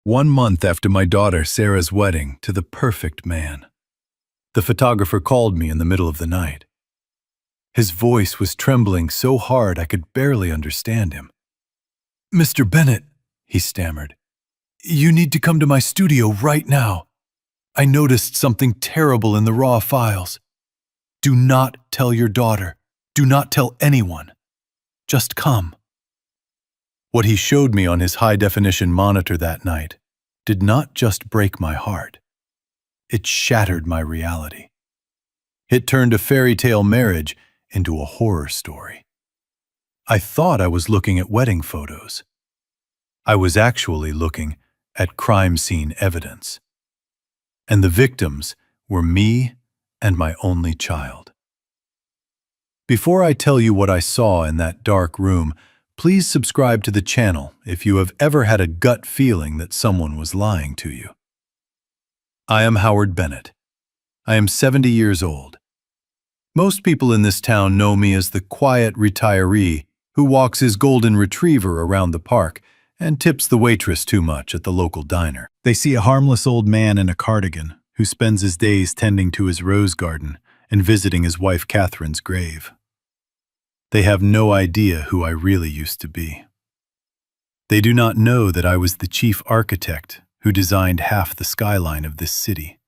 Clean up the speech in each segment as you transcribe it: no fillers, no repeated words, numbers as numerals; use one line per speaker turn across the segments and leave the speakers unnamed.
1 month after my daughter Sarah's wedding to the perfect man. The photographer called me in the middle of the night. His voice was trembling so hard I could barely understand him. "Mr. Bennett," he stammered, "you need to come to my studio right now. I noticed something terrible in the raw files. Do not tell your daughter. Do not tell anyone. Just come." What he showed me on his high-definition monitor that night did not just break my heart. It shattered my reality. It turned a fairy tale marriage into a horror story. I thought I was looking at wedding photos. I was actually looking at crime scene evidence. And the victims were me and my only child. Before I tell you what I saw in that dark room, please subscribe to the channel if you have ever had a gut feeling that someone was lying to you. I am Howard Bennett. I am 70 years old. Most people in this town know me as the quiet retiree who walks his golden retriever around the park and tips the waitress too much at the local diner. They see a harmless old man in a cardigan who spends his days tending to his rose garden and visiting his wife Catherine's grave. They have no idea who I really used to be. They do not know that I was the chief architect who designed half the skyline of this city.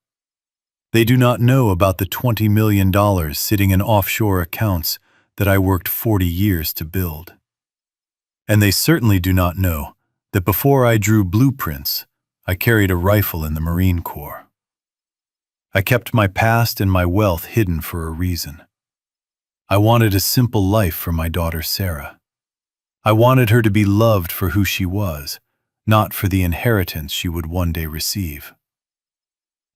They do not know about the $20 million sitting in offshore accounts that I worked 40 years to build. And they certainly do not know that before I drew blueprints, I carried a rifle in the Marine Corps. I kept my past and my wealth hidden for a reason. I wanted a simple life for my daughter Sarah. I wanted her to be loved for who she was, not for the inheritance she would one day receive.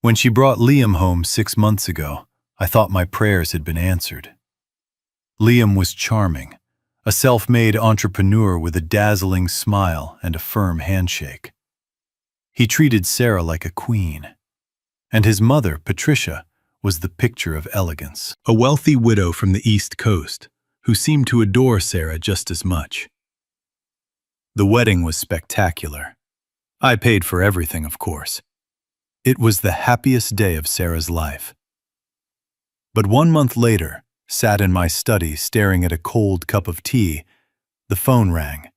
When she brought Liam home 6 months ago, I thought my prayers had been answered. Liam was charming, a self-made entrepreneur with a dazzling smile and a firm handshake. He treated Sarah like a queen. And his mother, Patricia, was the picture of elegance. A wealthy widow from the East Coast, who seemed to adore Sarah just as much. The wedding was spectacular. I paid for everything, of course. It was the happiest day of Sarah's life. But 1 month later, sat in my study staring at a cold cup of tea, the phone rang.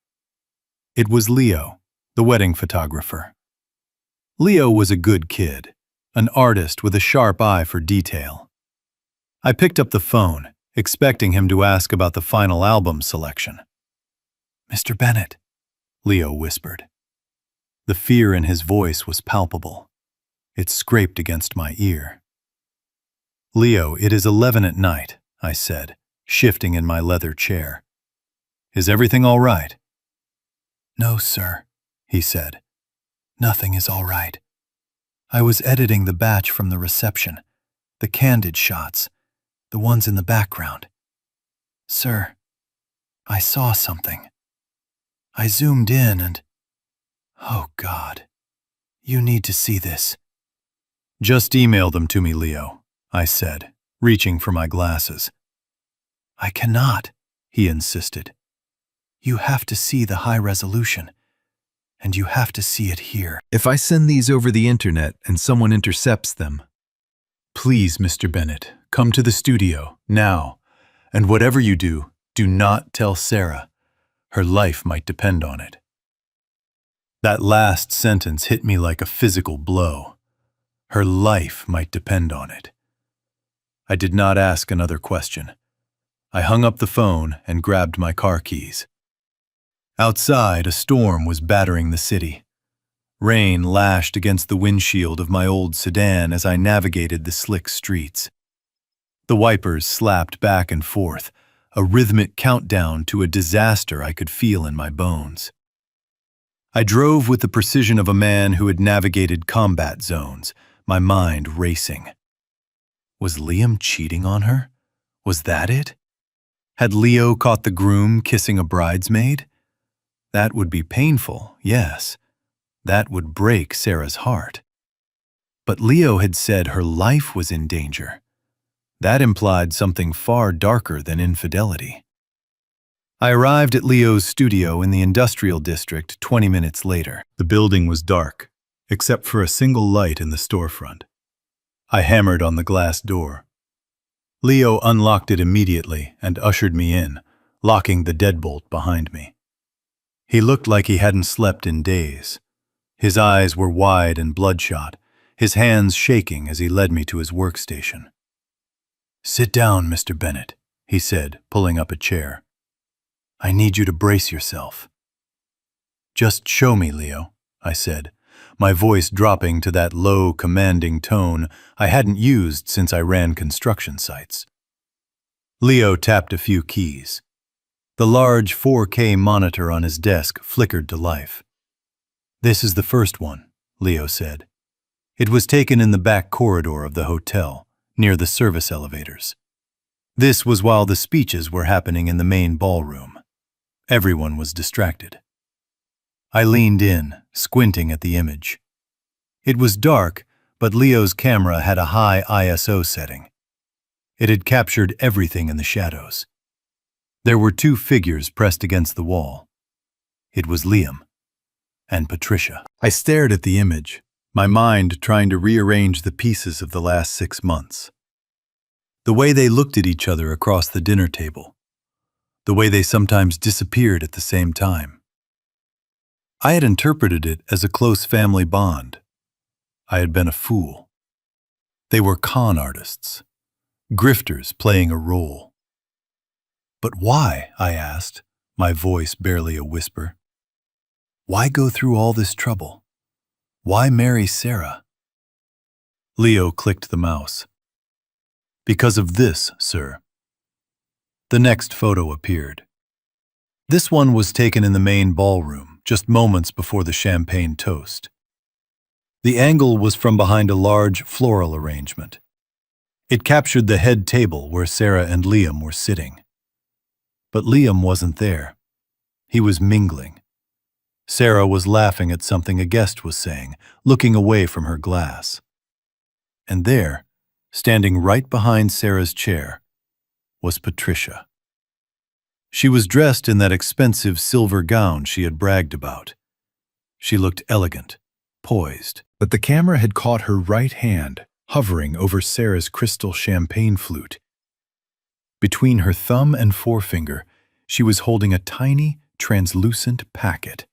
It was Leo, the wedding photographer. Leo was a good kid, an artist with a sharp eye for detail. I picked up the phone, expecting him to ask about the final album selection. "Mr. Bennett," Leo whispered. The fear in his voice was palpable. It scraped against my ear. "Leo, it is 11 at night," I said, shifting in my leather chair. "Is everything all right?" "No, sir," he said. "Nothing is all right. I was editing the batch from the reception, the candid shots, the ones in the background. Sir, I saw something. I zoomed in and... Oh, God. You need to see this." "Just email them to me, Leo," I said, reaching for my glasses. "I cannot," he insisted. "You have to see the high resolution, and you have to see it here." "If I send these over the internet and someone intercepts them, please, Mr. Bennett, come to the studio, now, and whatever you do, do not tell Sarah. Her life might depend on it." That last sentence hit me like a physical blow. Her life might depend on it. I did not ask another question. I hung up the phone and grabbed my car keys. Outside, a storm was battering the city. Rain lashed against the windshield of my old sedan as I navigated the slick streets. The wipers slapped back and forth, a rhythmic countdown to a disaster I could feel in my bones. I drove with the precision of a man who had navigated combat zones, my mind racing. Was Liam cheating on her? Was that it? Had Leo caught the groom kissing a bridesmaid? That would be painful, yes. That would break Sarah's heart. But Leo had said her life was in danger. That implied something far darker than infidelity. I arrived at Leo's studio in the industrial district 20 minutes later. The building was dark, except for a single light in the storefront. I hammered on the glass door. Leo unlocked it immediately and ushered me in, locking the deadbolt behind me. He looked like he hadn't slept in days. His eyes were wide and bloodshot, his hands shaking as he led me to his workstation. "Sit down, Mr. Bennett," he said, pulling up a chair. "I need you to brace yourself." "Just show me, Leo," I said, my voice dropping to that low, commanding tone I hadn't used since I ran construction sites. Leo tapped a few keys. The large 4K monitor on his desk flickered to life. "This is the first one," Leo said. "It was taken in the back corridor of the hotel, near the service elevators. This was while the speeches were happening in the main ballroom. Everyone was distracted." I leaned in, squinting at the image. It was dark, but Leo's camera had a high ISO setting. It had captured everything in the shadows. There were two figures pressed against the wall. It was Liam and Patricia. I stared at the image, my mind trying to rearrange the pieces of the last 6 months. The way they looked at each other across the dinner table. The way they sometimes disappeared at the same time. I had interpreted it as a close family bond. I had been a fool. They were con artists, grifters playing a role. "But why?" I asked, my voice barely a whisper. "Why go through all this trouble? Why marry Sarah?" Leo clicked the mouse. "Because of this, sir." The next photo appeared. This one was taken in the main ballroom, just moments before the champagne toast. The angle was from behind a large floral arrangement. It captured the head table where Sarah and Liam were sitting. But Liam wasn't there. He was mingling. Sarah was laughing at something a guest was saying, looking away from her glass. And there, standing right behind Sarah's chair, was Patricia. She was dressed in that expensive silver gown she had bragged about. She looked elegant, poised, but the camera had caught her right hand, hovering over Sarah's crystal champagne flute. Between her thumb and forefinger, she was holding a tiny, translucent packet.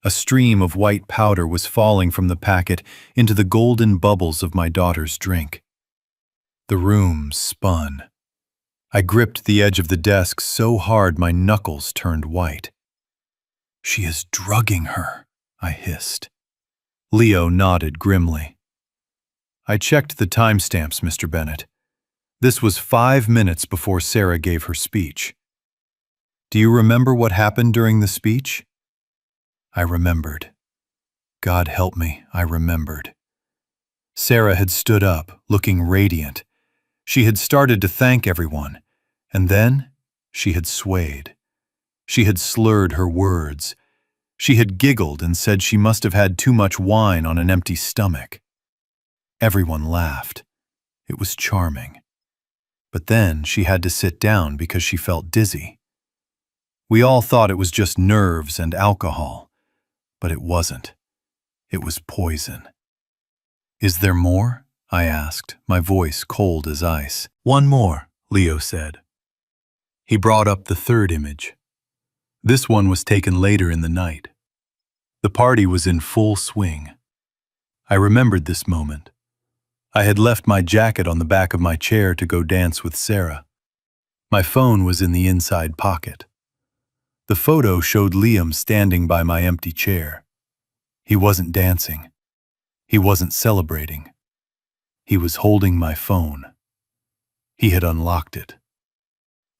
A stream of white powder was falling from the packet into the golden bubbles of my daughter's drink. The room spun. I gripped the edge of the desk so hard my knuckles turned white. "She is drugging her," I hissed. Leo nodded grimly. "I checked the timestamps, Mr. Bennett. This was 5 minutes before Sarah gave her speech. Do you remember what happened during the speech?" I remembered. God help me, I remembered. Sarah had stood up, looking radiant. She had started to thank everyone, and then she had swayed. She had slurred her words. She had giggled and said she must have had too much wine on an empty stomach. Everyone laughed. It was charming. But then she had to sit down because she felt dizzy. We all thought it was just nerves and alcohol, but it wasn't. It was poison. "Is there more?" I asked, my voice cold as ice. "One more," Leo said. He brought up the third image. This one was taken later in the night. The party was in full swing. I remembered this moment. I had left my jacket on the back of my chair to go dance with Sarah. My phone was in the inside pocket. The photo showed Liam standing by my empty chair. He wasn't dancing. He wasn't celebrating. He was holding my phone. He had unlocked it.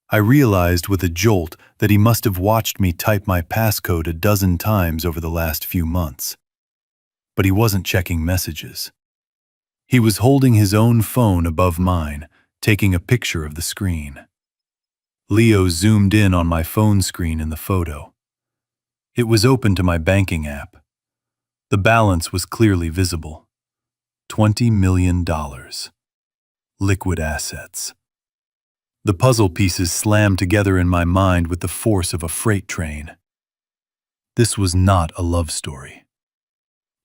I realized with a jolt that he must have watched me type my passcode a dozen times over the last few months. But he wasn't checking messages. He was holding his own phone above mine, taking a picture of the screen. Leo zoomed in on my phone screen in the photo. It was open to my banking app. The balance was clearly visible. $20 million. Liquid assets. The puzzle pieces slammed together in my mind with the force of a freight train. This was not a love story.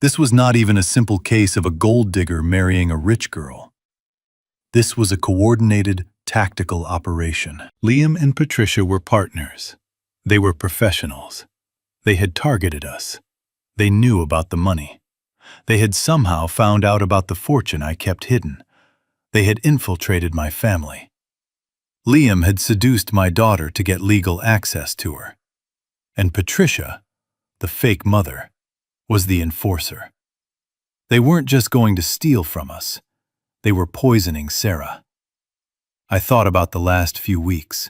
This was not even a simple case of a gold digger marrying a rich girl. This was a coordinated, tactical operation. Liam and Patricia were partners. They were professionals. They had targeted us. They knew about the money. They had somehow found out about the fortune I kept hidden. They had infiltrated my family. Liam had seduced my daughter to get legal access to her. And Patricia, the fake mother, was the enforcer. They weren't just going to steal from us. They were poisoning Sarah. I thought about the last few weeks.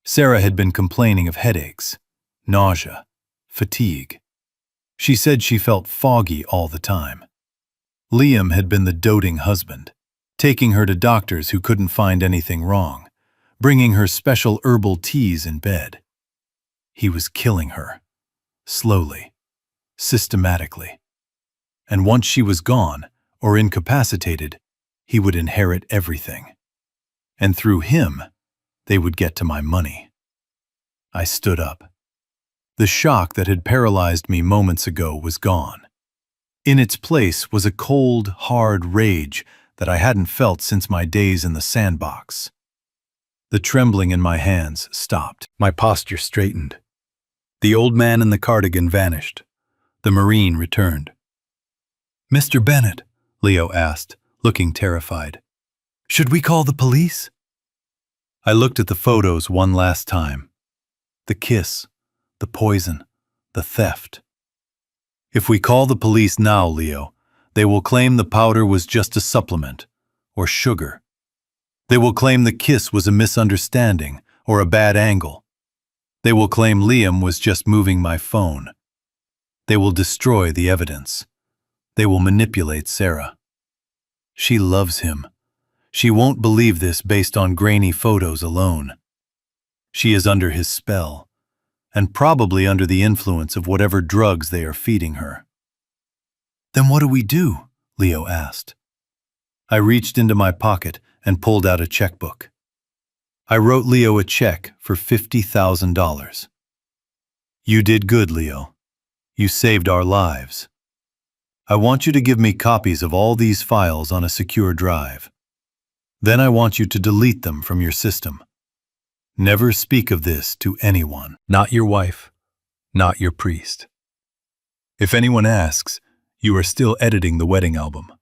Sarah had been complaining of headaches, nausea, fatigue. She said she felt foggy all the time. Liam had been the doting husband, taking her to doctors who couldn't find anything wrong, bringing her special herbal teas in bed. He was killing her, slowly, systematically. And once she was gone or incapacitated, he would inherit everything. And through him, they would get to my money. I stood up. The shock that had paralyzed me moments ago was gone. In its place was a cold, hard rage that I hadn't felt since my days in the sandbox. The trembling in my hands stopped. My posture straightened. The old man in the cardigan vanished. The Marine returned. "Mr. Bennett," Leo asked, looking terrified, "should we call the police?" I looked at the photos one last time. The kiss, the poison, the theft. If we call the police now, Leo, they will claim the powder was just a supplement, or sugar. They will claim the kiss was a misunderstanding or a bad angle. They will claim Liam was just moving my phone. They will destroy the evidence. They will manipulate Sarah. She loves him. She won't believe this based on grainy photos alone. She is under his spell, and probably under the influence of whatever drugs they are feeding her. "Then what do we do?" Leo asked. I reached into my pocket and pulled out a checkbook. I wrote Leo a check for $50,000. "You did good, Leo. You saved our lives. I want you to give me copies of all these files on a secure drive. Then I want you to delete them from your system. Never speak of this to anyone, not your wife, not your priest. If anyone asks, you are still editing the wedding album."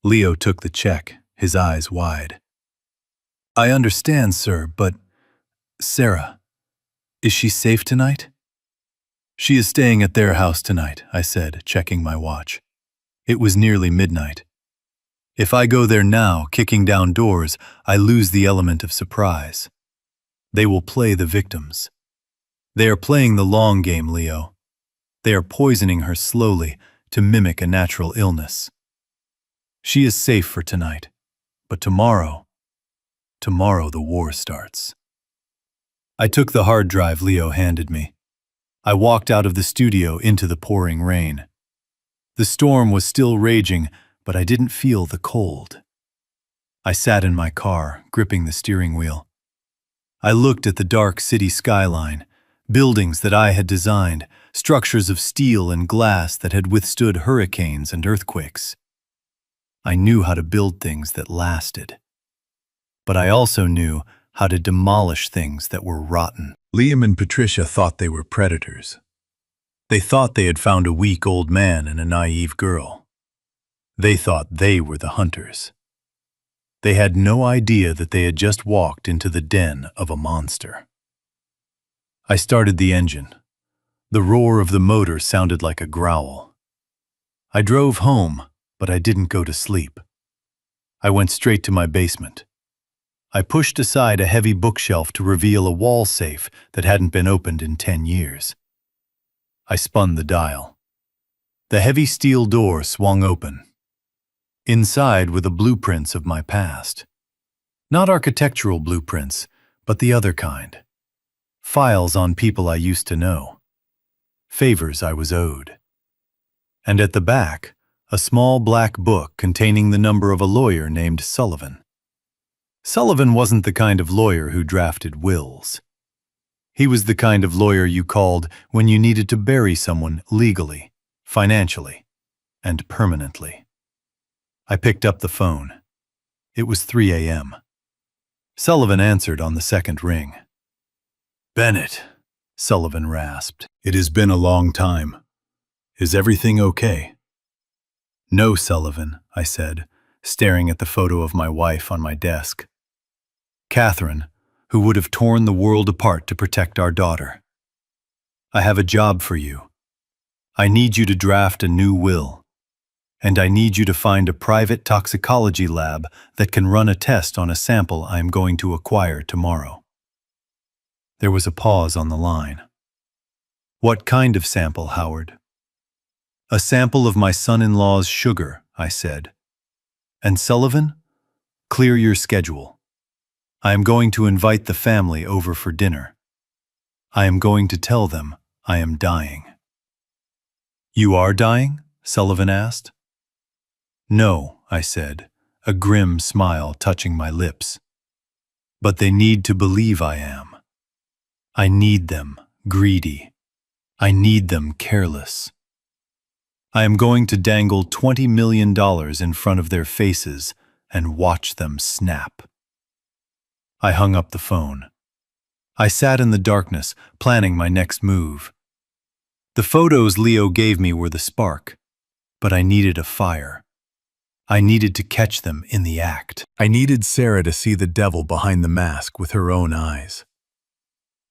Leo took the check, his eyes wide. "I understand, sir, but Sarah, is she safe tonight?" "She is staying at their house tonight," I said, checking my watch. It was nearly midnight. If I go there now, kicking down doors, I lose the element of surprise. They will play the victims. They are playing the long game, Leo. They are poisoning her slowly to mimic a natural illness. She is safe for tonight, but tomorrow the war starts. I took the hard drive Leo handed me. I walked out of the studio into the pouring rain. The storm was still raging, but I didn't feel the cold. I sat in my car, gripping the steering wheel. I looked at the dark city skyline, buildings that I had designed, structures of steel and glass that had withstood hurricanes and earthquakes. I knew how to build things that lasted. But I also knew how to demolish things that were rotten. Liam and Patricia thought they were predators. They thought they had found a weak old man and a naive girl. They thought they were the hunters. They had no idea that they had just walked into the den of a monster. I started the engine. The roar of the motor sounded like a growl. I drove home, but I didn't go to sleep. I went straight to my basement. I pushed aside a heavy bookshelf to reveal a wall safe that hadn't been opened in 10 years. I spun the dial. The heavy steel door swung open. Inside were the blueprints of my past. Not architectural blueprints, but the other kind. Files on people I used to know. Favors I was owed. And at the back, a small black book containing the number of a lawyer named Sullivan. Sullivan wasn't the kind of lawyer who drafted wills. He was the kind of lawyer you called when you needed to bury someone legally, financially, and permanently. I picked up the phone. It was 3 a.m. Sullivan answered on the second ring. "Bennett," Sullivan rasped. "It has been a long time. Is everything okay?" "No, Sullivan," I said, staring at the photo of my wife on my desk. Catherine, who would have torn the world apart to protect our daughter. "I have a job for you. I need you to draft a new will. And I need you to find a private toxicology lab that can run a test on a sample I am going to acquire tomorrow." There was a pause on the line. "What kind of sample, Howard?" "A sample of my son-in-law's sugar," I said. "And Sullivan, clear your schedule. I am going to invite the family over for dinner. I am going to tell them I am dying." "You are dying?" Sullivan asked. "No," I said, a grim smile touching my lips. "But they need to believe I am. I need them greedy. I need them careless. I am going to dangle $20 million in front of their faces and watch them snap." I hung up the phone. I sat in the darkness, planning my next move. The photos Leo gave me were the spark, but I needed a fire. I needed to catch them in the act. I needed Sarah to see the devil behind the mask with her own eyes.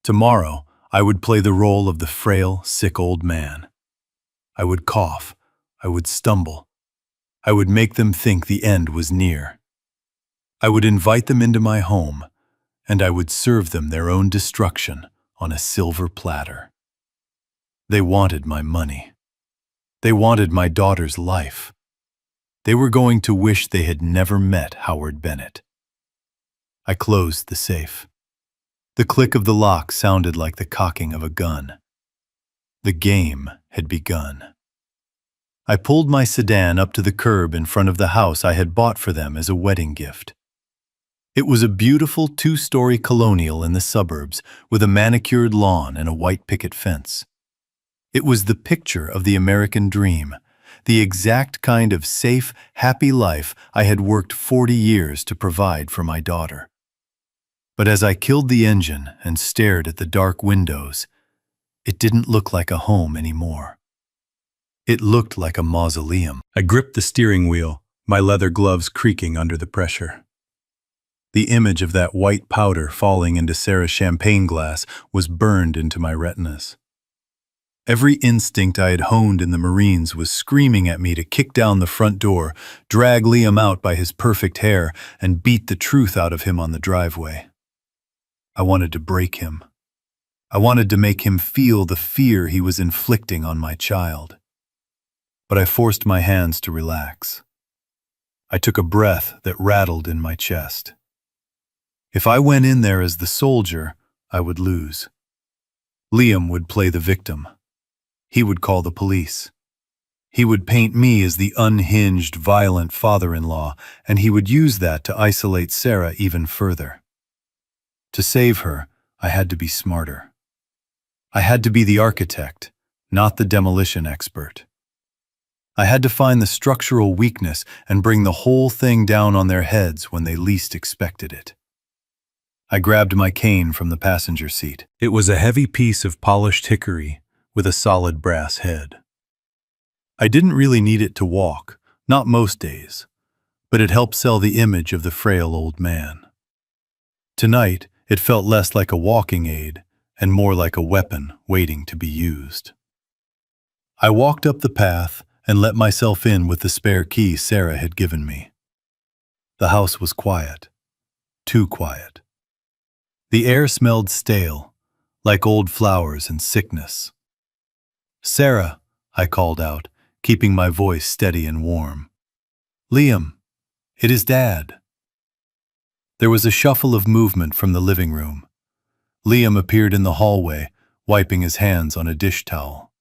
Tomorrow, I would play the role of the frail, sick old man. I would cough. I would stumble. I would make them think the end was near. I would invite them into my home, and I would serve them their own destruction on a silver platter. They wanted my money. They wanted my daughter's life. They were going to wish they had never met Howard Bennett. I closed the safe. The click of the lock sounded like the cocking of a gun. The game had begun. I pulled my sedan up to the curb in front of the house I had bought for them as a wedding gift. It was a beautiful two-story colonial in the suburbs with a manicured lawn and a white picket fence. It was the picture of the American dream, the exact kind of safe, happy life I had worked 40 years to provide for my daughter. But as I killed the engine and stared at the dark windows, it didn't look like a home anymore. It looked like a mausoleum. I gripped the steering wheel, my leather gloves creaking under the pressure. The image of that white powder falling into Sarah's champagne glass was burned into my retinas. Every instinct I had honed in the Marines was screaming at me to kick down the front door, drag Liam out by his perfect hair, and beat the truth out of him on the driveway. I wanted to break him. I wanted to make him feel the fear he was inflicting on my child. But I forced my hands to relax. I took a breath that rattled in my chest. If I went in there as the soldier, I would lose. Liam would play the victim. He would call the police. He would paint me as the unhinged, violent father-in-law, and he would use that to isolate Sarah even further. To save her, I had to be smarter. I had to be the architect, not the demolition expert. I had to find the structural weakness and bring the whole thing down on their heads when they least expected it. I grabbed my cane from the passenger seat. It was a heavy piece of polished hickory with a solid brass head. I didn't really need it to walk, not most days, but it helped sell the image of the frail old man. Tonight, it felt less like a walking aid and more like a weapon waiting to be used. I walked up the path and let myself in with the spare key Sarah had given me. The house was quiet, too quiet. The air smelled stale, like old flowers and sickness. "Sarah," I called out, keeping my voice steady and warm. "Liam, it is Dad." There was a shuffle of movement from the living room. Liam appeared in the hallway, wiping his hands on a dish towel.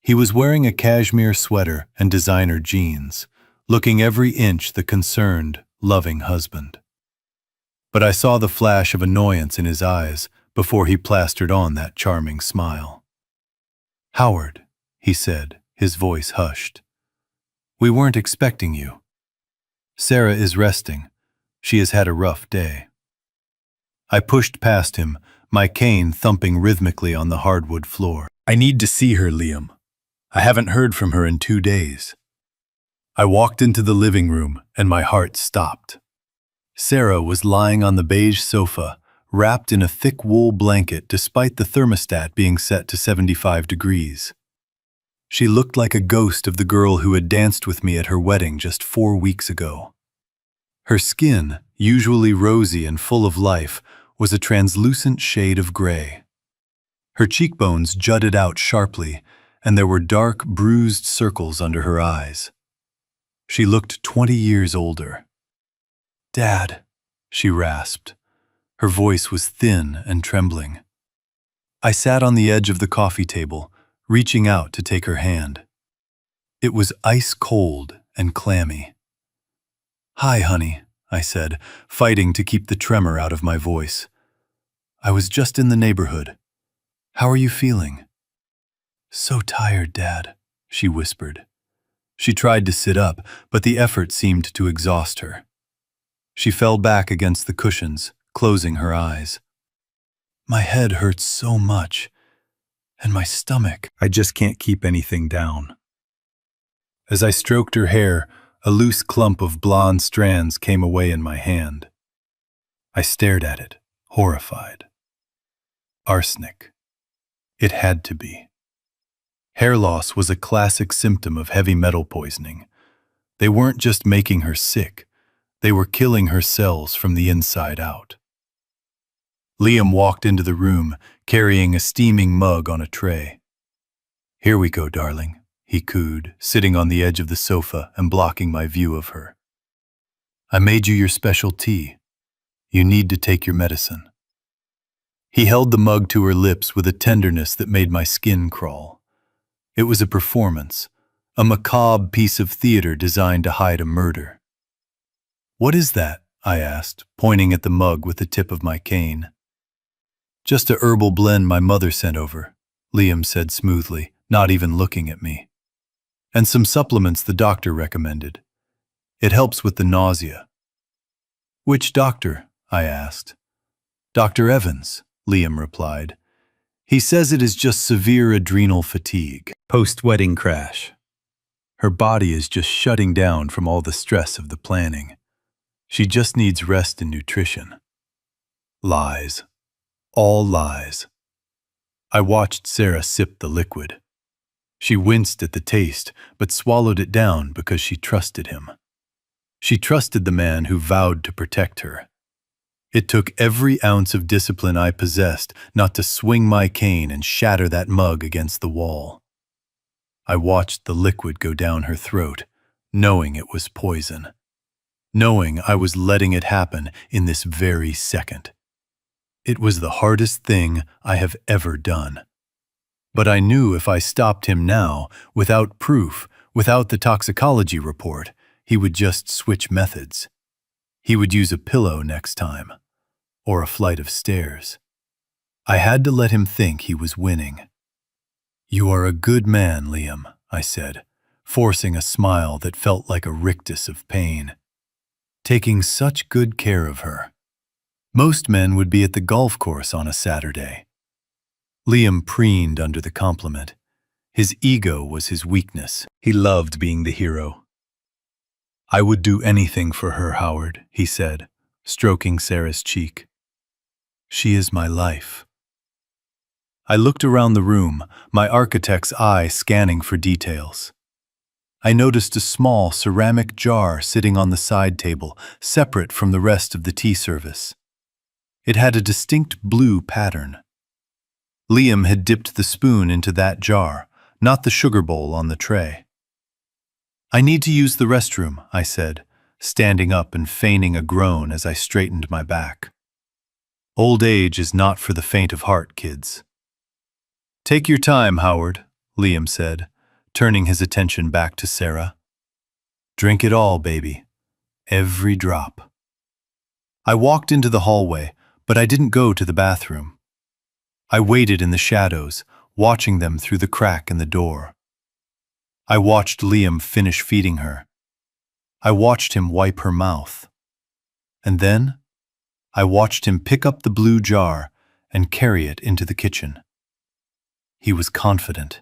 He was wearing a cashmere sweater and designer jeans, looking every inch the concerned, loving husband. But I saw the flash of annoyance in his eyes before he plastered on that charming smile. "Howard," he said, His voice hushed. "We weren't expecting you. Sarah is resting. She has had a rough day." I pushed past him, my cane thumping rhythmically on the hardwood floor. "I need to see her, Liam. I haven't heard from her in 2 days." I walked into the living room, and my heart stopped. Sarah was lying on the beige sofa, wrapped in a thick wool blanket despite the thermostat being set to 75 degrees. She looked like a ghost of the girl who had danced with me at her wedding just 4 weeks ago. Her skin, usually rosy and full of life, was a translucent shade of gray. Her cheekbones jutted out sharply, and there were dark, bruised circles under her eyes. She looked 20 years older. "Dad," she rasped. Her voice was thin and trembling. I sat on the edge of the coffee table, reaching out to take her hand. It was ice cold and clammy. "Hi, honey," I said, fighting to keep the tremor out of my voice. "I was just in the neighborhood. How are you feeling?" "So tired, Dad," she whispered. She tried to sit up, but the effort seemed to exhaust her. She fell back against the cushions, closing her eyes. "My head hurts so much, and my stomach. I just can't keep anything down." As I stroked her hair, a loose clump of blonde strands came away in my hand. I stared at it, horrified. Arsenic. It had to be. Hair loss was a classic symptom of heavy metal poisoning. They weren't just making her sick, they were killing her cells from the inside out. Liam walked into the room, carrying a steaming mug on a tray. "Here we go, darling," he cooed, sitting on the edge of the sofa and blocking my view of her. "I made you your special tea. You need to take your medicine." He held the mug to her lips with a tenderness that made my skin crawl. It was a performance, a macabre piece of theater designed to hide a murder. "What is that?" I asked, pointing at the mug with the tip of my cane. "Just a herbal blend my mother sent over," Liam said smoothly, not even looking at me. "And some supplements the doctor recommended. It helps with the nausea." "Which doctor?" I asked. "Dr. Evans," Liam replied. "He says it is just severe adrenal fatigue, post-wedding crash. Her body is just shutting down from all the stress of the planning. She just needs rest and nutrition." Lies. All lies. I watched Sarah sip the liquid. She winced at the taste, but swallowed it down because she trusted him. She trusted the man who vowed to protect her. It took every ounce of discipline I possessed not to swing my cane and shatter that mug against the wall. I watched the liquid go down her throat, knowing it was poison. Knowing I was letting it happen in this very second. It was the hardest thing I have ever done. But I knew if I stopped him now, without proof, without the toxicology report, he would just switch methods. He would use a pillow next time, or a flight of stairs. I had to let him think he was winning. "You are a good man, Liam," I said, forcing a smile that felt like a rictus of pain. "Taking such good care of her. Most men would be at the golf course on a Saturday." Liam preened under the compliment. His ego was his weakness. He loved being the hero. "I would do anything for her, Howard," he said, stroking Sarah's cheek. "She is my life." I looked around the room, my architect's eye scanning for details. I noticed a small ceramic jar sitting on the side table, separate from the rest of the tea service. It had a distinct blue pattern. Liam had dipped the spoon into that jar, not the sugar bowl on the tray. "I need to use the restroom," I said, standing up and feigning a groan as I straightened my back. Old age is not for the faint of heart, kids. "Take your time, Howard," Liam said, turning his attention back to Sarah. "Drink it all, baby. Every drop." I walked into the hallway, but I didn't go to the bathroom. I waited in the shadows, watching them through the crack in the door. I watched Liam finish feeding her. I watched him wipe her mouth. And then, I watched him pick up the blue jar and carry it into the kitchen. He was confident.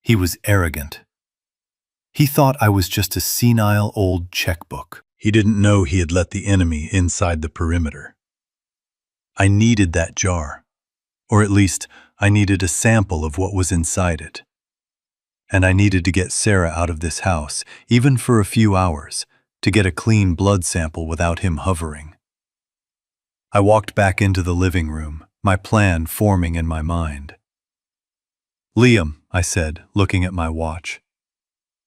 He was arrogant. He thought I was just a senile old checkbook. He didn't know he had let the enemy inside the perimeter. I needed that jar, or at least I needed a sample of what was inside it. And I needed to get Sarah out of this house, even for a few hours, to get a clean blood sample without him hovering. I walked back into the living room, my plan forming in my mind. "Liam," I said, looking at my watch.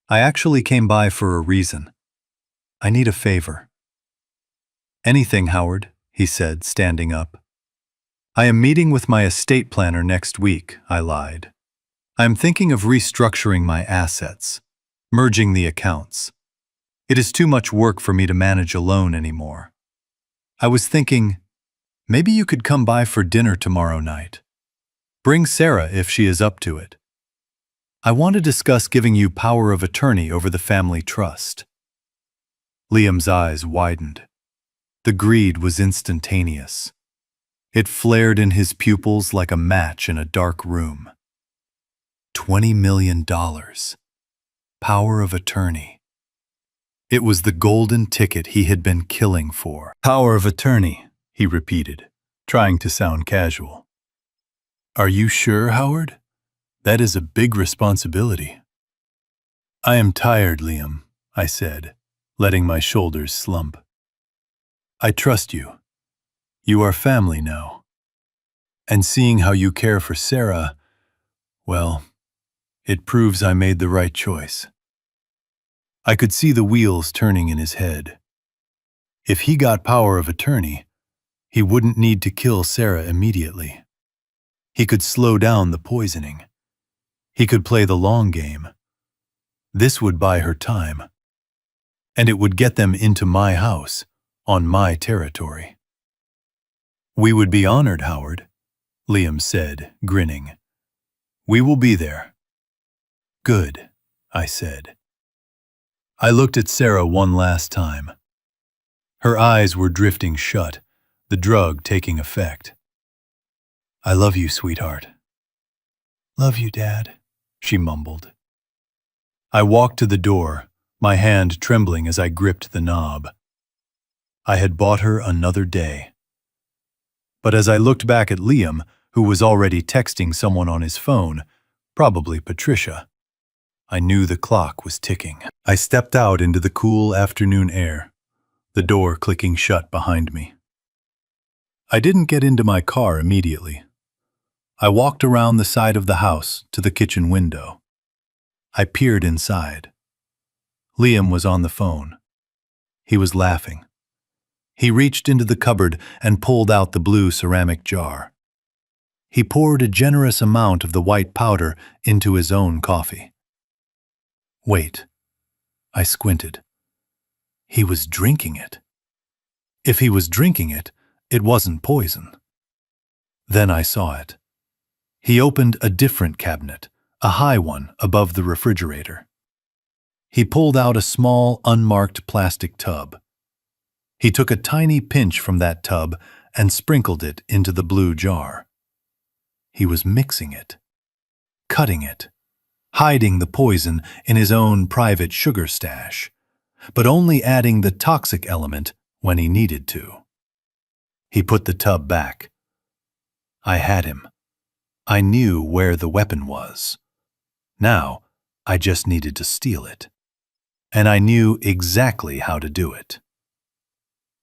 "I actually came by for a reason. I need a favor." "Anything, Howard," he said, standing up. "I am meeting with my estate planner next week," I lied. "I am thinking of restructuring my assets, merging the accounts. It is too much work for me to manage alone anymore. I was thinking, maybe you could come by for dinner tomorrow night. Bring Sarah if she is up to it. I want to discuss giving you power of attorney over the family trust." Liam's eyes widened. The greed was instantaneous. It flared in his pupils like a match in a dark room. $20 million. Power of attorney. It was the golden ticket he had been killing for. "Power of attorney," he repeated, trying to sound casual. "Are you sure, Howard? That is a big responsibility." "I am tired, Liam," I said, letting my shoulders slump. "I trust you. You are family now. And seeing how you care for Sarah, well, it proves I made the right choice." I could see the wheels turning in his head. If he got power of attorney, he wouldn't need to kill Sarah immediately. He could slow down the poisoning. He could play the long game. This would buy her time. And it would get them into my house, on my territory. "We would be honored, Howard," Liam said, grinning. "We will be there." "Good," I said. I looked at Sarah one last time. Her eyes were drifting shut, the drug taking effect. "I love you, sweetheart." "Love you, Dad," she mumbled. I walked to the door, my hand trembling as I gripped the knob. I had bought her another day. But as I looked back at Liam, who was already texting someone on his phone, probably Patricia, I knew the clock was ticking. I stepped out into the cool afternoon air, the door clicking shut behind me. I didn't get into my car immediately. I walked around the side of the house to the kitchen window. I peered inside. Liam was on the phone. He was laughing. He reached into the cupboard and pulled out the blue ceramic jar. He poured a generous amount of the white powder into his own coffee. Wait. I squinted. He was drinking it. If he was drinking it, it wasn't poison. Then I saw it. He opened a different cabinet, a high one above the refrigerator. He pulled out a small, unmarked plastic tub. He took a tiny pinch from that tub and sprinkled it into the blue jar. He was mixing it, cutting it, hiding the poison in his own private sugar stash, but only adding the toxic element when he needed to. He put the tub back. I had him. I knew where the weapon was. Now, I just needed to steal it. And I knew exactly how to do it.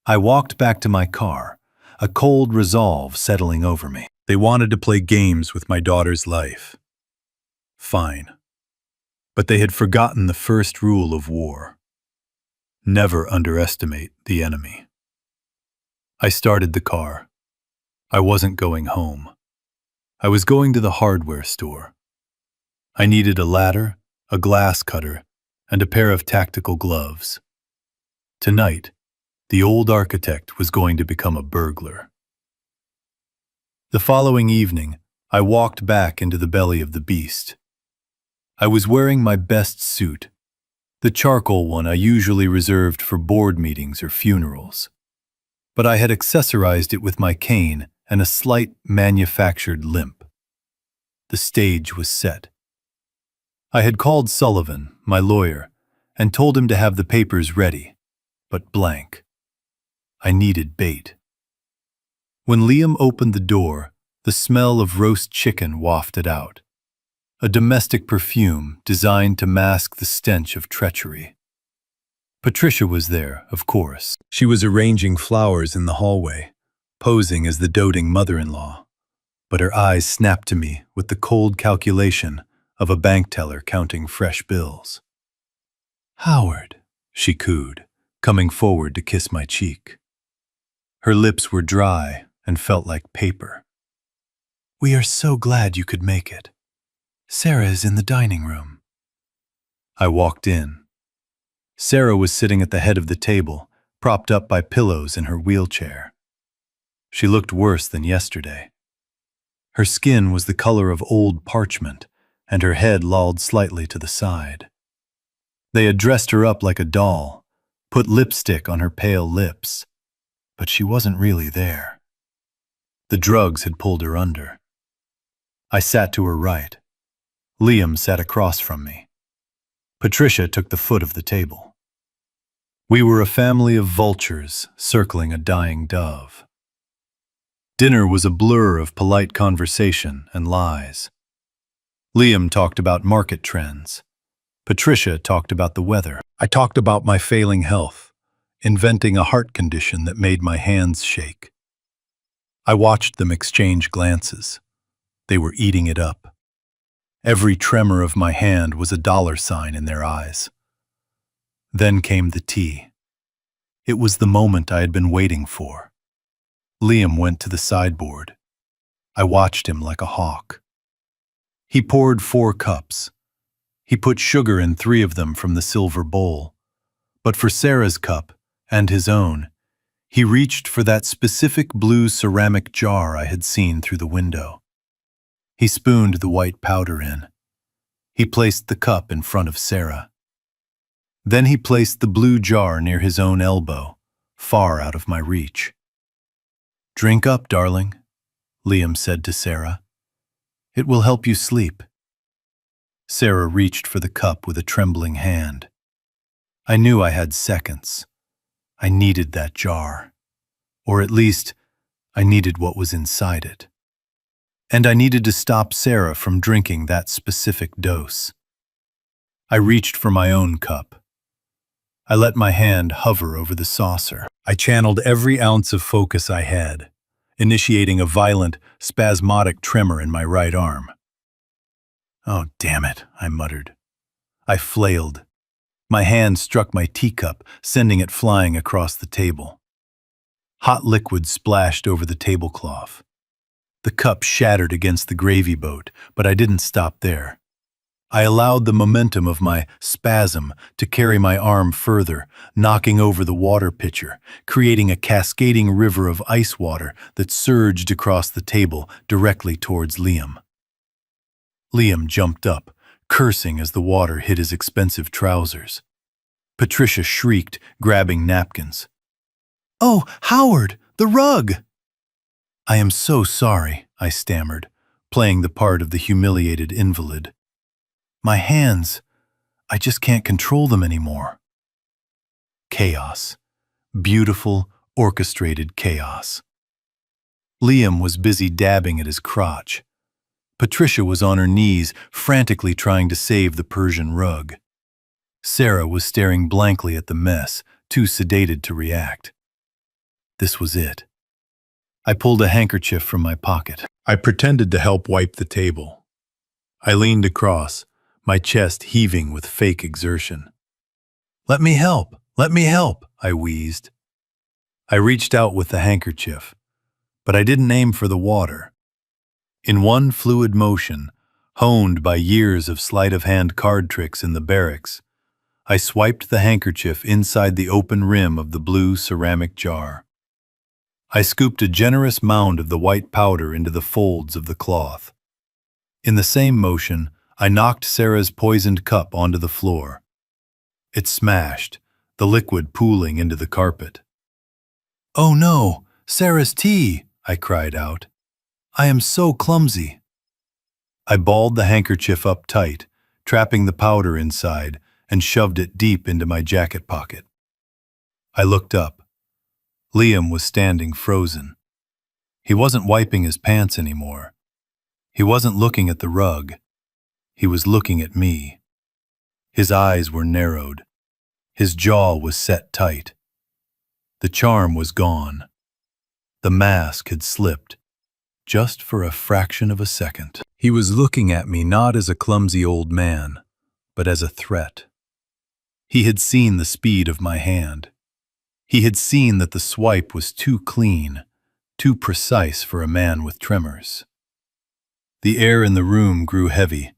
I walked back to my car, a cold resolve settling over me. They wanted to play games with my daughter's life. Fine. But they had forgotten the first rule of war. Never underestimate the enemy. I started the car. I wasn't going home. I was going to the hardware store. I needed a ladder, a glass cutter, and a pair of tactical gloves. Tonight, the old architect was going to become a burglar. The following evening, I walked back into the belly of the beast. I was wearing my best suit, the charcoal one I usually reserved for board meetings or funerals. But I had accessorized it with my cane and a slight manufactured limp. The stage was set. I had called Sullivan, my lawyer, and told him to have the papers ready, but blank. I needed bait. When Liam opened the door, the smell of roast chicken wafted out, a domestic perfume designed to mask the stench of treachery. Patricia was there, of course. She was arranging flowers in the hallway, posing as the doting mother-in-law, but her eyes snapped to me with the cold calculation of a bank teller counting fresh bills. "Howard," she cooed, coming forward to kiss my cheek. Her lips were dry and felt like paper. "We are so glad you could make it. Sarah is in the dining room." I walked in. Sarah was sitting at the head of the table, propped up by pillows in her wheelchair. She looked worse than yesterday. Her skin was the color of old parchment, and her head lolled slightly to the side. They had dressed her up like a doll, put lipstick on her pale lips, but she wasn't really there. The drugs had pulled her under. I sat to her right. Liam sat across from me. Patricia took the foot of the table. We were a family of vultures circling a dying dove. Dinner was a blur of polite conversation and lies. Liam talked about market trends. Patricia talked about the weather. I talked about my failing health, inventing a heart condition that made my hands shake. I watched them exchange glances. They were eating it up. Every tremor of my hand was a dollar sign in their eyes. Then came the tea. It was the moment I had been waiting for. Liam went to the sideboard. I watched him like a hawk. He poured 4 cups. He put sugar in 3 of them from the silver bowl. But for Sarah's cup, and his own, he reached for that specific blue ceramic jar I had seen through the window. He spooned the white powder in. He placed the cup in front of Sarah. Then he placed the blue jar near his own elbow, far out of my reach. "Drink up, darling," Liam said to Sarah. "It will help you sleep." Sarah reached for the cup with a trembling hand. I knew I had seconds. I needed that jar. Or at least, I needed what was inside it. And I needed to stop Sarah from drinking that specific dose. I reached for my own cup. I let my hand hover over the saucer. I channeled every ounce of focus I had, initiating a violent, spasmodic tremor in my right arm. "Oh, damn it," I muttered. I flailed. My hand struck my teacup, sending it flying across the table. Hot liquid splashed over the tablecloth. The cup shattered against the gravy boat, but I didn't stop there. I allowed the momentum of my spasm to carry my arm further, knocking over the water pitcher, creating a cascading river of ice water that surged across the table directly towards Liam. Liam jumped up, cursing as the water hit his expensive trousers. Patricia shrieked, grabbing napkins. "Oh, Howard, the rug!" "I am so sorry," I stammered, playing the part of the humiliated invalid. "My hands, I just can't control them anymore." Chaos. Beautiful, orchestrated chaos. Liam was busy dabbing at his crotch. Patricia was on her knees, frantically trying to save the Persian rug. Sarah was staring blankly at the mess, too sedated to react. This was it. I pulled a handkerchief from my pocket. I pretended to help wipe the table. I leaned across, my chest heaving with fake exertion. "Let me help! Let me help!" I wheezed. I reached out with the handkerchief, but I didn't aim for the water. In one fluid motion, honed by years of sleight-of-hand card tricks in the barracks, I swiped the handkerchief inside the open rim of the blue ceramic jar. I scooped a generous mound of the white powder into the folds of the cloth. In the same motion, I knocked Sarah's poisoned cup onto the floor. It smashed, the liquid pooling into the carpet. "Oh no, Sarah's tea!" I cried out. "I am so clumsy." I balled the handkerchief up tight, trapping the powder inside, and shoved it deep into my jacket pocket. I looked up. Liam was standing frozen. He wasn't wiping his pants anymore. He wasn't looking at the rug. He was looking at me. His eyes were narrowed. His jaw was set tight. The charm was gone. The mask had slipped, just for a fraction of a second. He was looking at me not as a clumsy old man, but as a threat. He had seen the speed of my hand. He had seen that the swipe was too clean, too precise for a man with tremors. The air in the room grew heavy,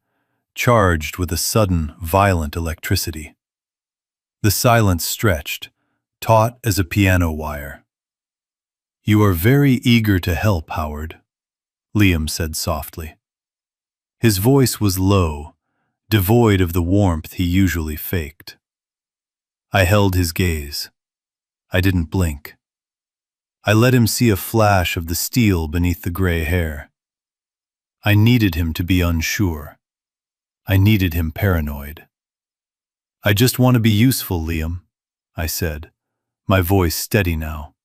charged with a sudden, violent electricity. The silence stretched, taut as a piano wire. "You are very eager to help, Howard," Liam said softly. His voice was low, devoid of the warmth he usually faked. I held his gaze. I didn't blink. I let him see a flash of the steel beneath the gray hair. I needed him to be unsure. I needed him paranoid. "I just want to be useful, Liam," I said, my voice steady now.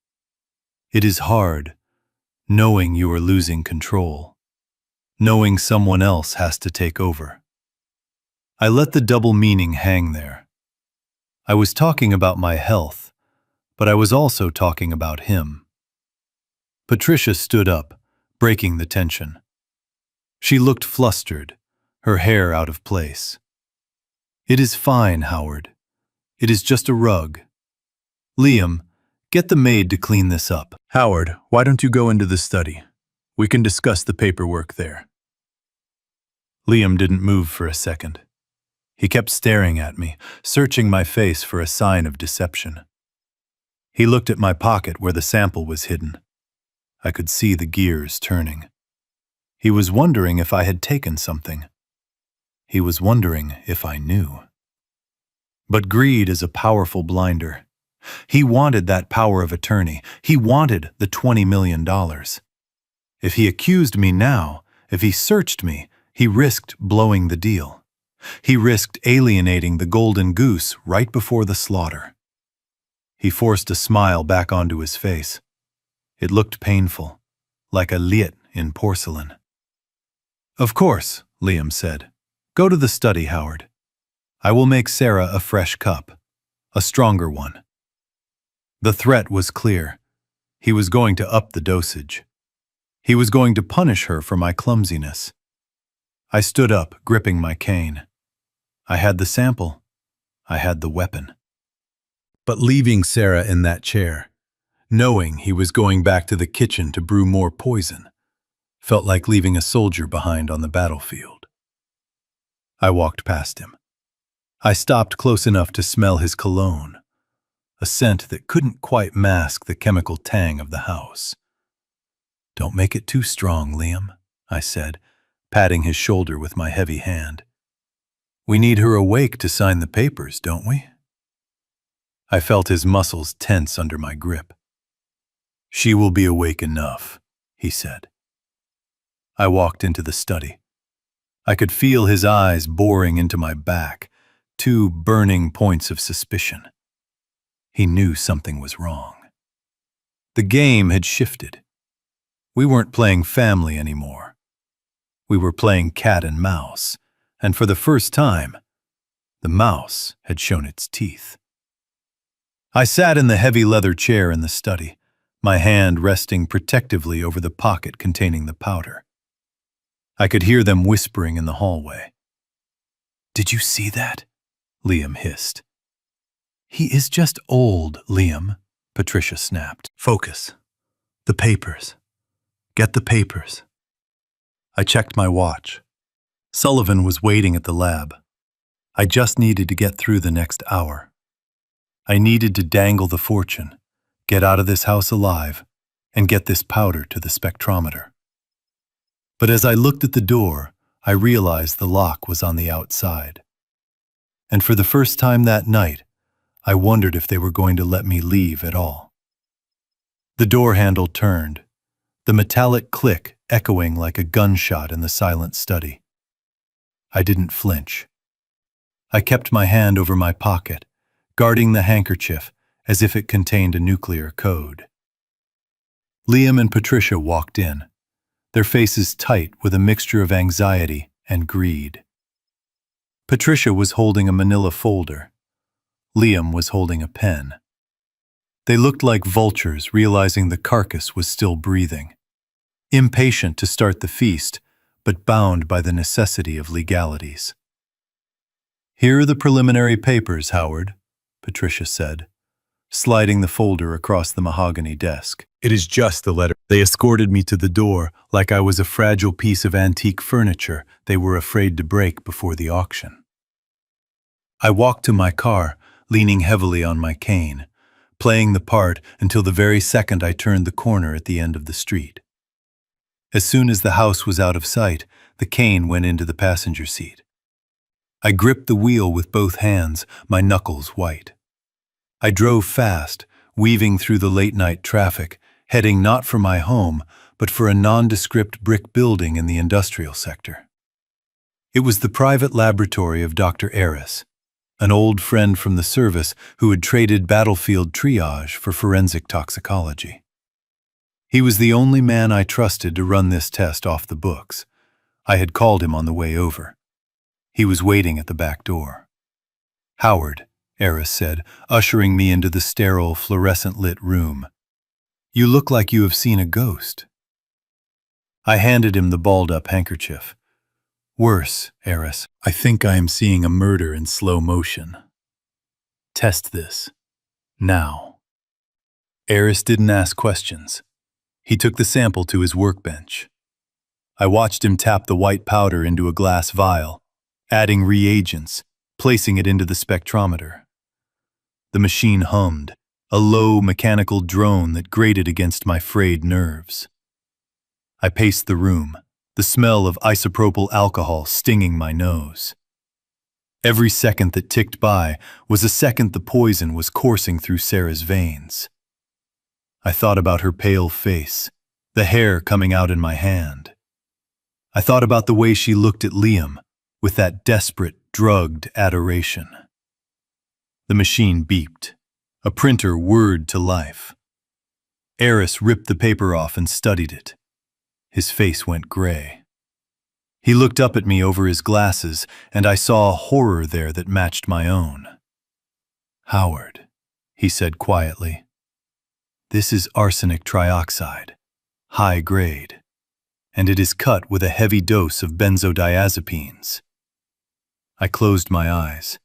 "It is hard, knowing you are losing control, knowing someone else has to take over." I let the double meaning hang there. I was talking about my health, but I was also talking about him. Patricia stood up, breaking the tension. She looked flustered, her hair out of place. "It is fine, Howard. It is just a rug. Liam, get the maid to clean this up. Howard, why don't you go into the study? We can discuss the paperwork there." Liam didn't move for a second. He kept staring at me, searching my face for a sign of deception. He looked at my pocket where the sample was hidden. I could see the gears turning. He was wondering if I had taken something. He was wondering if I knew. But greed is a powerful blinder. He wanted that power of attorney. He wanted the $20 million. If he accused me now, if he searched me, he risked blowing the deal. He risked alienating the golden goose right before the slaughter. He forced a smile back onto his face. It looked painful, like a liet in porcelain. "Of course," Liam said. "Go to the study, Howard. I will make Sarah a fresh cup, a stronger one." The threat was clear. He was going to up the dosage. He was going to punish her for my clumsiness. I stood up, gripping my cane. I had the sample. I had the weapon. But leaving Sarah in that chair, knowing he was going back to the kitchen to brew more poison, felt like leaving a soldier behind on the battlefield. I walked past him. I stopped close enough to smell his cologne, a scent that couldn't quite mask the chemical tang of the house. "Don't make it too strong, Liam," I said, patting his shoulder with my heavy hand. "We need her awake to sign the papers, don't we?" I felt his muscles tense under my grip. "She will be awake enough," he said. I walked into the study. I could feel his eyes boring into my back, two burning points of suspicion. He knew something was wrong. The game had shifted. We weren't playing family anymore. We were playing cat and mouse, and for the first time, the mouse had shown its teeth. I sat in the heavy leather chair in the study, my hand resting protectively over the pocket containing the powder. I could hear them whispering in the hallway. "Did you see that?" Liam hissed. "He is just old, Liam," Patricia snapped. "Focus. The papers. Get the papers." I checked my watch. Sullivan was waiting at the lab. I just needed to get through the next hour. I needed to dangle the fortune, get out of this house alive, and get this powder to the spectrometer. But as I looked at the door, I realized the lock was on the outside. And for the first time that night, I wondered if they were going to let me leave at all. The door handle turned, the metallic click echoing like a gunshot in the silent study. I didn't flinch. I kept my hand over my pocket, guarding the handkerchief as if it contained a nuclear code. Liam and Patricia walked in, their faces tight with a mixture of anxiety and greed. Patricia was holding a manila folder. Liam was holding a pen. They looked like vultures realizing the carcass was still breathing, impatient to start the feast, but bound by the necessity of legalities. "Here are the preliminary papers, Howard," Patricia said, sliding the folder across the mahogany desk. "It is just the letter." They escorted me to the door like I was a fragile piece of antique furniture they were afraid to break before the auction. I walked to my car, leaning heavily on my cane, playing the part until the very second I turned the corner at the end of the street. As soon as the house was out of sight, the cane went into the passenger seat. I gripped the wheel with both hands, my knuckles white. I drove fast, weaving through the late-night traffic, heading not for my home, but for a nondescript brick building in the industrial sector. It was the private laboratory of Dr. Aris, an old friend from the service who had traded battlefield triage for forensic toxicology. He was the only man I trusted to run this test off the books. I had called him on the way over. He was waiting at the back door. "Howard," Aris said, ushering me into the sterile, fluorescent-lit room. "You look like you have seen a ghost." I handed him the balled-up handkerchief. "Worse, Aris. I think I am seeing a murder in slow motion. Test this. Now." Aris didn't ask questions. He took the sample to his workbench. I watched him tap the white powder into a glass vial, adding reagents, placing it into the spectrometer. The machine hummed, a low mechanical drone that grated against my frayed nerves. I paced the room, the smell of isopropyl alcohol stinging my nose. Every second that ticked by was a second the poison was coursing through Sarah's veins. I thought about her pale face, the hair coming out in my hand. I thought about the way she looked at Liam, with that desperate, drugged adoration. The machine beeped. A printer whirred to life. Aris ripped the paper off and studied it. His face went gray. He looked up at me over his glasses, and I saw a horror there that matched my own. "Howard," he said quietly, "this is arsenic trioxide, high grade, and it is cut with a heavy dose of benzodiazepines." I closed my eyes.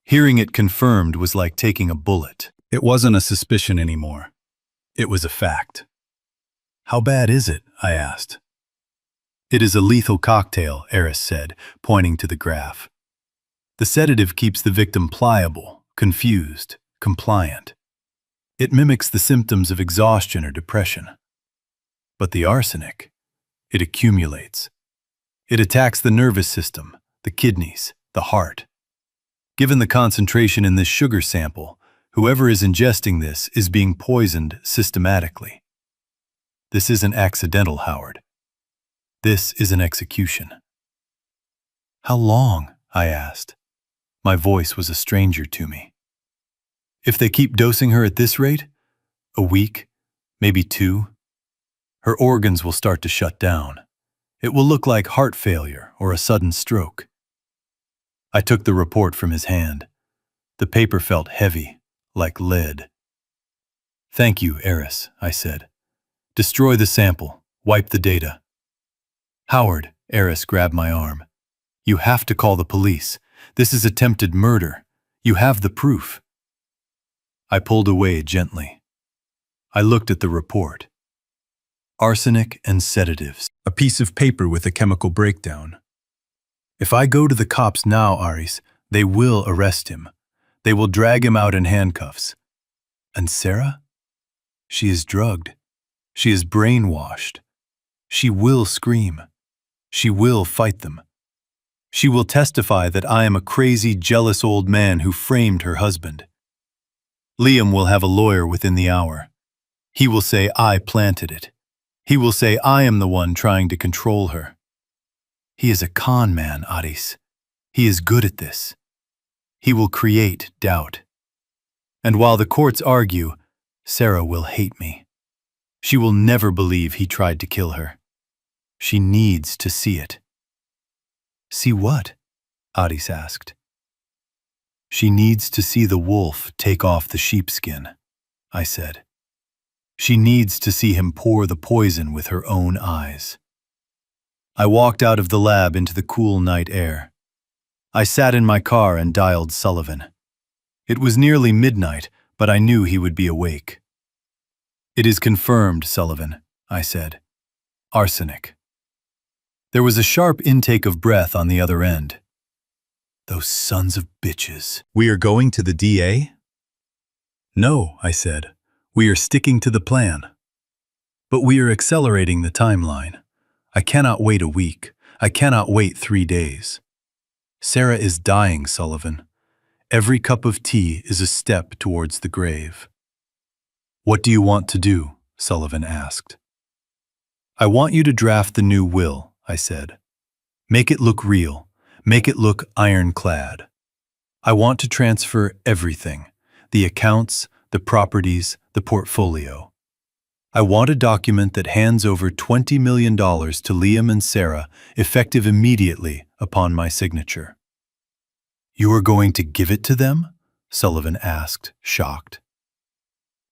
Hearing it confirmed was like taking a bullet. It wasn't a suspicion anymore. It was a fact. "How bad is it?" I asked. "It is a lethal cocktail," Aris said, pointing to the graph. "The sedative keeps the victim pliable, confused, compliant. It mimics the symptoms of exhaustion or depression. But the arsenic, it accumulates. It attacks the nervous system, the kidneys, the heart. Given the concentration in this sugar sample, whoever is ingesting this is being poisoned systematically. This isn't accidental, Howard. This is an execution." "How long?" I asked. My voice was a stranger to me. "If they keep dosing her at this rate, a week, maybe 2. Her organs will start to shut down. It will look like heart failure or a sudden stroke." I took the report from his hand. The paper felt heavy, like lead. "Thank you, Aris," I said. "Destroy the sample. Wipe the data." "Howard," Aris grabbed my arm. "You have to call the police. This is attempted murder. You have the proof." I pulled away gently. I looked at the report. Arsenic and sedatives. A piece of paper with a chemical breakdown. If I go to the cops now, Aris, they will arrest him. They will drag him out in handcuffs. And Sarah? She is drugged. She is brainwashed. She will scream. She will fight them. She will testify that I am a crazy, jealous old man who framed her husband. Liam will have a lawyer within the hour. He will say I planted it. He will say I am the one trying to control her. He is a con man, Aris. He is good at this. He will create doubt. And while the courts argue, Sarah will hate me. She will never believe he tried to kill her. She needs to see it. See what? Aris asked. She needs to see the wolf take off the sheepskin, I said. She needs to see him pour the poison with her own eyes. I walked out of the lab into the cool night air. I sat in my car and dialed Sullivan. It was nearly midnight, but I knew he would be awake. It is confirmed, Sullivan, I said. Arsenic. There was a sharp intake of breath on the other end. Those sons of bitches. We are going to the DA? No, I said. We are sticking to the plan. But we are accelerating the timeline. I cannot wait a week. I cannot wait 3 days. Sarah is dying, Sullivan. Every cup of tea is a step towards the grave. What do you want to do? Sullivan asked. I want you to draft the new will, I said. Make it look real. Make it look ironclad. I want to transfer everything, the accounts, the properties, the portfolio. I want a document that hands over $20 million to Liam and Sarah, effective immediately upon my signature. You are going to give it to them? Sullivan asked, shocked.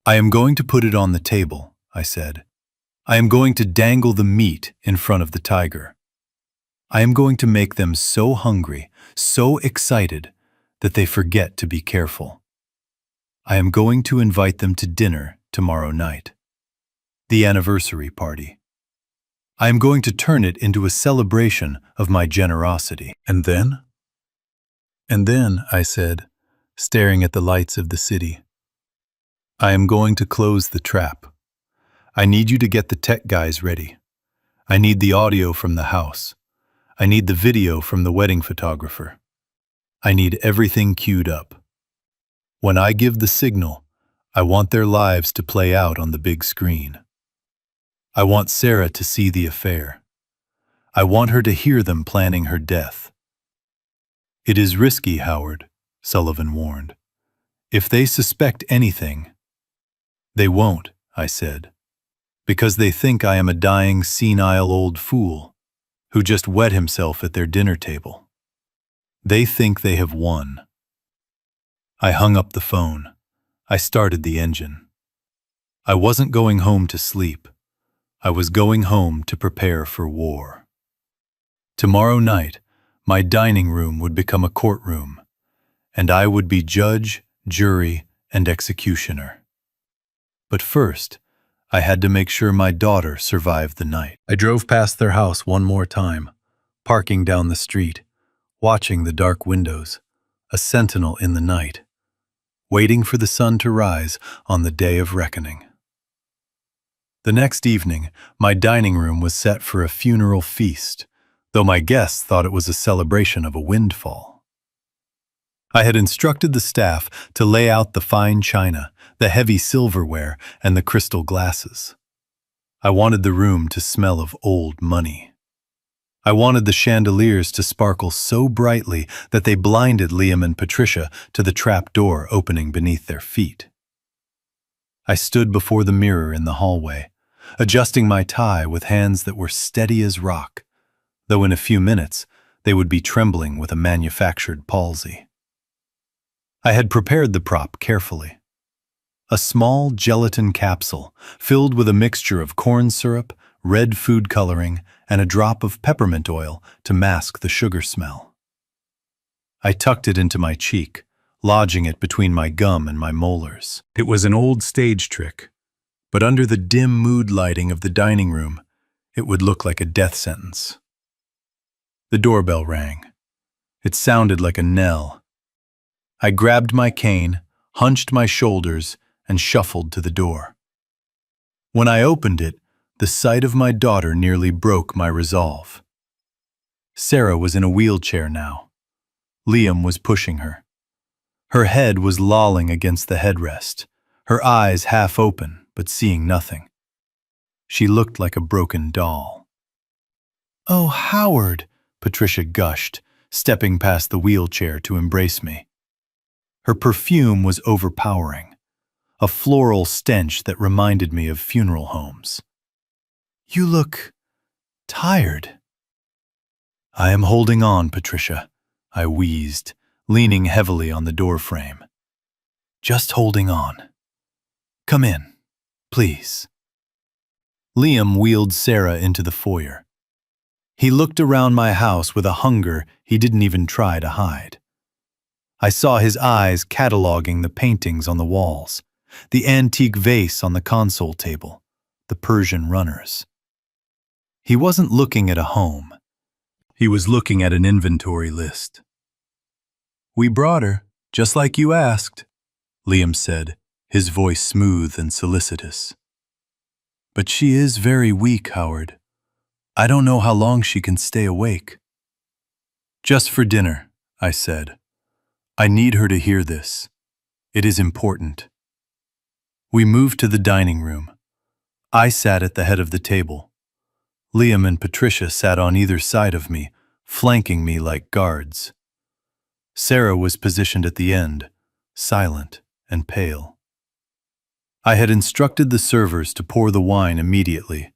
I am going to put it on the table, I said. I am going to dangle the meat in front of the tiger. I am going to make them so hungry, so excited, that they forget to be careful. I am going to invite them to dinner tomorrow night. The anniversary party. I am going to turn it into a celebration of my generosity. And then? And then, I said, staring at the lights of the city, I am going to close the trap. I need you to get the tech guys ready. I need the audio from the house. I need the video from the wedding photographer. I need everything queued up. When I give the signal, I want their lives to play out on the big screen. I want Sarah to see the affair. I want her to hear them planning her death. It is risky, Howard, Sullivan warned. If they suspect anything, they won't, I said, because they think I am a dying, senile old fool who just wet himself at their dinner table. They think they have won. I hung up the phone. I started the engine. I wasn't going home to sleep. I was going home to prepare for war. Tomorrow night, my dining room would become a courtroom, and I would be judge, jury, and executioner. But first, I had to make sure my daughter survived the night. I drove past their house one more time, parking down the street, watching the dark windows, a sentinel in the night, waiting for the sun to rise on the day of reckoning. The next evening, my dining room was set for a funeral feast, though my guests thought it was a celebration of a windfall. I had instructed the staff to lay out the fine china, the heavy silverware, and the crystal glasses. I wanted the room to smell of old money. I wanted the chandeliers to sparkle so brightly that they blinded Liam and Patricia to the trap door opening beneath their feet. I stood before the mirror in the hallway, adjusting my tie with hands that were steady as rock, though in a few minutes they would be trembling with a manufactured palsy. I had prepared the prop carefully. A small gelatin capsule filled with a mixture of corn syrup, red food coloring, and a drop of peppermint oil to mask the sugar smell. I tucked it into my cheek, lodging it between my gum and my molars. It was an old stage trick, but under the dim mood lighting of the dining room, it would look like a death sentence. The doorbell rang. It sounded like a knell. I grabbed my cane, hunched my shoulders, and shuffled to the door. When I opened it, the sight of my daughter nearly broke my resolve. Sarah was in a wheelchair now. Liam was pushing her. Her head was lolling against the headrest, her eyes half open but seeing nothing. She looked like a broken doll. "Oh, Howard," Patricia gushed, stepping past the wheelchair to embrace me. Her perfume was overpowering, a floral stench that reminded me of funeral homes. "You look tired." "I am holding on, Patricia," I wheezed, leaning heavily on the doorframe. "Just holding on. Come in, please." Liam wheeled Sarah into the foyer. He looked around my house with a hunger he didn't even try to hide. I saw his eyes cataloging the paintings on the walls, the antique vase on the console table, the Persian runners. He wasn't looking at a home. He was looking at an inventory list. "We brought her, just like you asked," Liam said, his voice smooth and solicitous. "But she is very weak, Howard. I don't know how long she can stay awake." "Just for dinner," I said. "I need her to hear this. It is important." We moved to the dining room. I sat at the head of the table. Liam and Patricia sat on either side of me, flanking me like guards. Sarah was positioned at the end, silent and pale. I had instructed the servers to pour the wine immediately.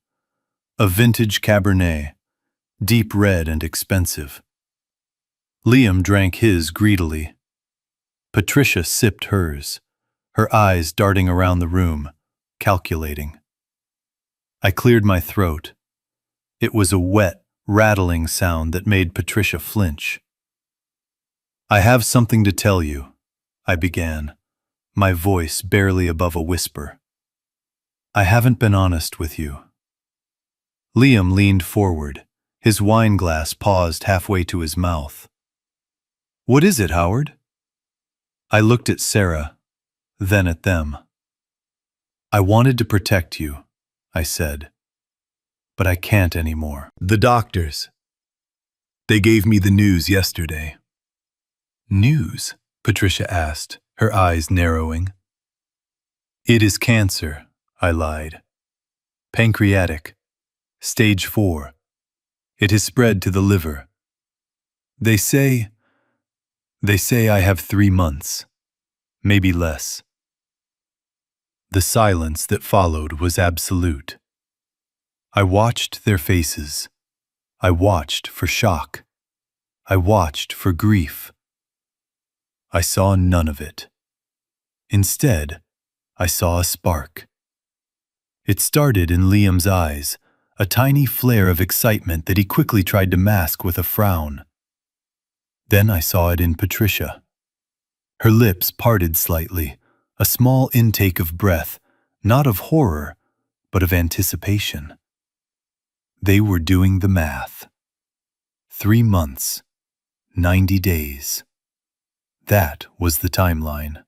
A vintage Cabernet, deep red and expensive. Liam drank his greedily. Patricia sipped hers, her eyes darting around the room, calculating. I cleared my throat. It was a wet, rattling sound that made Patricia flinch. "I have something to tell you," I began, my voice barely above a whisper. "I haven't been honest with you." Liam leaned forward, his wine glass paused halfway to his mouth. "What is it, Howard?" I looked at Sarah, then at them. "I wanted to protect you," I said, "but I can't anymore." "The doctors. They gave me the news yesterday." "News?" Patricia asked, her eyes narrowing. "It is cancer," I lied. "Pancreatic. Stage 4. It has spread to the liver. They say I have 3 months, maybe less." The silence that followed was absolute. I watched their faces. I watched for shock. I watched for grief. I saw none of it. Instead, I saw a spark. It started in Liam's eyes, a tiny flare of excitement that he quickly tried to mask with a frown. Then I saw it in Patricia. Her lips parted slightly, a small intake of breath, not of horror, but of anticipation. They were doing the math. 3 months, 90 days. That was the timeline.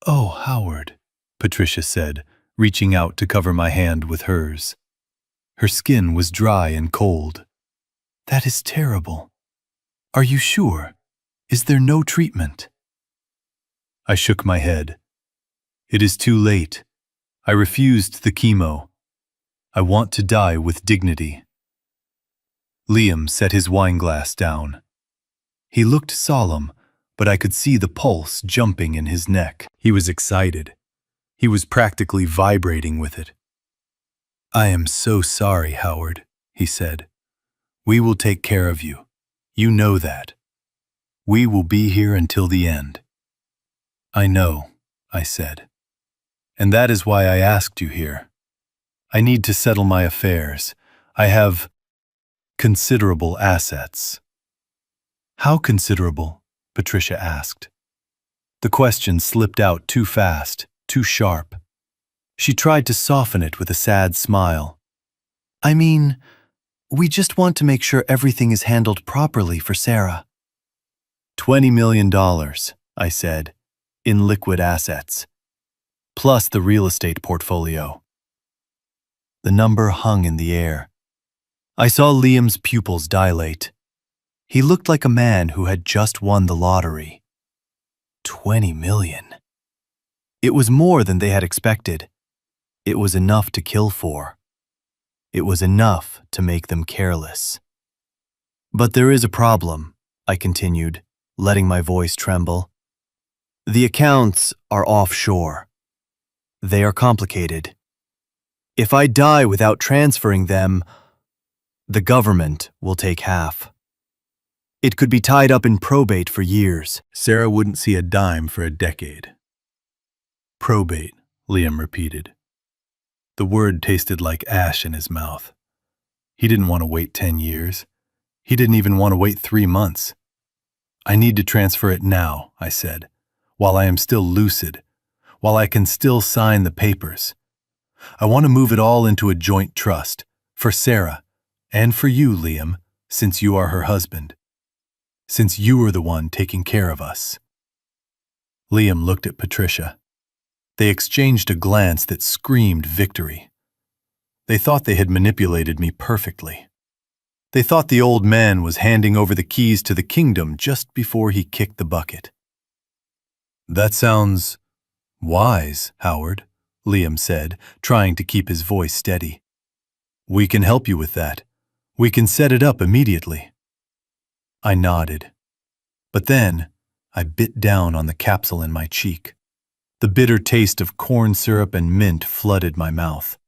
"Oh, Howard," Patricia said, reaching out to cover my hand with hers. Her skin was dry and cold. "That is terrible. Are you sure? Is there no treatment?" I shook my head. "It is too late. I refused the chemo. I want to die with dignity." Liam set his wineglass down. He looked solemn, but I could see the pulse jumping in his neck. He was excited. He was practically vibrating with it. "I am so sorry, Howard," he said. "We will take care of you. You know that. We will be here until the end." "I know," I said. "And that is why I asked you here. I need to settle my affairs. I have considerable assets." "How considerable?" Patricia asked. The question slipped out too fast, too sharp. She tried to soften it with a sad smile. "I mean, we just want to make sure everything is handled properly for Sarah." $20 million, I said, in liquid assets, plus the real estate portfolio. The number hung in the air. I saw Liam's pupils dilate. He looked like a man who had just won the lottery. 20 million. It was more than they had expected. It was enough to kill for. It was enough to make them careless. But there is a problem, I continued, letting my voice tremble. The accounts are offshore. They are complicated. If I die without transferring them, the government will take half. It could be tied up in probate for years.
Sarah wouldn't see a dime for a decade.
Probate, Liam repeated. The word tasted like ash in his mouth. He didn't want to wait 10 years. He didn't even want to wait 3 months. I need to transfer it now, I said, while I am still lucid, while I can still sign the papers. I want to move it all into a joint trust, for Sarah, and for you, Liam, since you are her husband, since you are the one taking care of us. Liam looked at Patricia. They exchanged a glance that screamed victory. They thought they had manipulated me perfectly. They thought the old man was handing over the keys to the kingdom just before he kicked the bucket. That sounds wise, Howard, Liam said, trying to keep his voice steady. We can help you with that. We can set it up immediately. I nodded. But then I bit down on the capsule in my cheek. The bitter taste of corn syrup and mint flooded my mouth.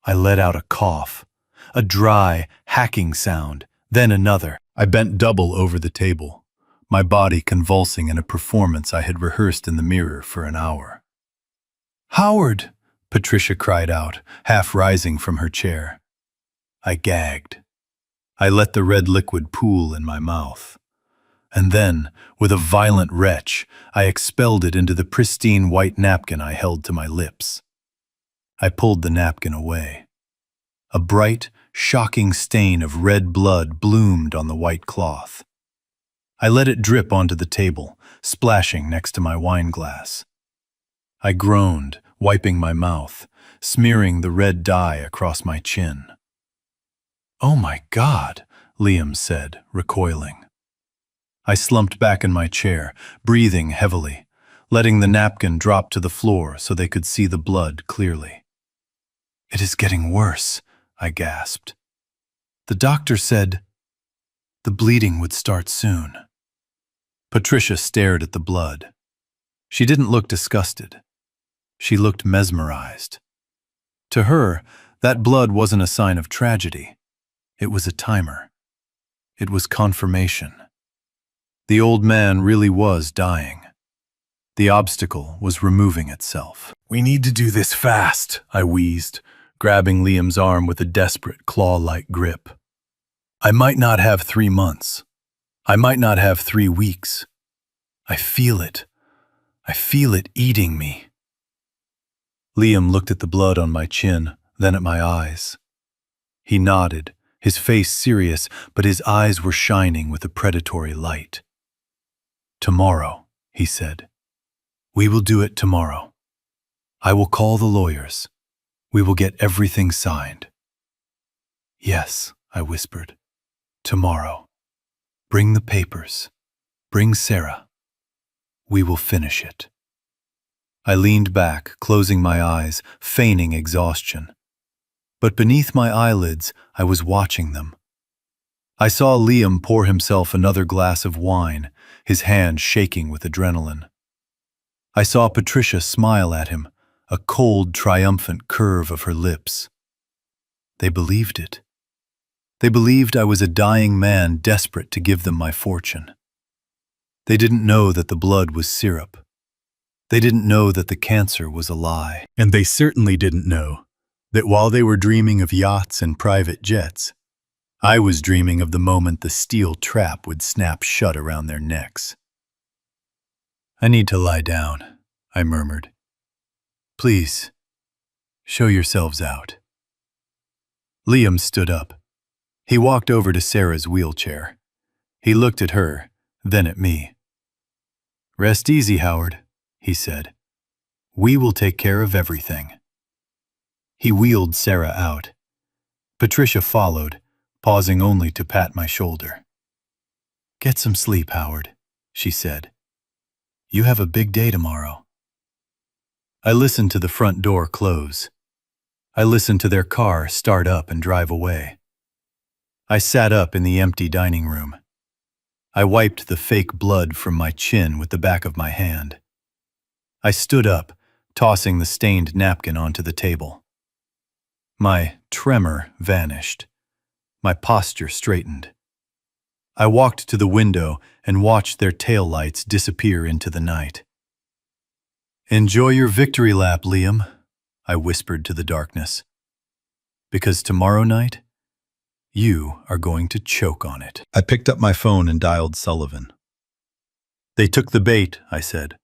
I let out a cough, a dry, hacking sound, then another. I bent double over the table, my body convulsing in a performance I had rehearsed in the mirror for an hour. Howard, Patricia cried out, half rising from her chair. I gagged. I let the red liquid pool in my mouth. And then, with a violent retch, I expelled it into the pristine white napkin I held to my lips. I pulled the napkin away. A bright, shocking stain of red blood bloomed on the white cloth. I let it drip onto the table, splashing next to my wine glass. I groaned, wiping my mouth, smearing the red dye across my chin. Oh my God, Liam said, recoiling. I slumped back in my chair, breathing heavily, letting the napkin drop to the floor so they could see the blood clearly. It is getting worse, I gasped. The doctor said the bleeding would start soon. Patricia stared at the blood. She didn't look disgusted. She looked mesmerized. To her, that blood wasn't a sign of tragedy. It was a timer. It was confirmation. The old man really was dying. The obstacle was removing itself. We need to do this fast, I wheezed, grabbing Liam's arm with a desperate claw-like grip. I might not have 3 months. I might not have 3 weeks. I feel it. I feel it eating me. Liam looked at the blood on my chin, then at my eyes. He nodded, his face serious, but his eyes were shining with a predatory light. Tomorrow, he said. We will do it tomorrow. I will call the lawyers. We will get everything signed. Yes, I whispered. Tomorrow. Bring the papers. Bring Sarah. We will finish it. I leaned back, closing my eyes, feigning exhaustion. But beneath my eyelids, I was watching them. I saw Liam pour himself another glass of wine, his hand shaking with adrenaline. I saw Patricia smile at him, a cold, triumphant curve of her lips. They believed it. They believed I was a dying man desperate to give them my fortune. They didn't know that the blood was syrup. They didn't know that the cancer was a lie. And they certainly didn't know that while they were dreaming of yachts and private jets, I was dreaming of the moment the steel trap would snap shut around their necks. I need to lie down, I murmured. Please, show yourselves out. Liam stood up. He walked over to Sarah's wheelchair. He looked at her, then at me. Rest easy, Howard, he said. We will take care of everything. He wheeled Sarah out. Patricia followed, pausing only to pat my shoulder. "Get some sleep, Howard," she said. "You have a big day tomorrow." I listened to the front door close. I listened to their car start up and drive away. I sat up in the empty dining room. I wiped the fake blood from my chin with the back of my hand. I stood up, tossing the stained napkin onto the table. My tremor vanished. My posture straightened. I walked to the window and watched their taillights disappear into the night. "Enjoy your victory lap, Liam," I whispered to the darkness. "Because tomorrow night, you are going to choke on it." I picked up my phone and dialed Sullivan. "They took the bait," I said.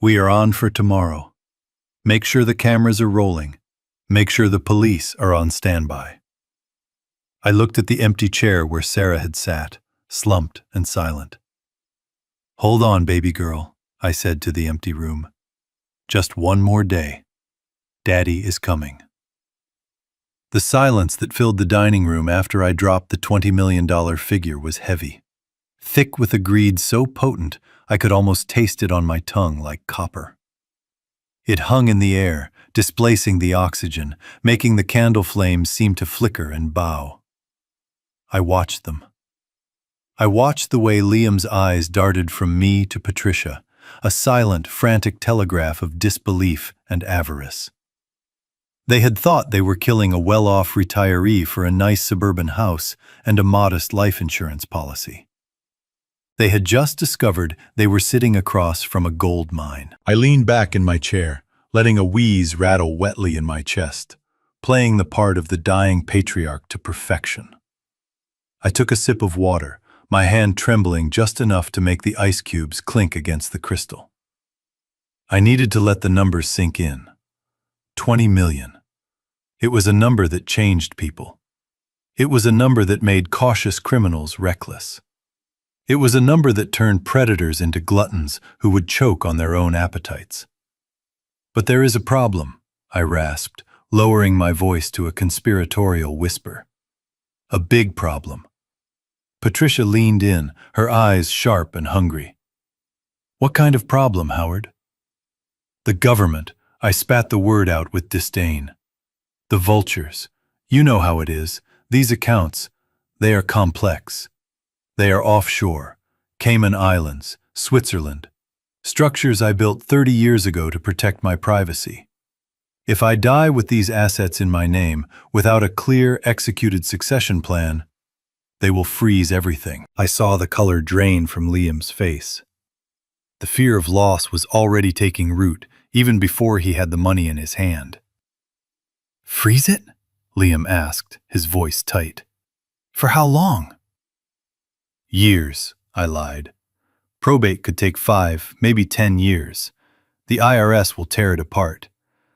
"We are on for tomorrow. Make sure the cameras are rolling. Make sure the police are on standby." I looked at the empty chair where Sarah had sat, slumped and silent. "Hold on, baby girl," I said to the empty room. "Just one more day. Daddy is coming." The silence that filled the dining room after I dropped the $20 million figure was heavy, thick with a greed so potent I could almost taste it on my tongue like copper. It hung in the air, displacing the oxygen, making the candle flames seem to flicker and bow. I watched them. I watched the way Liam's eyes darted from me to Patricia, a silent, frantic telegraph of disbelief and avarice. They had thought they were killing a well-off retiree for a nice suburban house and a modest life insurance policy. They had just discovered they were sitting across from a gold mine. I leaned back in my chair, letting a wheeze rattle wetly in my chest, playing the part of the dying patriarch to perfection. I took a sip of water, my hand trembling just enough to make the ice cubes clink against the crystal. I needed to let the numbers sink in. 20 million. It was a number that changed people. It was a number that made cautious criminals reckless. It was a number that turned predators into gluttons who would choke on their own appetites. "But there is a problem," I rasped, lowering my voice to a conspiratorial whisper. "A big problem." Patricia leaned in, her eyes sharp and hungry. "What kind of problem, Howard?" "The government," I spat the word out with disdain. "The vultures. You know how it is. These accounts, they are complex. They are offshore, Cayman Islands, Switzerland. Structures I built 30 years ago to protect my privacy. If I die with these assets in my name, without a clear, executed succession plan, they will freeze everything." I saw the color drain from Liam's face. The fear of loss was already taking root, even before he had the money in his hand. "Freeze it?" Liam asked, his voice tight. "For how long?" "Years," I lied. "Probate could take 5, maybe 10 years. The IRS will tear it apart.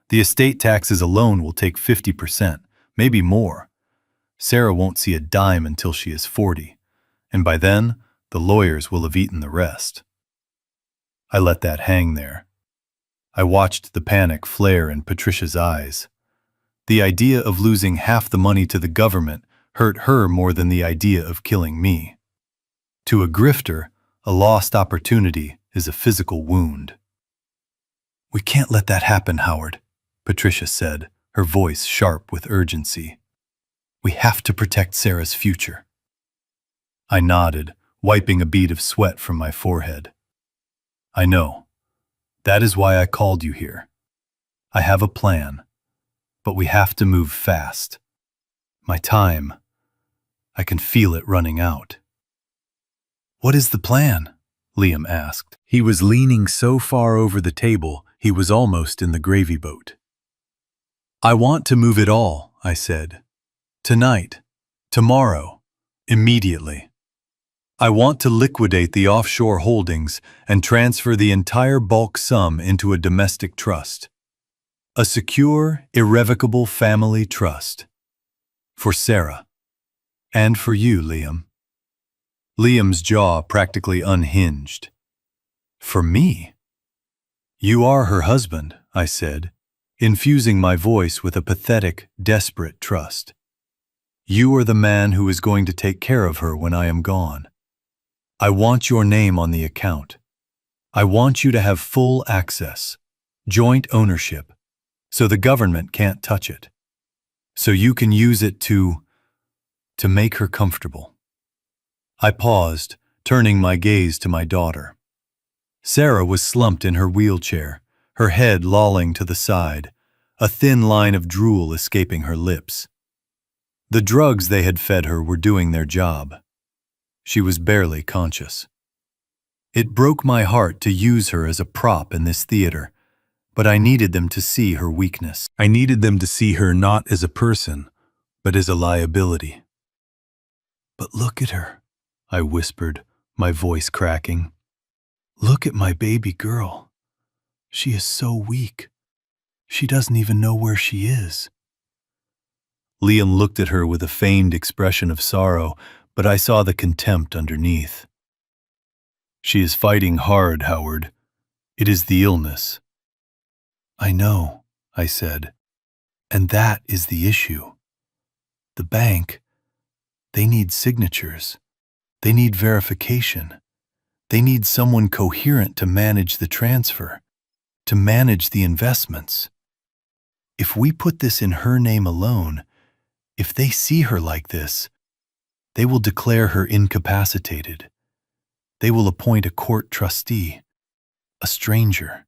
The estate taxes alone will take 50%, maybe more. Sarah won't see a dime until she is 40, and by then, the lawyers will have eaten the rest." I let that hang there. I watched the panic flare in Patricia's eyes. The idea of losing half the money to the government hurt her more than the idea of killing me. To a grifter, a lost opportunity is a physical wound. "We can't let that happen, Howard," Patricia said, her voice sharp with urgency. "We have to protect Sarah's future." I nodded, wiping a bead of sweat from my forehead. "I know. That is why I called you here. I have a plan, but we have to move fast. My time, I can feel it running out." "What is the plan?" Liam asked. He was leaning so far over the table, he was almost in the gravy boat. "I want to move it all," I said. "Tonight, tomorrow, immediately. I want to liquidate the offshore holdings and transfer the entire bulk sum into a domestic trust. A secure, irrevocable family trust. For Sarah. And for you, Liam." Liam's jaw practically unhinged. "For me?" "You are her husband," I said, infusing my voice with a pathetic, desperate trust. You are the man who is going to take care of her when I am gone. I want your name on the account. I want you to have full access, joint ownership, so the government can't touch it. So you can use it to make her comfortable." I paused, turning my gaze to my daughter. Sarah was slumped in her wheelchair, her head lolling to the side, a thin line of drool escaping her lips. The drugs they had fed her were doing their job. She was barely conscious. It broke my heart to use her as a prop in this theater, but I needed them to see her weakness. I needed them to see her not as a person, but as a liability. "But look at her," I whispered, my voice cracking. "Look at my baby girl. She is so weak. She doesn't even know where she is." Liam looked at her with a feigned expression of sorrow, but I saw the contempt underneath. "She is fighting hard, Howard. It is the illness." "I know," I said, "and that is the issue. The bank, they need signatures. They need verification. They need someone coherent to manage the transfer, to manage the investments. If we put this in her name alone, if they see her like this, they will declare her incapacitated. They will appoint a court trustee, a stranger,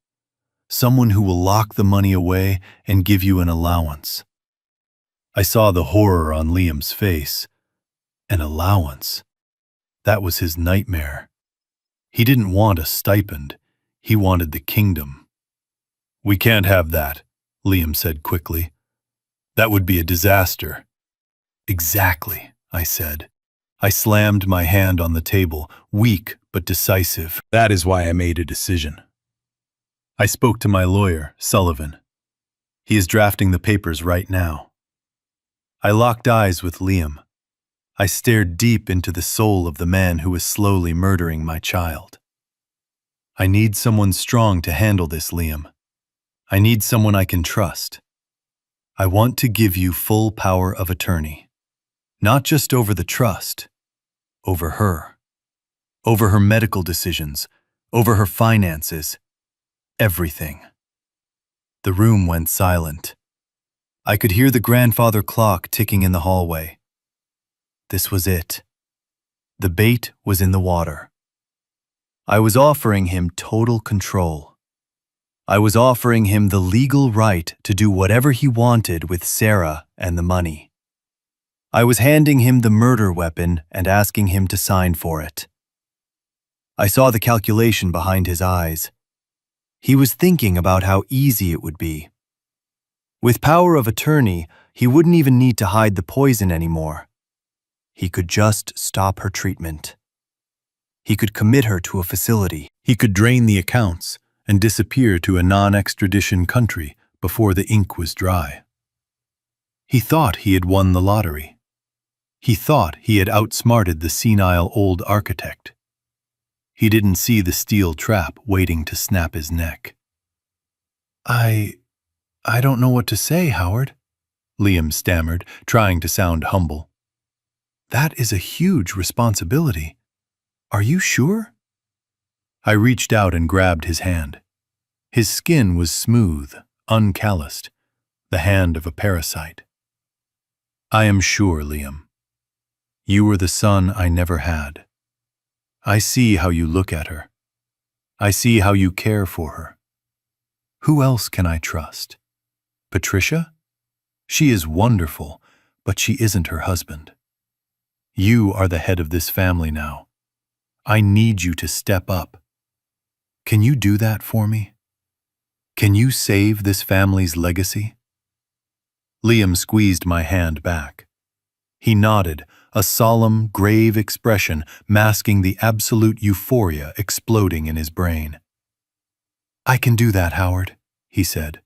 someone who will lock the money away and give you an allowance." I saw the horror on Liam's face. An allowance. That was his nightmare. He didn't want a stipend. He wanted the kingdom. "We can't have that," Liam said quickly. "That would be a disaster." "Exactly," I said. I slammed my hand on the table, weak but decisive. "That is why I made a decision." I spoke to my lawyer, Sullivan. He is drafting the papers right now. I locked eyes with Liam. I stared deep into the soul of the man who was slowly murdering my child. "I need someone strong to handle this, Liam. I need someone I can trust. I want to give you full power of attorney. Not just over the trust, over her. Over her medical decisions, over her finances, everything." The room went silent. I could hear the grandfather clock ticking in the hallway. This was it. The bait was in the water. I was offering him total control. I was offering him the legal right to do whatever he wanted with Sarah and the money. I was handing him the murder weapon and asking him to sign for it. I saw the calculation behind his eyes. He was thinking about how easy it would be. With power of attorney, he wouldn't even need to hide the poison anymore. He could just stop her treatment. He could commit her to a facility. He could drain the accounts and disappear to a non-extradition country before the ink was dry. He thought he had won the lottery. He thought he had outsmarted the senile old architect. He didn't see the steel trap waiting to snap his neck. I don't know what to say, Howard," Liam stammered, trying to sound humble. "That is a huge responsibility. Are you sure?" I reached out and grabbed his hand. His skin was smooth, uncalloused, the hand of a parasite. "I am sure, Liam. You were the son I never had. I see how you look at her. I see how you care for her. Who else can I trust? Patricia? She is wonderful, but she isn't her husband. You are the head of this family now. I need you to step up. Can you do that for me? Can you save this family's legacy?" Liam squeezed my hand back. He nodded, a solemn, grave expression masking the absolute euphoria exploding in his brain. "I can do that, Howard," he said.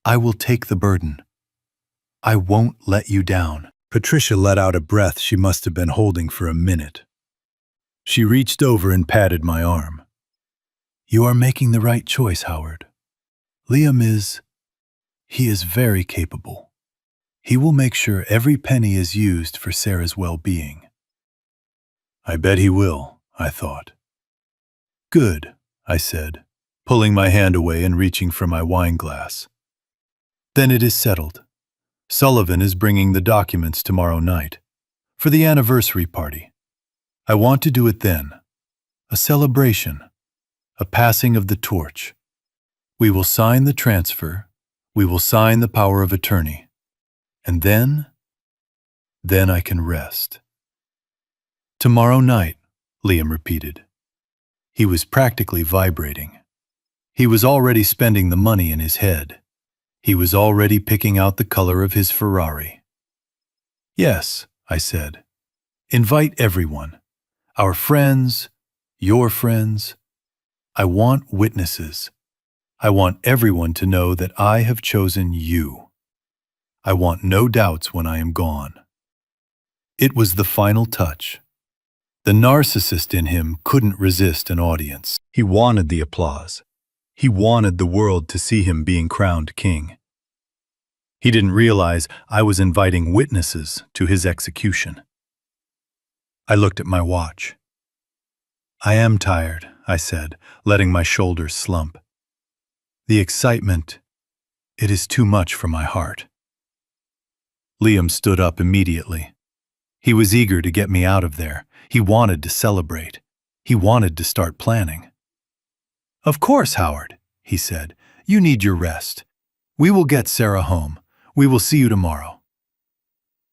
"I will take the burden. I won't let you down." Patricia let out a breath she must have been holding for a minute. She reached over and patted my arm. "You are making the right choice, Howard. Liam he is very capable. He will make sure every penny is used for Sarah's well-being. I bet he will, I thought. Good, I said, pulling my hand away and reaching for my wine glass. Then it is settled. Sullivan is bringing the documents tomorrow night, for the anniversary party. I want to do it then. A celebration. A passing of the torch. We will sign the transfer. We will sign the power of attorney. And then I can rest. Tomorrow night, Liam repeated. He was practically vibrating. He was already spending the money in his head. He was already picking out the color of his Ferrari. Yes, I said. Invite everyone. Our friends, your friends. I want witnesses. I want everyone to know that I have chosen you. I want no doubts when I am gone. It was the final touch. The narcissist in him couldn't resist an audience. He wanted the applause. He wanted the world to see him being crowned king. He didn't realize I was inviting witnesses to his execution. I looked at my watch. I am tired, I said, letting my shoulders slump. The excitement, it is too much for my heart. Liam stood up immediately. He was eager to get me out of there. He wanted to celebrate. He wanted to start planning. Of course, Howard, he said. You need your rest. We will get Sarah home. We will see you tomorrow.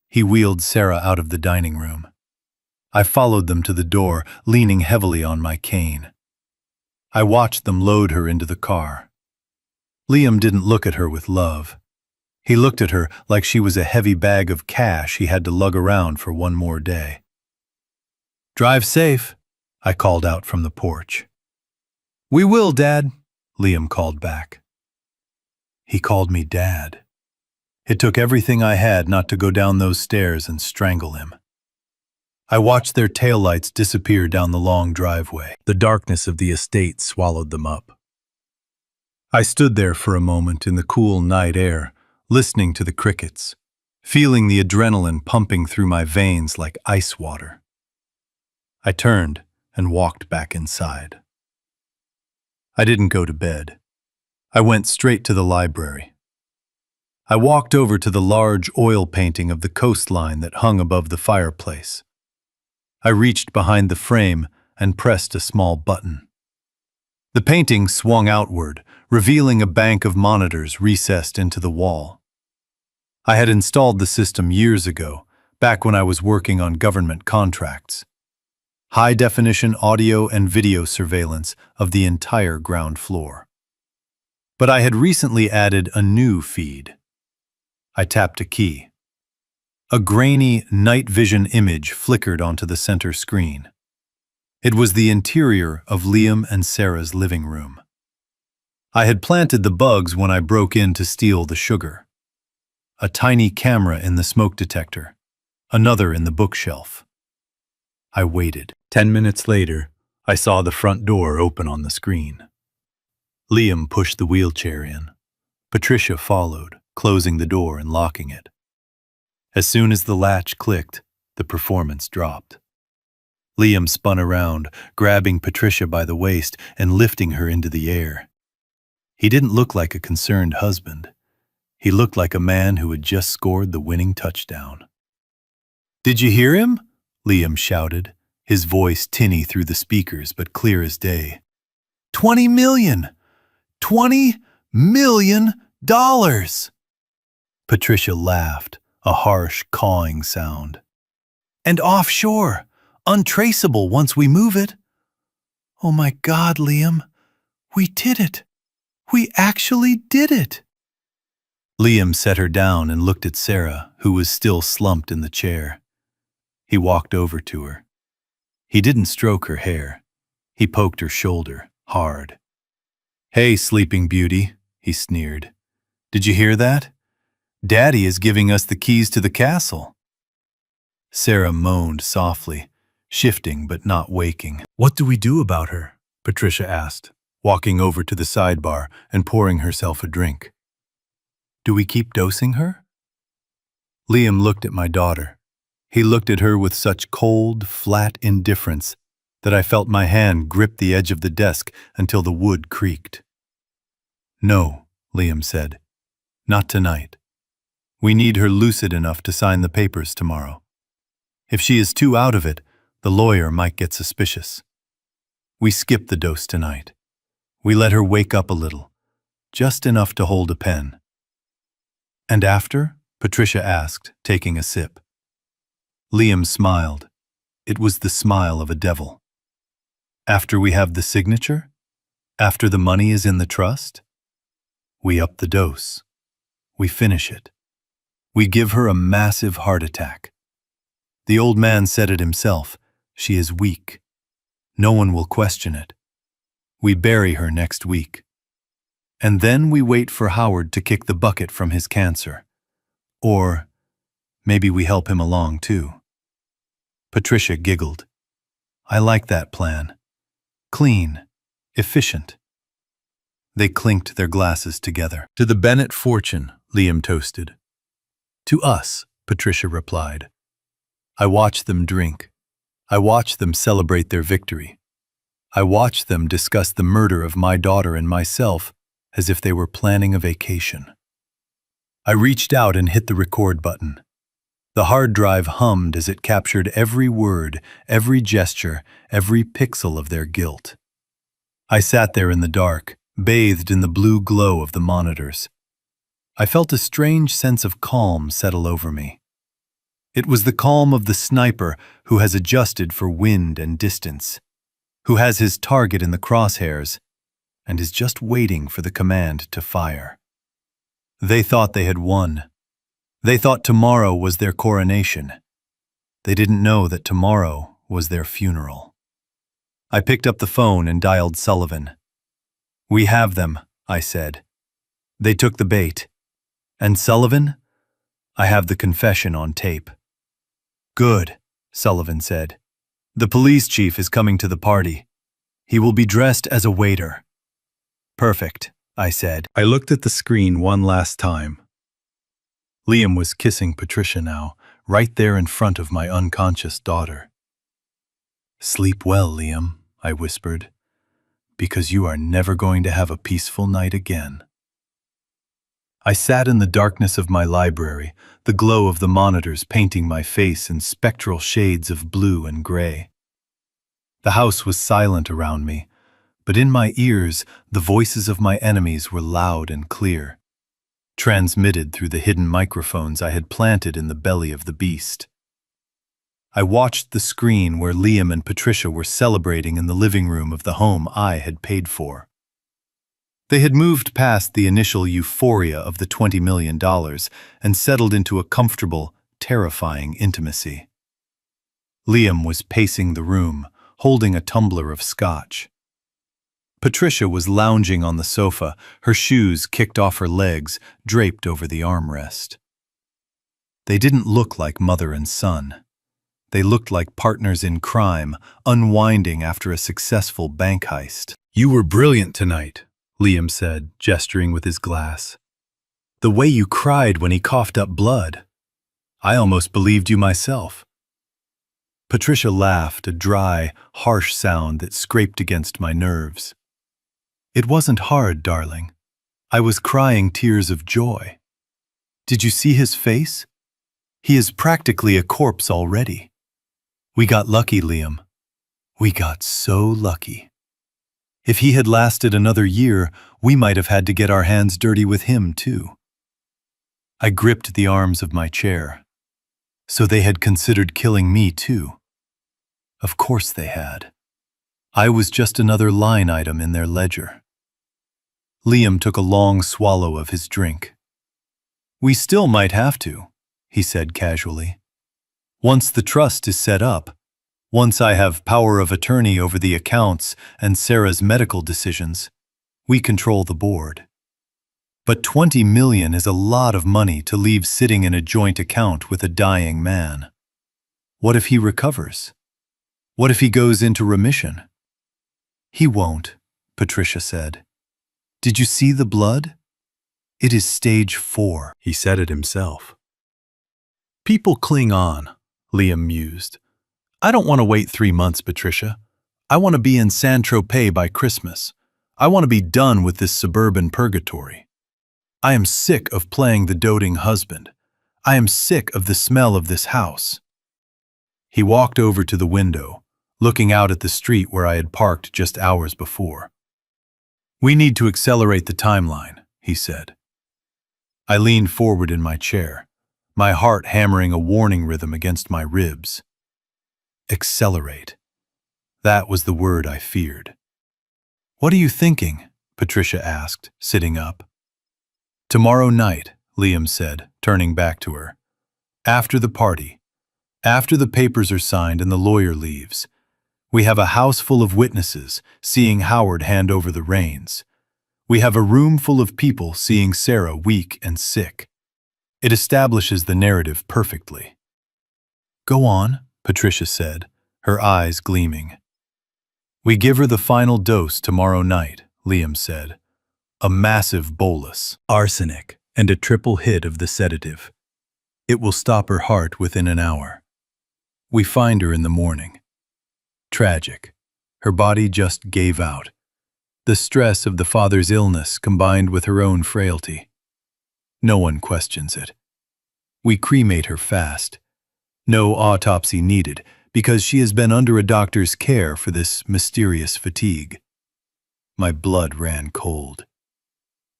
He wheeled Sarah out of the dining room. I followed them to the door, leaning heavily on my cane. I watched them load her into the car. Liam didn't look at her with love. He looked at her like she was a heavy bag of cash he had to lug around for one more day. Drive safe, I called out from the porch. We will, Dad, Liam called back. He called me Dad. It took everything I had not to go down those stairs and strangle him. I watched their taillights disappear down the long driveway. The darkness of the estate swallowed them up. I stood there for a moment in the cool night air, listening to the crickets, feeling the adrenaline pumping through my veins like ice water. I turned and walked back inside. I didn't go to bed. I went straight to the library. I walked over to the large oil painting of the coastline that hung above the fireplace. I reached behind the frame and pressed a small button. The painting swung outward, revealing a bank of monitors recessed into the wall. I had installed the system years ago, back when I was working on government contracts. High-definition audio and video surveillance of the entire ground floor. But I had recently added a new feed. I tapped a key. A grainy night vision image flickered onto the center screen. It was the interior of Liam and Sarah's living room. I had planted the bugs when I broke in to steal the sugar. A tiny camera in the smoke detector, another in the bookshelf. I waited. 10 minutes later, I saw the front door open on the screen. Liam pushed the wheelchair in. Patricia followed, closing the door and locking it. As soon as the latch clicked, the performance dropped. Liam spun around, grabbing Patricia by the waist and lifting her into the air. He didn't look like a concerned husband. He looked like a man who had just scored the winning touchdown. "Did you hear him?" Liam shouted, his voice tinny through the speakers but clear as day. 20 million! $20 million! Patricia laughed, a harsh, cawing sound. "And offshore, untraceable once we move it." "Oh my God, Liam, we did it. We actually did it." Liam set her down and looked at Sarah, who was still slumped in the chair. He walked over to her. He didn't stroke her hair. He poked her shoulder, hard. "Hey, Sleeping Beauty," he sneered. "Did you hear that? Daddy is giving us the keys to the castle." Sarah moaned softly, shifting but not waking. "What do we do about her?" Patricia asked, walking over to the sidebar and pouring herself a drink. "Do we keep dosing her?" Liam looked at my daughter. He looked at her with such cold, flat indifference that I felt my hand grip the edge of the desk until the wood creaked. "No," Liam said. "Not tonight. We need her lucid enough to sign the papers tomorrow. If she is too out of it, the lawyer might get suspicious. We skip the dose tonight. We let her wake up a little, just enough to hold a pen." "And after?" Patricia asked, taking a sip. Liam smiled. It was the smile of a devil. "After we have the signature? After the money is in the trust? We up the dose. We finish it. We give her a massive heart attack. The old man said it himself. She is weak. No one will question it. We bury her next week. And then we wait for Howard to kick the bucket from his cancer. Or maybe we help him along too." Patricia giggled. "I like that plan. Clean, efficient." They clinked their glasses together.
"To the Bennett fortune," Liam toasted.
"To us," Patricia replied. I watched them drink. I watched them celebrate their victory. I watched them discuss the murder of my daughter and myself as if they were planning a vacation. I reached out and hit the record button. The hard drive hummed as it captured every word, every gesture, every pixel of their guilt. I sat there in the dark, bathed in the blue glow of the monitors. I felt a strange sense of calm settle over me. It was the calm of the sniper who has adjusted for wind and distance, who has his target in the crosshairs, and is just waiting for the command to fire. They thought they had won. They thought tomorrow was their coronation. They didn't know that tomorrow was their funeral. I picked up the phone and dialed Sullivan. "We have them," I said. "They took the bait. And Sullivan? I have the confession on tape." "Good," Sullivan said. "The police chief is coming to the party. He will be dressed as a waiter." "Perfect," I said.
I looked at the screen one last time.
Liam was kissing Patricia now, right there in front of my unconscious daughter. "Sleep well, Liam," I whispered, "because you are never going to have a peaceful night again." I sat in the darkness of my library, the glow of the monitors painting my face in spectral shades of blue and gray. The house was silent around me, but in my ears the voices of my enemies were loud and clear, transmitted through the hidden microphones I had planted in the belly of the beast. I watched the screen where Liam and Patricia were celebrating in the living room of the home I had paid for. They had moved past the initial euphoria of the $20 million and settled into a comfortable, terrifying intimacy. Liam was pacing the room, holding a tumbler of scotch. Patricia was lounging on the sofa, her shoes kicked off her legs, draped over the armrest. They didn't look like mother and son. They looked like partners in crime, unwinding after a successful bank heist.
"You were brilliant tonight," Liam said, gesturing with his glass.
"The way you cried when he coughed up blood. I almost believed you myself." Patricia laughed, a dry, harsh sound that scraped against my nerves. "It wasn't hard, darling. I was crying tears of joy. Did you see his face? He is practically a corpse already. We got lucky, Liam. We got so lucky. If he had lasted another year, we might have had to get our hands dirty with him, too." I gripped the arms of my chair. So they had considered killing me, too. Of course they had. I was just another line item in their ledger. Liam took a long swallow of his drink. "We still might have to," he said casually. "Once the trust is set up, once I have power of attorney over the accounts and Sarah's medical decisions, we control the board. But $20 million is a lot of money to leave sitting in a joint account with a dying man. What if he recovers? What if he goes into remission?" "He won't," Patricia said. "Did you see the blood? It is stage 4.
He said it himself.
People cling on, Liam mused. I don't want to wait 3 months, Patricia. I want to be in Saint-Tropez by Christmas. I want to be done with this suburban purgatory. I am sick of playing the doting husband. I am sick of the smell of this house. He walked over to the window, looking out at the street where I had parked just hours before. We need to accelerate the timeline, he said. I leaned forward in my chair, my heart hammering a warning rhythm against my ribs. Accelerate. That was the word I feared. What are you thinking? Patricia asked, sitting up. Tomorrow night, Liam said, turning back to her. After the party, after the papers are signed and the lawyer leaves, we have a house full of witnesses seeing Howard hand over the reins. We have a room full of people seeing Sarah weak and sick. It establishes the narrative perfectly. Go on, Patricia said, her eyes gleaming. We give her the final dose tomorrow night, Liam said. A massive bolus, arsenic, and a triple hit of the sedative. It will stop her heart within an hour. We find her in the morning. Tragic. Her body just gave out. The stress of the father's illness combined with her own frailty. No one questions it. We cremate her fast. No autopsy needed, because she has been under a doctor's care for this mysterious fatigue. My blood ran cold.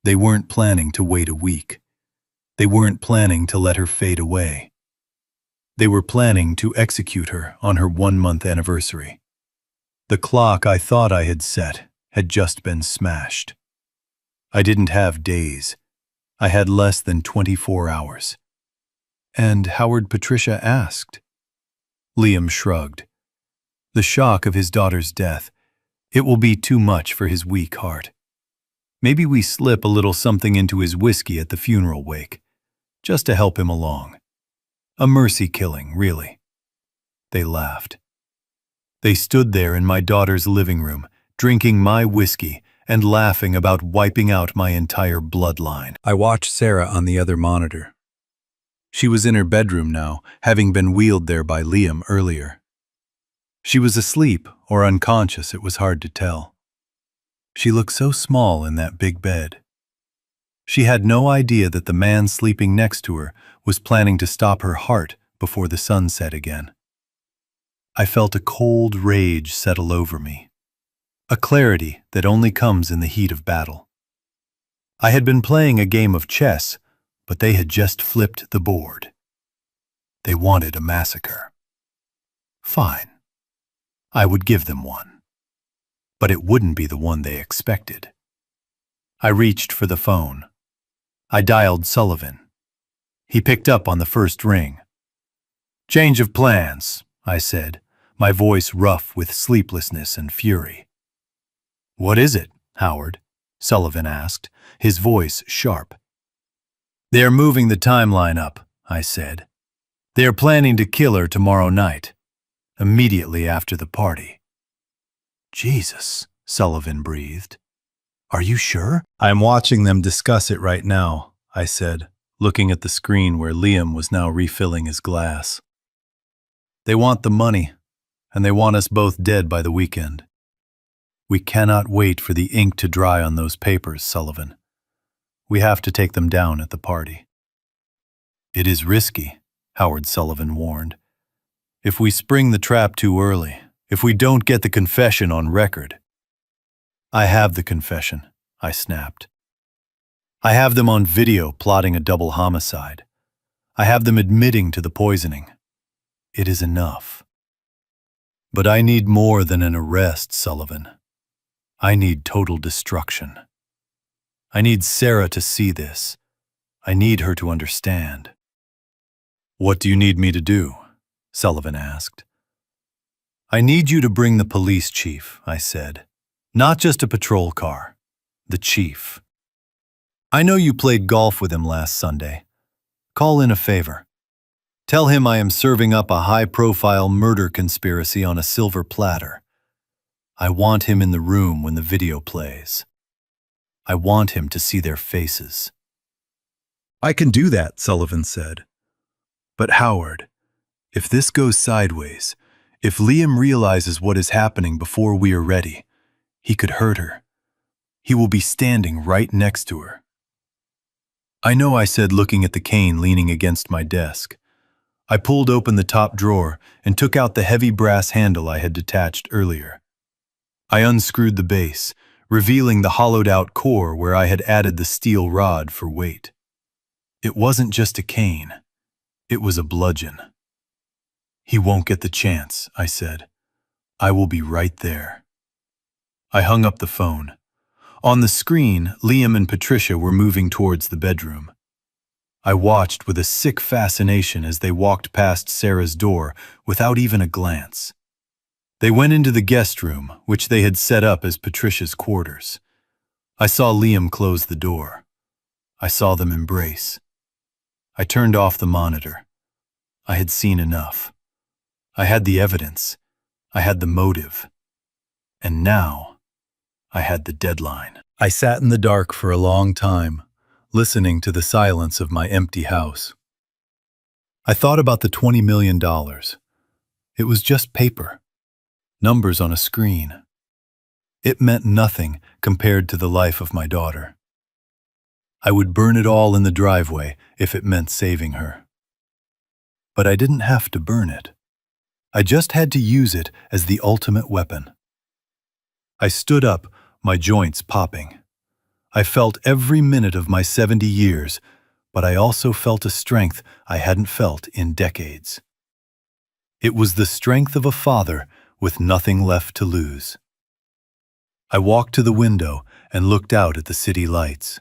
They weren't planning to wait a week. They weren't planning to let her fade away. They were planning to execute her on her 1-month anniversary. The clock I thought I had set had just been smashed. I didn't have days. I had less than 24 hours. And Howard, Patricia asked. Liam shrugged. The shock of his daughter's death. It will be too much for his weak heart. Maybe we slip a little something into his whiskey at the funeral wake, just to help him along. A mercy killing, really. They laughed. They stood there in my daughter's living room, drinking my whiskey and laughing about wiping out my entire bloodline. I watched Sarah on the other monitor. She was in her bedroom now, having been wheeled there by Liam earlier. She was asleep or unconscious, it was hard to tell. She looked so small in that big bed. She had no idea that the man sleeping next to her was planning to stop her heart before the sun set again. I felt a cold rage settle over me, a clarity that only comes in the heat of battle. I had been playing a game of chess, but they had just flipped the board. They wanted a massacre. Fine. I would give them one. But it wouldn't be the one they expected. I reached for the phone. I dialed Sullivan. He picked up on the first ring. "Change of plans," I said, my voice rough with sleeplessness and fury. "What is it, Howard?" Sullivan asked, his voice sharp. "They are moving the timeline up," I said. "They are planning to kill her tomorrow night, immediately after the party." "Jesus," Sullivan breathed. "Are you sure?" "I'm watching them discuss it right now," I said, looking at the screen where Liam was now refilling his glass. "They want the money, and they want us both dead by the weekend. We cannot wait for the ink to dry on those papers, Sullivan. We have to take them down at the party." "It is risky," Howard Sullivan warned. "If we spring the trap too early, if we don't get the confession on record." "I have the confession," I snapped. "I have them on video plotting a double homicide. I have them admitting to the poisoning. It is enough. But I need more than an arrest, Sullivan. I need total destruction. I need Sarah to see this. I need her to understand." "What do you need me to do?" Sullivan asked. "I need you to bring the police chief," I said. "Not just a patrol car. The chief. I know you played golf with him last Sunday. Call in a favor. Tell him I am serving up a high-profile murder conspiracy on a silver platter. I want him in the room when the video plays. I want him to see their faces." "I can do that," Sullivan said.
But Howard, if this goes sideways, if Liam realizes what is happening before we are ready, he could hurt her. He will be standing right next to her. I know, I said, looking at the cane leaning against my desk. I pulled open the top drawer and took out the heavy brass handle I had detached earlier. I unscrewed the base, revealing the hollowed-out core where I had added the steel rod for weight. It wasn't just a cane. It was a bludgeon. "He won't get the chance," I said. "I will be right there." I hung up the phone. On the screen, Liam and Patricia were moving towards the bedroom. I watched with a sick fascination as they walked past Sarah's door without even a glance. They went into the guest room, which they had set up as Patricia's quarters. I saw Liam close the door. I saw them embrace. I turned off the monitor. I had seen enough. I had the evidence. I had the motive. And now, I had the deadline. I sat in the dark for a long time, listening to the silence of my empty house. I thought about the $20 million. It was just paper. Numbers on a screen. It meant nothing compared to the life of my daughter. I would burn it all in the driveway if it meant saving her. But I didn't have to burn it. I just had to use it as the ultimate weapon. I stood up, my joints popping. I felt every minute of my 70 years, but I also felt a strength I hadn't felt in decades. It was the strength of a father with nothing left to lose. I walked to the window and looked out at the city lights.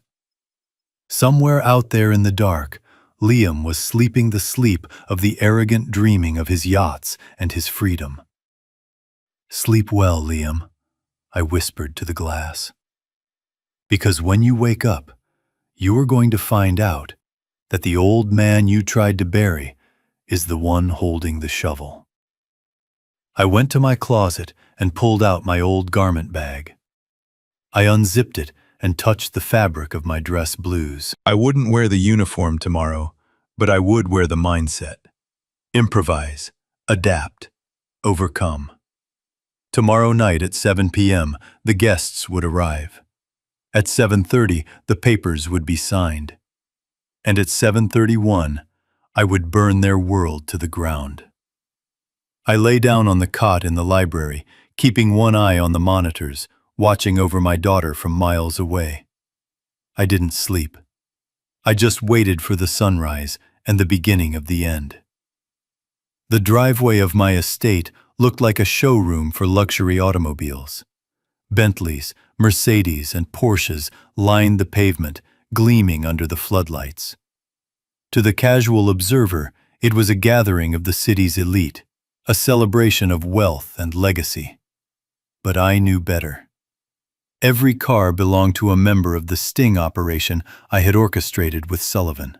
Somewhere out there in the dark, Liam was sleeping the sleep of the arrogant dreaming of his yachts and his freedom. "Sleep well, Liam," I whispered to the glass. "Because when you wake up, you are going to find out that the old man you tried to bury is the one holding the shovel." I went to my closet and pulled out my old garment bag. I unzipped it and touched the fabric of my dress blues. I wouldn't wear the uniform tomorrow, but I would wear the mindset. Improvise, adapt, overcome. Tomorrow night at 7 p.m., the guests would arrive. At 7:30, the papers would be signed. And at 7:31, I would burn their world to the ground. I lay down on the cot in the library, keeping one eye on the monitors, watching over my daughter from miles away. I didn't sleep. I just waited for the sunrise and the beginning of the end. The driveway of my estate looked like a showroom for luxury automobiles. Bentleys, Mercedes, and Porsches lined the pavement, gleaming under the floodlights. To the casual observer, it was a gathering of the city's elite, a celebration of wealth and legacy. But I knew better. Every car belonged to a member of the sting operation I had orchestrated with Sullivan.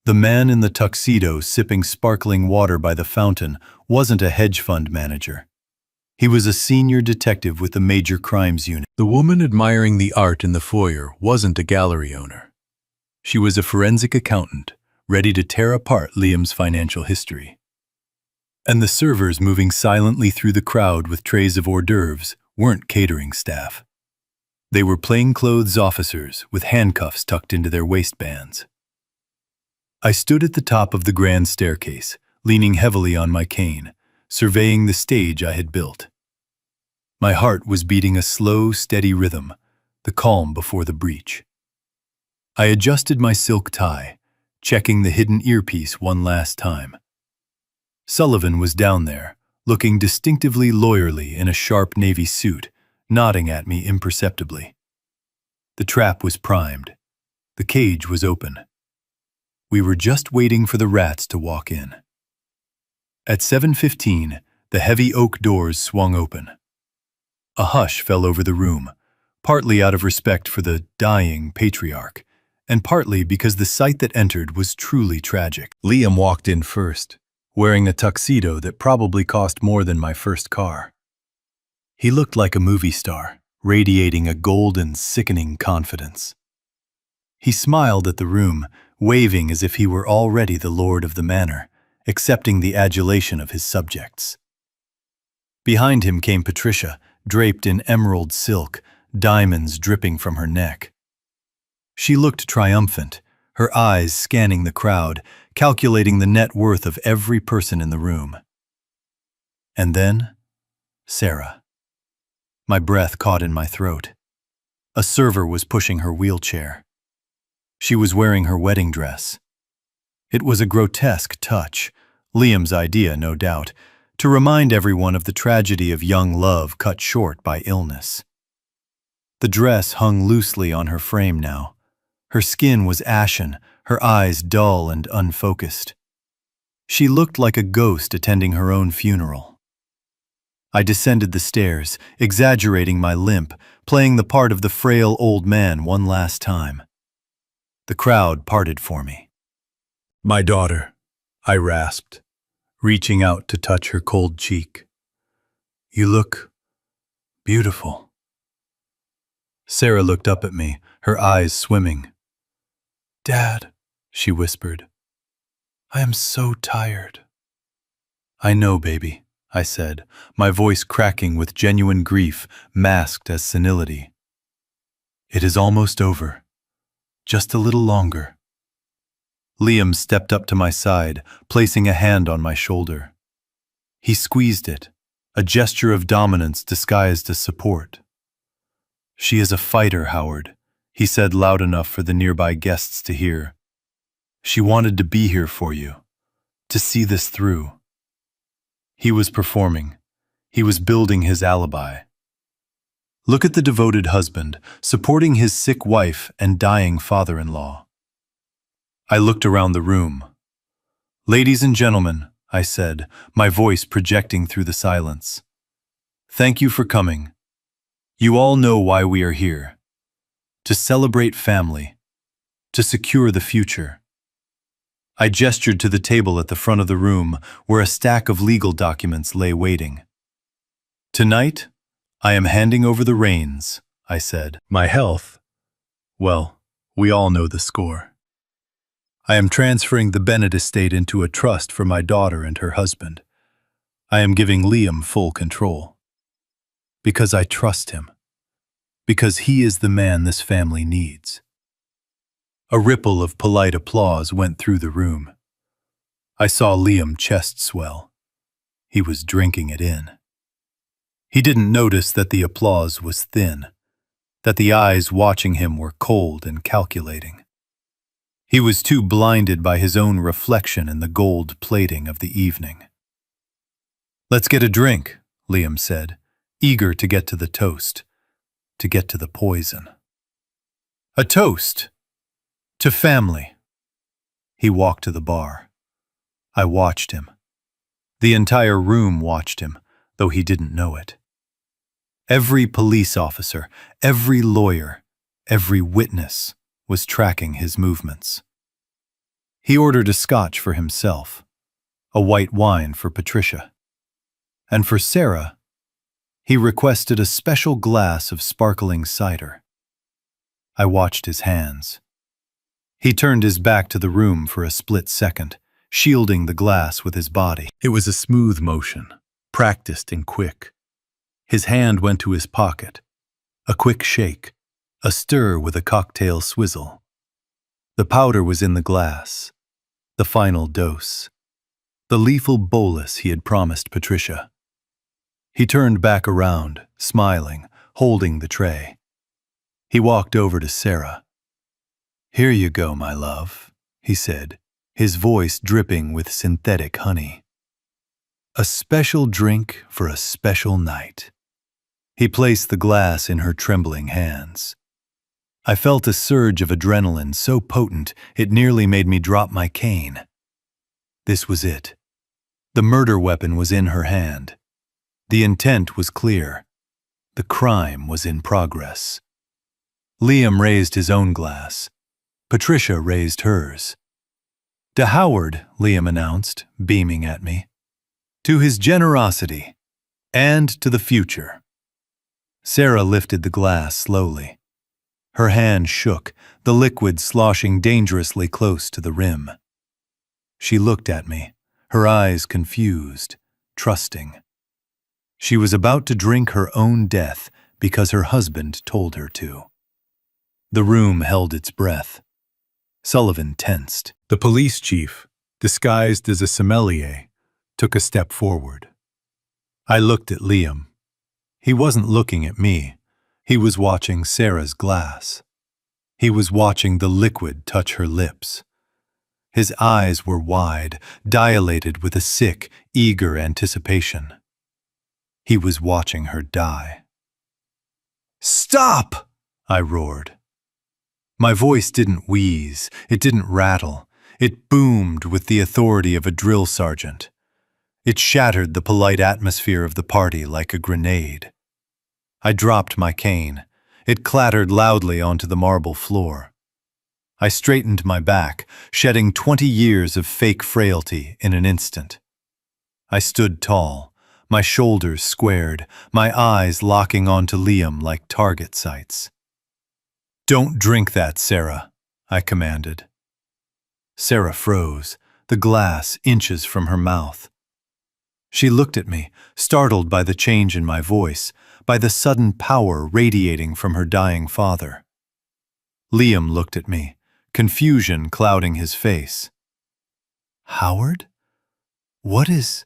The man in the tuxedo sipping sparkling water by the fountain wasn't a hedge fund manager. He was a senior detective with the Major Crimes Unit. The woman admiring the art in the foyer wasn't a gallery owner. She was a forensic accountant, ready to tear apart Liam's financial history. And the servers moving silently through the crowd with trays of hors d'oeuvres weren't catering staff. They were plainclothes officers with handcuffs tucked into their waistbands. I stood at the top of the grand staircase, leaning heavily on my cane, surveying the stage I had built. My heart was beating a slow, steady rhythm, the calm before the breach. I adjusted my silk tie, checking the hidden earpiece one last time. Sullivan was down there, looking distinctively lawyerly in a sharp navy suit, nodding at me imperceptibly. The trap was primed. The cage was open. We were just waiting for the rats to walk in. At 7:15, the heavy oak doors swung open. A hush fell over the room, partly out of respect for the dying patriarch, and partly because the sight that entered was truly tragic. Liam walked in first, wearing a tuxedo that probably cost more than my first car. He looked like a movie star, radiating a golden, sickening confidence. He smiled at the room,
waving as if he were already the lord of the manor, accepting the adulation of his subjects. Behind him came Patricia, draped in emerald silk, diamonds dripping from her neck. She looked triumphant, her eyes scanning the crowd, calculating the net worth of every person in the room. And then, Sarah. My breath caught in my throat. A server was pushing her wheelchair. She was wearing her wedding dress. It was a grotesque touch, Liam's idea, no doubt, to remind everyone of the tragedy of young love cut short by illness. The dress hung loosely on her frame now. Her skin was ashen, her eyes dull and unfocused. She looked like a ghost attending her own funeral. I descended the stairs, exaggerating my limp, playing the part of the frail old man one last time. The crowd parted for me.
My daughter, I rasped, reaching out to touch her cold cheek. You look beautiful.
Sarah looked up at me, her eyes swimming.
Dad, she whispered, I am so tired.
I know, baby, I said, my voice cracking with genuine grief masked as senility. It is almost over. Just a little longer. Liam stepped up to my side, placing a hand on my shoulder. He squeezed it, a gesture of dominance disguised as support. She is a fighter, Howard, he said loud enough for the nearby guests to hear. She wanted to be here for you, to see this through. He was performing. He was building his alibi. Look at the devoted husband, supporting his sick wife and dying father-in-law. I looked around the room. Ladies and gentlemen, I said, my voice projecting through the silence. Thank you for coming. You all know why we are here. To celebrate family. To secure the future. I gestured to the table at the front of the room where a stack of legal documents lay waiting. Tonight, I am handing over the reins, I said.
My health? Well, we all know the score. I am transferring the Bennett estate into a trust for my daughter and her husband. I am giving Liam full control. Because I trust him. Because he is the man this family needs. A ripple of polite applause went through the room. I saw Liam chest swell. He was drinking it in. He didn't notice that the applause was thin, that the eyes watching him were cold and calculating. He was too blinded by his own reflection in the gold plating of the evening. Let's get a drink, Liam said, eager to get to the toast, to get to the poison. A toast! To family. He walked to the bar. I watched him. The entire room watched him, though he didn't know it. Every police officer, every lawyer, every witness was tracking his movements. He ordered a scotch for himself, a white wine for Patricia. And for Sarah, he requested a special glass of sparkling cider. I watched his hands. He turned his back to the room for a split second, shielding the glass with his body. It was a smooth motion, practiced and quick. His hand went to his pocket. A quick shake, a stir with a cocktail swizzle. The powder was in the glass. The final dose. The lethal bolus he had promised Patricia. He turned back around, smiling, holding the tray. He walked over to Sarah. Here you go, my love, he said, his voice dripping with synthetic honey. A special drink for a special night. He placed the glass in her trembling hands. I felt a surge of adrenaline so potent it nearly made me drop my cane. This was it. The murder weapon was in her hand. The intent was clear. The crime was in progress. Liam raised his own glass. Patricia raised hers. To Howard, Liam announced, beaming at me. To his generosity, and to the future. Sarah lifted the glass slowly. Her hand shook, the liquid sloshing dangerously close to the rim. She looked at me, her eyes confused, trusting. She was about to drink her own death because her husband told her to. The room held its breath. Sullivan tensed.
The police chief, disguised as a sommelier, took a step forward. I looked at Liam. He wasn't looking at me. He was watching Sarah's glass. He was watching the liquid touch her lips. His eyes were wide, dilated with a sick, eager anticipation. He was watching her die. "Stop!" I roared. My voice didn't wheeze, it didn't rattle. It boomed with the authority of a drill sergeant. It shattered the polite atmosphere of the party like a grenade. I dropped my cane. It clattered loudly onto the marble floor. I straightened my back, shedding 20 years of fake frailty in an instant. I stood tall, my shoulders squared, my eyes locking onto Liam like target sights. "Don't drink that, Sarah," I commanded. Sarah froze, the glass inches from her mouth. She looked at me, startled by the change in my voice, by the sudden power radiating from her dying father. Liam looked at me, confusion clouding his face. "Howard? What is—"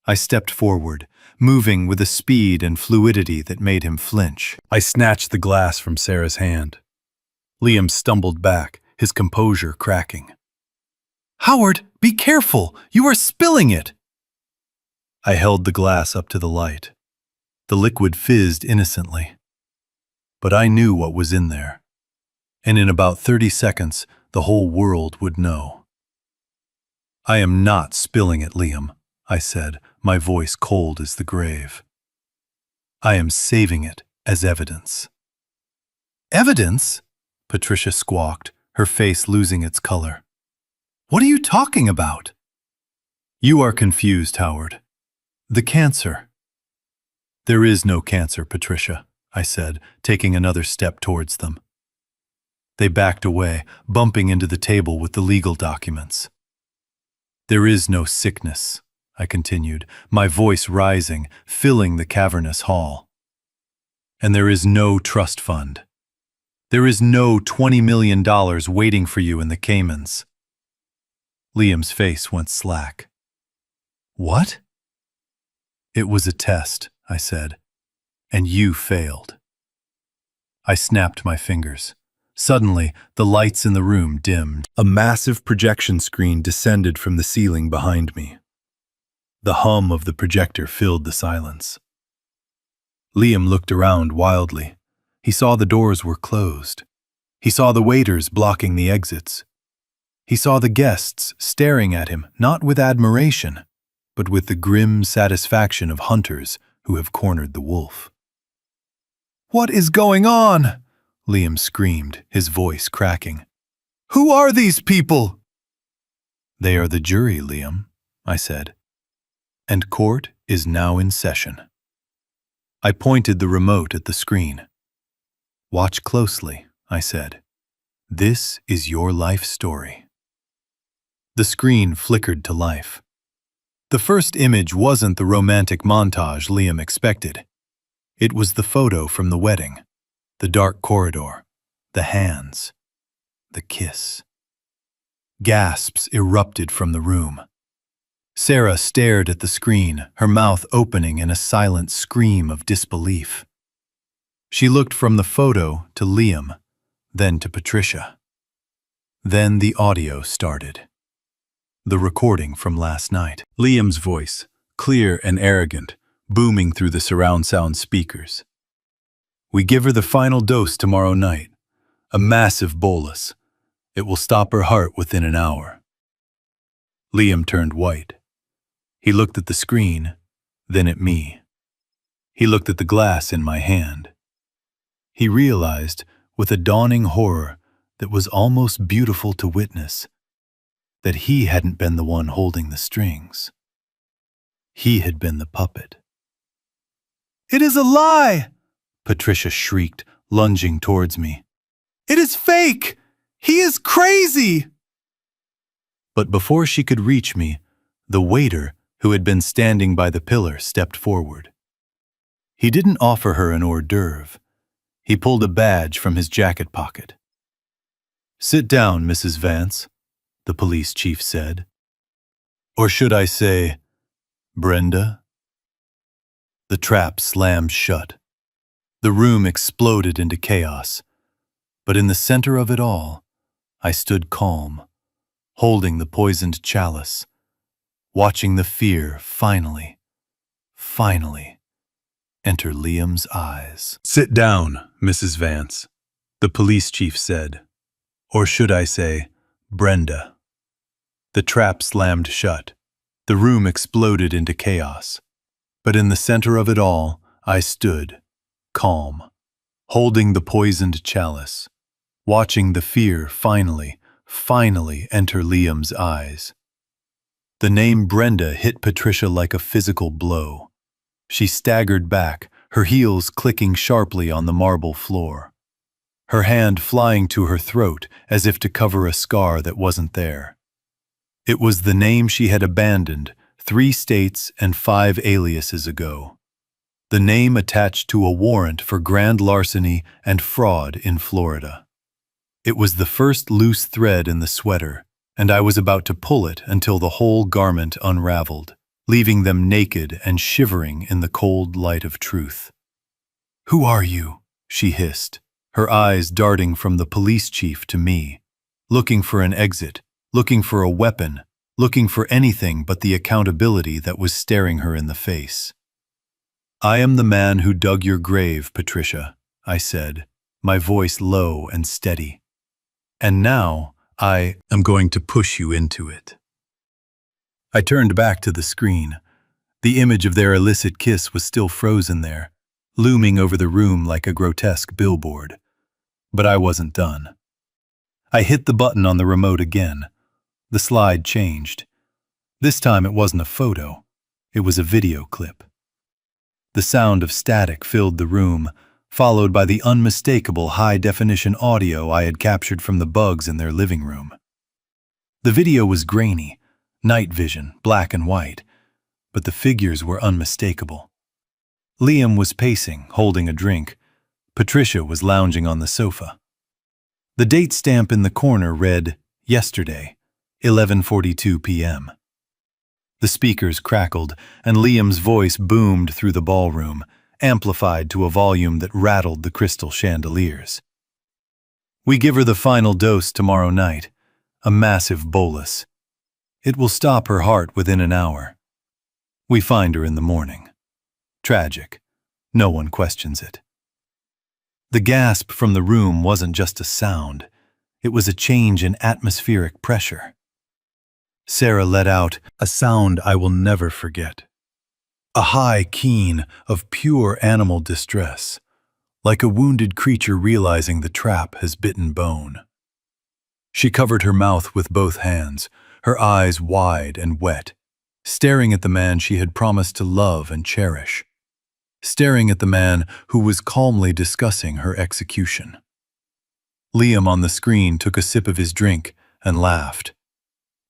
I stepped forward, moving with a speed and fluidity that made him flinch. I snatched the glass from Sarah's hand. Liam stumbled back, his composure cracking. "Howard, be careful! You are spilling it!" I held the glass up to the light. The liquid fizzed innocently. But I knew what was in there. And in about 30 seconds, the whole world would know. "I am not spilling it, Liam," I said, my voice cold as the grave. "I am saving it as evidence." "Evidence?" Patricia squawked, her face losing its color. "What are you talking about?" "You are confused, Howard. The cancer." "There is no cancer, Patricia," I said, taking another step towards them. They backed away, bumping into the table with the legal documents. "There is no sickness," I continued, my voice rising, filling the cavernous hall. "And there is no trust fund. There is no $20 million waiting for you in the Caymans." Liam's face went slack. "What?" "It was a test," I said, "and you failed." I snapped my fingers. Suddenly, the lights in the room dimmed. A massive projection screen descended from the ceiling behind me. The hum of the projector filled the silence. Liam looked around wildly. He saw the doors were closed. He saw the waiters blocking the exits. He saw the guests staring at him, not with admiration, but with the grim satisfaction of hunters who have cornered the wolf. "What is going on?" Liam screamed, his voice cracking. "Who are these people?" "They are the jury, Liam," I said. "And court is now in session." I pointed the remote at the screen. "Watch closely," I said. "This is your life story." The screen flickered to life. The first image wasn't the romantic montage Liam expected. It was the photo from the wedding, the dark corridor, the hands, the kiss. Gasps erupted from the room. Sarah stared at the screen, her mouth opening in a silent scream of disbelief. She looked from the photo to Liam, then to Patricia. Then the audio started. The recording from last night. Liam's voice, clear and arrogant, booming through the surround sound speakers. "We give her the final dose tomorrow night. A massive bolus. It will stop her heart within an hour." Liam turned white. He looked at the screen, then at me. He looked at the glass in my hand. He realized, with a dawning horror that was almost beautiful to witness, that he hadn't been the one holding the strings. He had been the puppet. "It is a lie!" Patricia shrieked,
lunging towards me. "It is fake! He is crazy!" But before she could reach me, the waiter, who had been standing by the pillar, stepped forward. He didn't offer her an hors d'oeuvre. He pulled a badge from his jacket pocket. "Sit down, Mrs. Vance," the police chief said. "Or should I say, Brenda?" The trap slammed shut. The room exploded into chaos. But in the center of it all, I stood calm, holding the poisoned chalice, watching the fear finally enter Liam's eyes. "Sit down, Mrs. Vance," the police chief said. "Or should I say, Brenda?" The trap slammed shut. The room exploded into chaos. But in the center of it all, I stood, calm, holding the poisoned chalice, watching the fear finally enter Liam's eyes. The name Brenda hit Patricia like a physical blow. She staggered back, her heels clicking sharply on the marble floor, her hand flying to her throat as if to cover a scar that wasn't there. It was the name she had abandoned 3 states and 5 aliases ago. The name attached to a warrant for grand larceny and fraud in Florida. It was the first loose thread in the sweater, and I was about to pull it until the whole garment unraveled, leaving them naked and shivering in the cold light of truth. "Who are you?" she hissed, her eyes darting from the police chief to me, looking for an exit, looking for a weapon, looking for anything but the accountability that was staring her in the face. "I am the man who dug your grave, Patricia," I said, my voice low and steady. "And now I am going to push you into it." I turned back to the screen. The image of their illicit kiss was still frozen there, looming over the room like a grotesque billboard. But I wasn't done. I hit the button on the remote again. The slide changed. This time it wasn't a photo. It was a video clip. The sound of static filled the room, followed by the unmistakable high-definition audio I had captured from the bugs in their living room. The video was grainy, night vision, black and white, but the figures were unmistakable. Liam was pacing, holding a drink. Patricia was lounging on the sofa. The date stamp in the corner read, "Yesterday, 11:42 p.m." The speakers crackled, and Liam's voice boomed through the ballroom, amplified to a volume that rattled the crystal chandeliers. "We give her the final dose tomorrow night, a massive bolus. It will stop her heart within an hour. We find her in the morning. Tragic. No one questions it." The gasp from the room wasn't just a sound. It was a change in atmospheric pressure. Sarah let out a sound I will never forget. A high keen of pure animal distress, like a wounded creature realizing the trap has bitten bone. She covered her mouth with both hands, her eyes wide and wet, staring at the man she had promised to love and cherish, staring at the man who was calmly discussing her execution. Liam on the screen took a sip of his drink and laughed,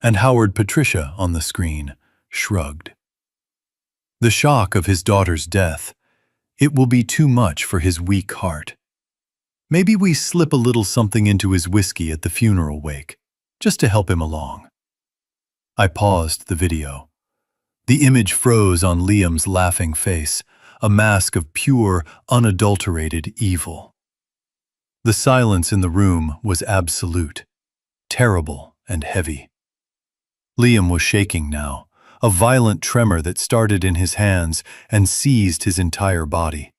and Howard Patricia on the screen shrugged. The shock of his daughter's death, it will be too much for his weak heart. Maybe we slip a little something into his whiskey at the funeral wake, just to help him along. I paused the video. The image froze on Liam's laughing face, a mask of pure, unadulterated evil. The silence in the room was absolute, terrible and heavy. Liam was shaking now, a violent tremor that started in his hands and seized his entire body.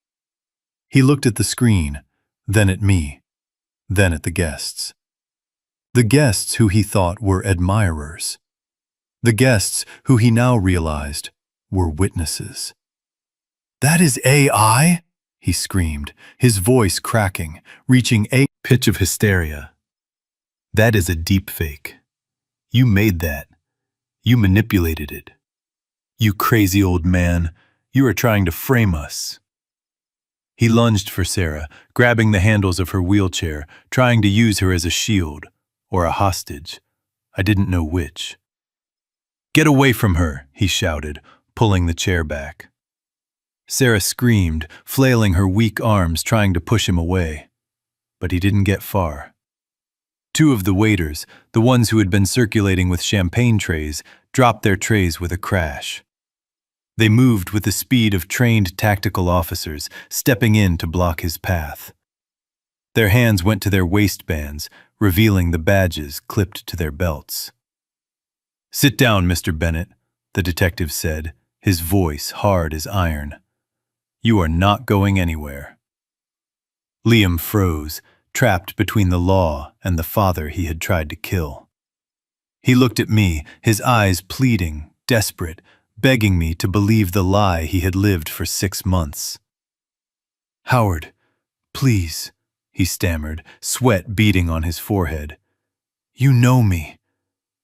He looked at the screen, then at me, then at the guests. The guests who he thought were admirers. The guests who he now realized were witnesses. "That is AI?" he screamed, his voice cracking, reaching a pitch of hysteria. "That is a deepfake. You made that. You manipulated it. You crazy old man, you are trying to frame us."
He lunged for Sarah, grabbing the handles of her wheelchair, trying to use her as a shield, or a hostage. I didn't know which. "Get away from her," he shouted, pulling the chair back. Sarah screamed, flailing her weak arms, trying to push him away. But he didn't get far. Two of the waiters, the ones who had been circulating with champagne trays, dropped their trays with a crash. They moved with the speed of trained tactical officers, stepping in to block his path. Their hands went to their waistbands, revealing the badges clipped to their belts. "Sit down, Mr. Bennett," the detective said, his voice hard as iron. "You are not going anywhere." Liam froze, trapped between the law and the father he had tried to kill. He looked at me, his eyes pleading, desperate, begging me to believe the lie he had lived for 6 months. "Howard, please," he stammered, sweat beading on his forehead. "You know me.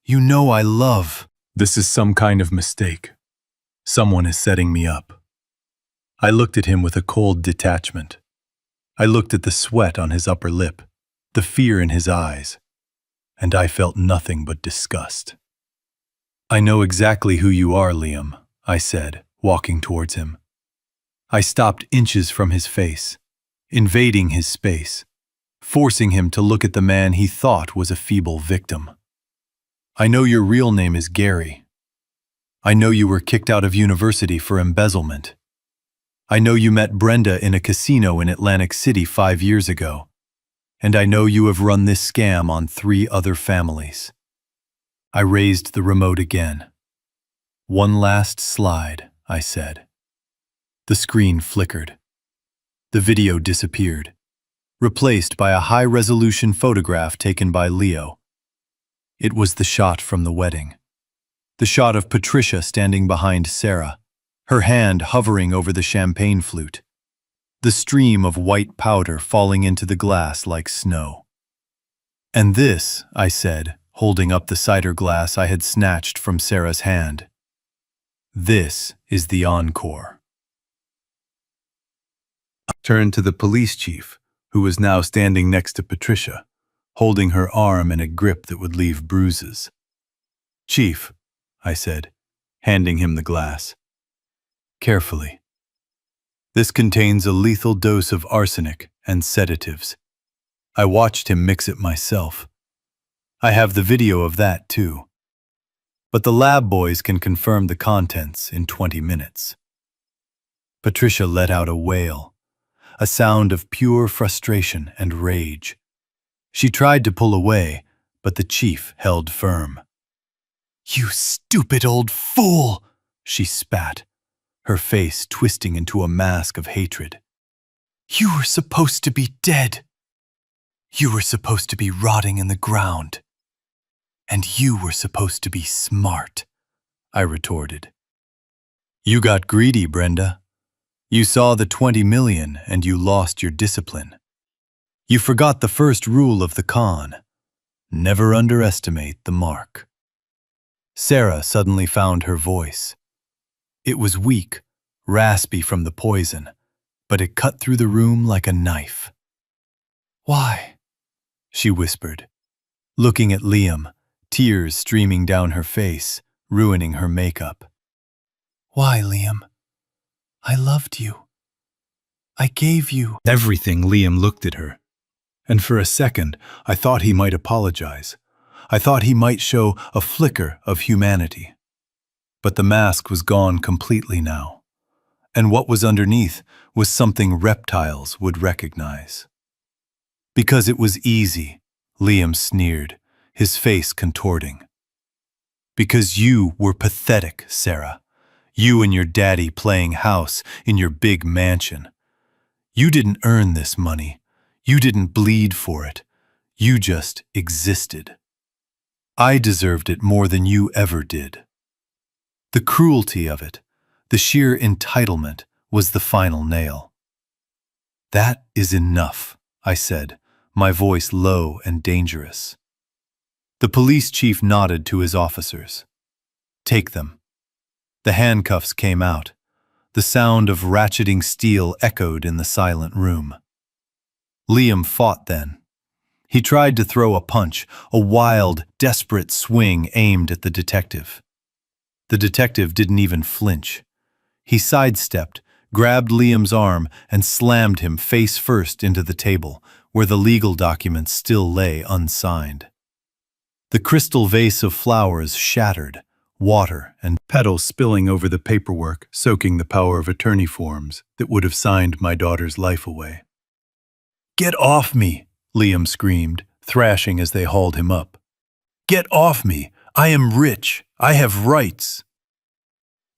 You know I love." "This is some kind of mistake. Someone is setting me up." I looked at him with a cold detachment. I looked at the sweat on his upper lip, the fear in his eyes, and I felt nothing but disgust. "I know exactly who you are, Liam," I said, walking towards him. I stopped inches from his face, invading his space, forcing him to look at the man he thought was a feeble victim. "I know your real name is Gary. I know you were kicked out of university for embezzlement. I know you met Brenda in a casino in Atlantic City 5 years ago. And I know you have run this scam on 3 other families." I raised the remote again. "One last slide," I said. The screen flickered. The video disappeared, replaced by a high-resolution photograph taken by Leo. It was the shot from the wedding. The shot of Patricia standing behind Sarah, her hand hovering over the champagne flute. The stream of white powder falling into the glass like snow. "And this," I said, holding up the cider glass I had snatched from Sarah's hand. "This is the encore." I turned to the police chief, who was now standing next to Patricia, holding her arm in a grip that would leave bruises. "Chief," I said, handing him the glass. "Carefully. This contains a lethal dose of arsenic and sedatives. I watched him mix it myself. I have the video of that too. But the lab boys can confirm the contents in 20 minutes. Patricia let out a wail, a sound of pure frustration and rage. She tried to pull away, but the chief held firm. "You stupid old fool!" she spat, her face twisting into a mask of hatred. "You were supposed to be dead. You were supposed to be rotting in the ground. And you were supposed to be smart," I retorted. "You got greedy, Brenda. You saw the 20 million and you lost your discipline. You forgot the first rule of the con. Never underestimate the mark." Sarah suddenly found her voice. It was weak, raspy from the poison, but it cut through the room like a knife. "Why?" she whispered, looking at Liam, tears streaming down her face, ruining her makeup. "Why, Liam? I loved you. I gave you everything." Liam looked at her, and for a second I thought he might apologize. I thought he might show a flicker of humanity. But the mask was gone completely now, and what was underneath was something reptiles would recognize. "Because it was easy," Liam sneered, his face contorting. "Because you were pathetic, Sarah. You and your daddy playing house in your big mansion. You didn't earn this money. You didn't bleed for it. You just existed. I deserved it more than you ever did." The cruelty of it, the sheer entitlement, was the final nail. "That is enough," I said, my voice low and dangerous. The police chief nodded to his officers. "Take them." The handcuffs came out.
The sound of ratcheting steel echoed in the silent room. Liam fought then. He tried to throw a punch, a wild, desperate swing aimed at the detective. The detective didn't even flinch. He sidestepped, grabbed Liam's arm, and slammed him face first into the table, where the legal documents still lay unsigned. The crystal vase of flowers shattered, water and petals spilling over the paperwork, soaking the power of attorney forms that would have signed my daughter's life away. "Get off me!" Liam screamed, thrashing as they hauled him up. "Get off me! I am rich! I have rights!"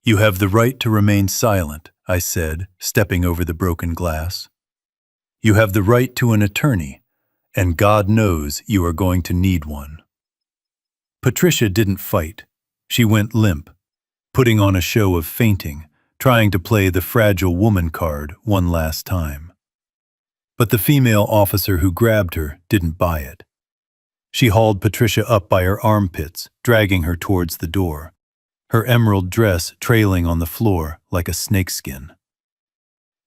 "You have the right to remain silent," I said, stepping over the broken glass. "You have the right to an attorney, and God knows you are going to need one." Patricia didn't fight. She went limp, putting on a show of fainting, trying to play the fragile woman card one last time. But the female officer who grabbed her didn't buy it. She hauled Patricia up by her armpits, dragging her towards the door, her emerald dress trailing on the floor like a snakeskin.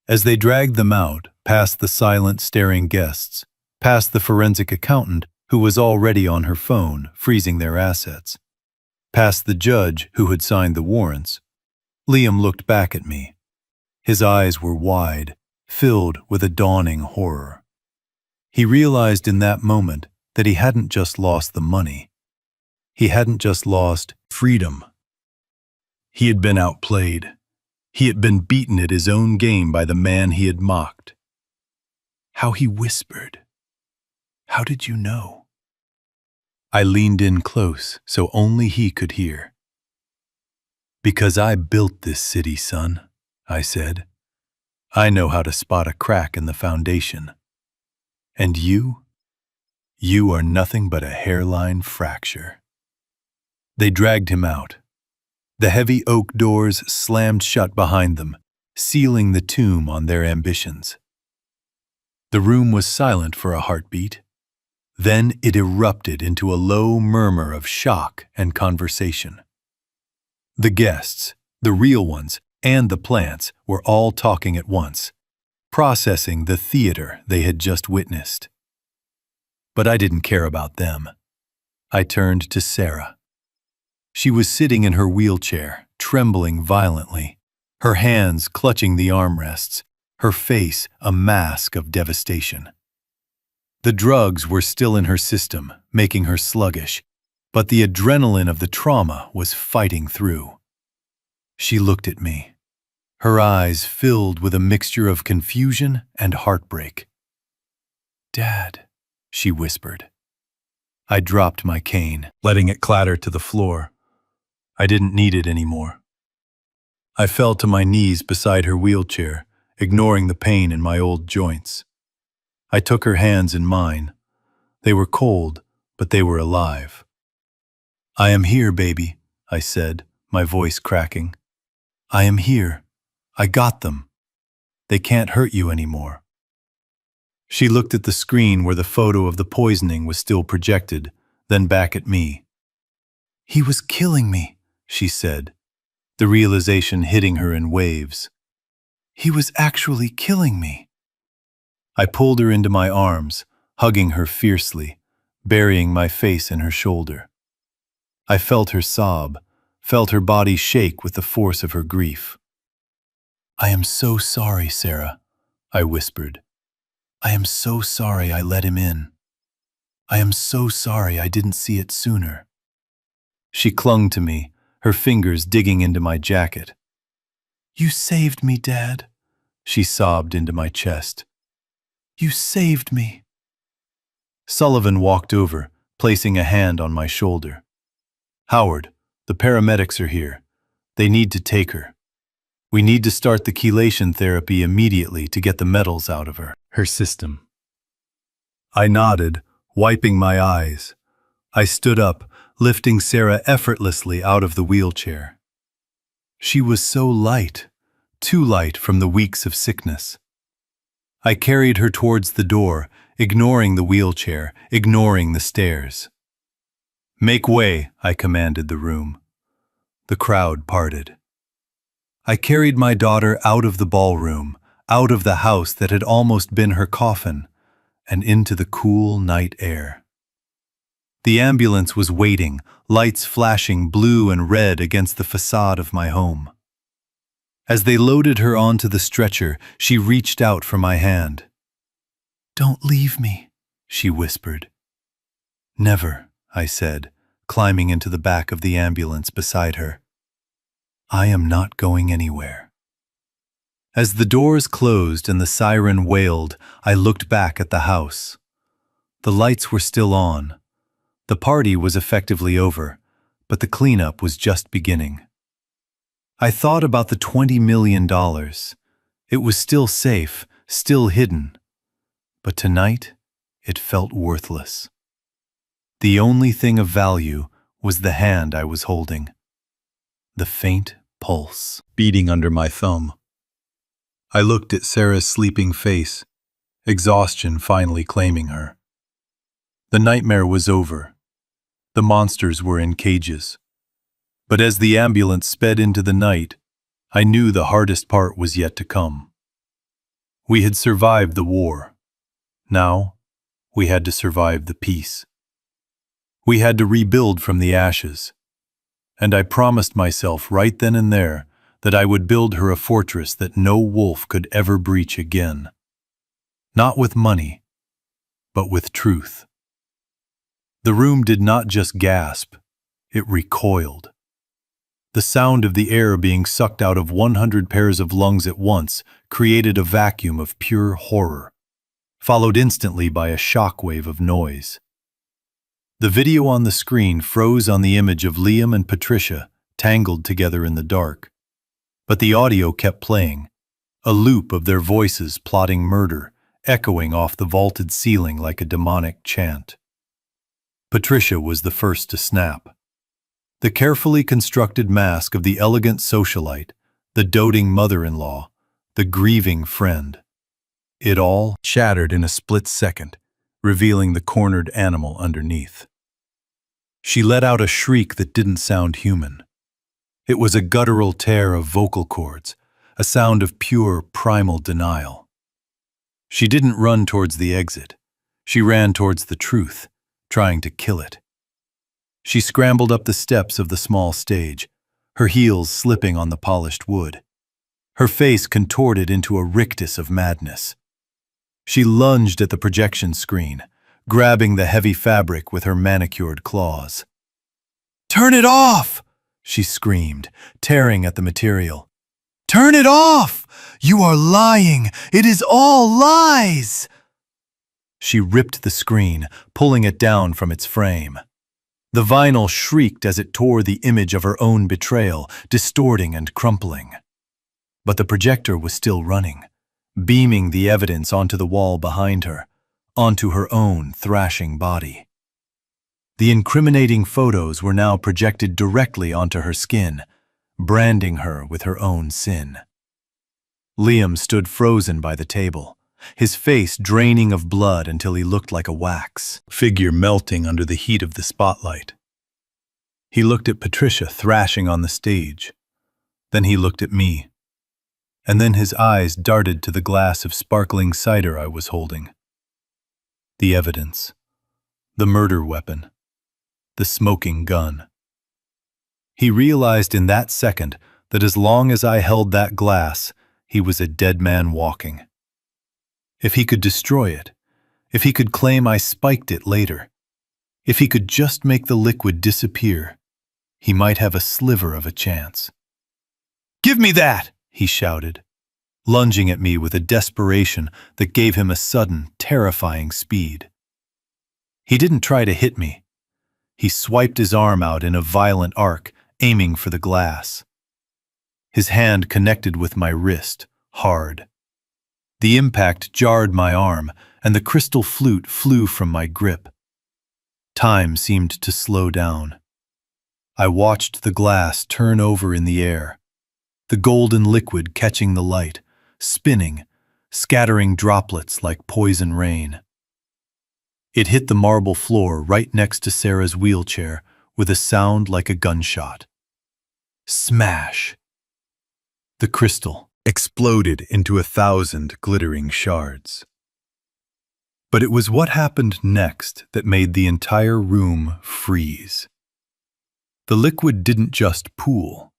As they dragged them out, past the silent, staring guests, past the forensic accountant who was already on her phone, freezing their assets, past the judge who had signed the warrants, Liam looked back at me. His eyes were wide, filled with a dawning horror. He realized in that moment that he hadn't just lost the money. He hadn't just lost freedom. He had been outplayed. He had been beaten at his own game by the man he had mocked. How he whispered, "How did you know?" I leaned in close so only he could hear. "Because I built this city, son," I said. "I know how to spot a crack in the foundation. And you are nothing but a hairline fracture." They dragged him out. The heavy oak doors slammed shut behind them, sealing the tomb on their ambitions. The room was silent for a heartbeat. Then it erupted into a low murmur of shock and conversation. The guests, the real ones, and the plants were all talking at once, processing the theater they had just witnessed. But I didn't care about them. I turned to Sarah. She was sitting in her wheelchair, trembling violently, her hands clutching the armrests, her face a mask of devastation. The drugs were still in her system, making her sluggish, but the adrenaline of the trauma was fighting through. She looked at me, her eyes filled with a mixture of confusion and heartbreak. "Dad," she whispered. I dropped my cane, letting it clatter to the floor. I didn't need it anymore. I fell to my knees beside her wheelchair, ignoring the pain in my old joints. I took her hands in mine. They were cold, but they were alive. "I am here, baby," I said, my voice cracking. "I am here. I got them. They can't hurt you anymore." She looked at the screen where the photo of the poisoning was still projected, then back at me. "He was killing me," she said, the realization hitting her in waves. "He was actually killing me." I pulled her into my arms, hugging her fiercely, burying my face in her shoulder. I felt her sob, felt her body shake with the force of her grief. "I am so sorry, Sarah," I whispered. "I am so sorry I let him in. I am so sorry I didn't see it sooner." She clung to me, her fingers digging into my jacket. "You saved me, Dad," she sobbed into my chest. "You saved me." Sullivan walked over, placing a hand on my shoulder. "Howard, the paramedics are here. They need to take her. We need to start the chelation therapy immediately to get the metals out of her system." I nodded, wiping my eyes. I stood up, lifting Sarah effortlessly out of the wheelchair. She was so light, too light from the weeks of sickness. I carried her towards the door, ignoring the wheelchair, ignoring the stairs. "Make way," I commanded the room. The crowd parted. I carried my daughter out of the ballroom, out of the house that had almost been her coffin, and into the cool night air. The ambulance was waiting, lights flashing blue and red against the facade of my home. As they loaded her onto the stretcher, she reached out for my hand. "Don't leave me," she whispered. "Never," I said, climbing into the back of the ambulance beside her. "I am not going anywhere." As the doors closed and the siren wailed, I looked back at the house. The lights were still on. The party was effectively over, but the cleanup was just beginning. I thought about the $20 million. It was still safe, still hidden. But tonight, it felt worthless. The only thing of value was the hand I was holding. The faint pulse beating under my thumb. I looked at Sarah's sleeping face, exhaustion finally claiming her. The nightmare was over. The monsters were in cages. But as the ambulance sped into the night, I knew the hardest part was yet to come. We had survived the war. Now, we had to survive the peace. We had to rebuild from the ashes. And I promised myself right then and there that I would build her a fortress that no wolf could ever breach again. Not with money, but with truth. The room did not just gasp, it recoiled. The sound of the air being sucked out of 100 pairs of lungs at once created a vacuum of pure horror, followed instantly by a shockwave of noise. The video on the screen froze on the image of Liam and Patricia tangled together in the dark. But the audio kept playing, a loop of their voices plotting murder, echoing off the vaulted ceiling like a demonic chant. Patricia was the first to snap. The carefully constructed mask of the elegant socialite, the doting mother-in-law, the grieving friend. It all shattered in a split second, revealing the cornered animal underneath. She let out a shriek that didn't sound human. It was a guttural tear of vocal cords, a sound of pure, primal denial. She didn't run towards the exit. She ran towards the truth, trying to kill it. She scrambled up the steps of the small stage, her heels slipping on the polished wood. Her face contorted into a rictus of madness. She lunged at the projection screen, grabbing the heavy fabric with her manicured claws. "Turn it off!" she screamed, tearing at the material. "Turn it off! You are lying! It is all lies!" She ripped the screen, pulling it down from its frame. The vinyl shrieked as it tore the image of her own betrayal, distorting and crumpling. But the projector was still running, beaming the evidence onto the wall behind her, onto her own thrashing body. The incriminating photos were now projected directly onto her skin, branding her with her own sin. Liam stood frozen by the table, his face draining of blood until he looked like a wax figure melting under the heat of the spotlight. He looked at Patricia thrashing on the stage. Then he looked at me. And then his eyes darted to the glass of sparkling cider I was holding. The evidence. The murder weapon. The smoking gun. He realized in that second that as long as I held that glass, he was a dead man walking. If he could destroy it, if he could claim I spiked it later, if he could just make the liquid disappear, he might have a sliver of a chance. "Give me that!" he shouted, lunging at me with a desperation that gave him a sudden, terrifying speed. He didn't try to hit me. He swiped his arm out in a violent arc, aiming for the glass. His hand connected with my wrist, hard. The impact jarred my arm, and the crystal flute flew from my grip. Time seemed to slow down. I watched the glass turn over in the air, the golden liquid catching the light, spinning, scattering droplets like poison rain. It hit the marble floor right next to Sarah's wheelchair with a sound like a gunshot. Smash! The crystal exploded into 1,000 glittering shards. But it was what happened next that made the entire room freeze. The liquid didn't just pool.